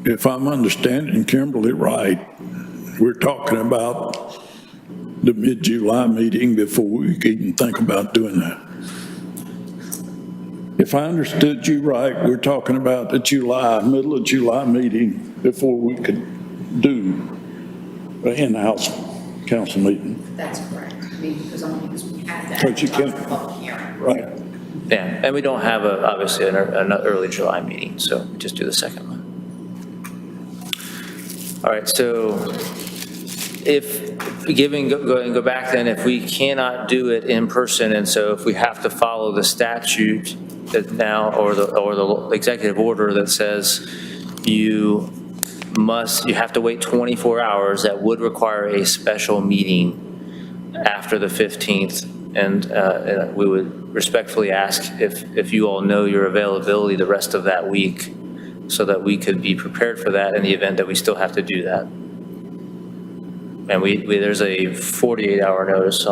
If I'm understanding Kimberly right, we're talking about the mid-July meeting before we could even think about doing that. If I understood you right, we're talking about the middle of July meeting before we could do an in-house council meeting. That's correct. I mean, because we have But you to can't- advertise the public hearing. Right. Yeah, and we don't have obviously an early July meeting, so just do the second one. All right, so go back then, if we cannot do it in person, and so if we have to follow the statute that now, or the executive order that says you have to wait 24 hours, that would require a special meeting after the 15th. And we would respectfully ask if you all know your availability the rest of that week, so that we could be prepared for that in the event that we still have to do that. And there's a 48-hour notice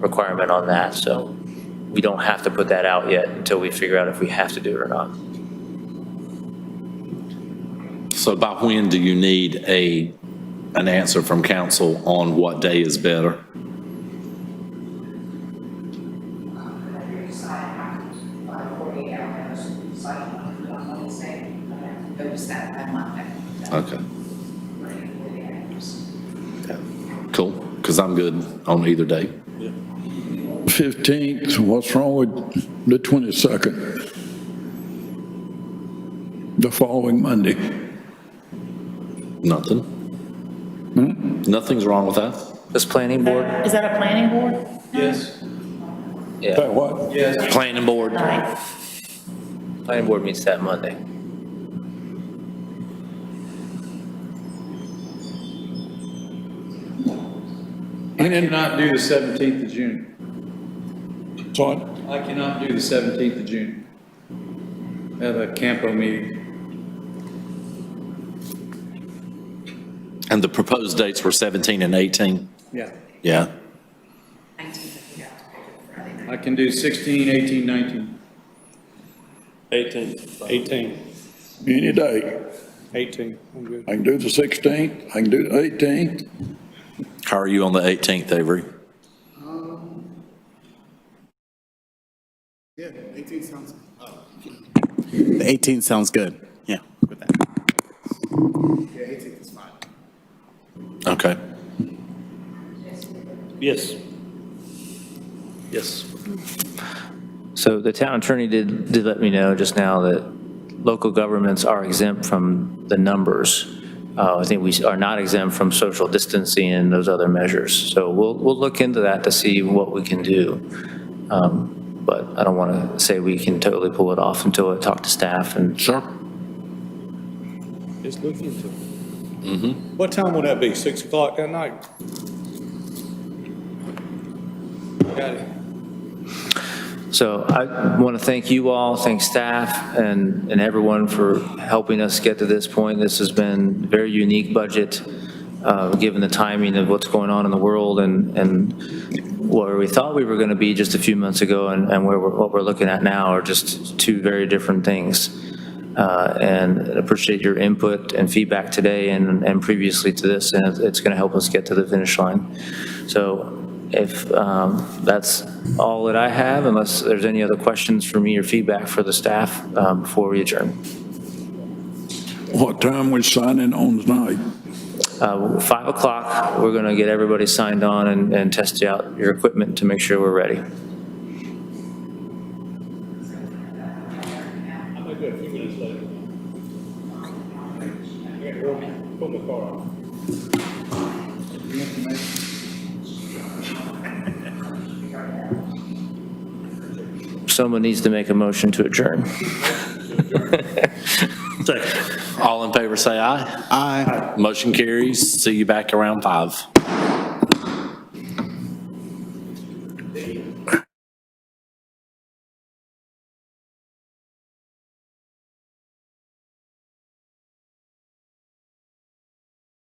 requirement on that, so we don't have to put that out yet until we figure out if we have to do it or not. So by when do you need an answer from council on what day is better? Okay. Cool, because I'm good on either day. 15th, what's wrong with the 22nd? The following Monday? Nothing. Nothing's wrong with that. This planning board? Is that a planning board? Yes. Yeah, That what? Yes. Planning board. Night. planning board meets that Monday. I cannot do the 17th of June. What? I cannot do the 17th of June. I have a Campo meeting. And the proposed dates were 17 and 18? Yeah. Yeah. I can do 16, 18, 19. 18. 18, Any day. 18, I'm good. I can do the 16th, I can do the 18th. How are you on the 18th, Avery? Yeah, 18 sounds, the 18th sounds good. Yeah, with that. Yeah, 18th is fine. Okay. Yes. Yes. So the town attorney did let me know just now that local governments are exempt from the numbers. I think we are not exempt from social distancing and those other measures. So we'll look into that to see what we can do. But I don't want to say we can totally pull it off until I talk to staff and. Sure. Just look into it. What time would that be, 6 o'clock that night? Got it. So I want to thank you all, thank staff and everyone for helping us get to this point. This has been a very unique budget, given the timing of what's going on in the world and where we thought we were going to be just a few months ago and what we're looking at now are just two very different things. And appreciate your input and feedback today and previously to this, and it's going to help us get to the finish line. So if that's all that I have, unless there's any other questions for me or feedback for the staff before we adjourn. What time we signing on tonight? 5 o'clock, we're going to get everybody signed on and test out your equipment to make sure we're ready. I'm gonna go a few minutes later. Pull my car off. Someone needs to make a motion to adjourn. All in favor, say aye. Aye. Motion carries. See you back around 5.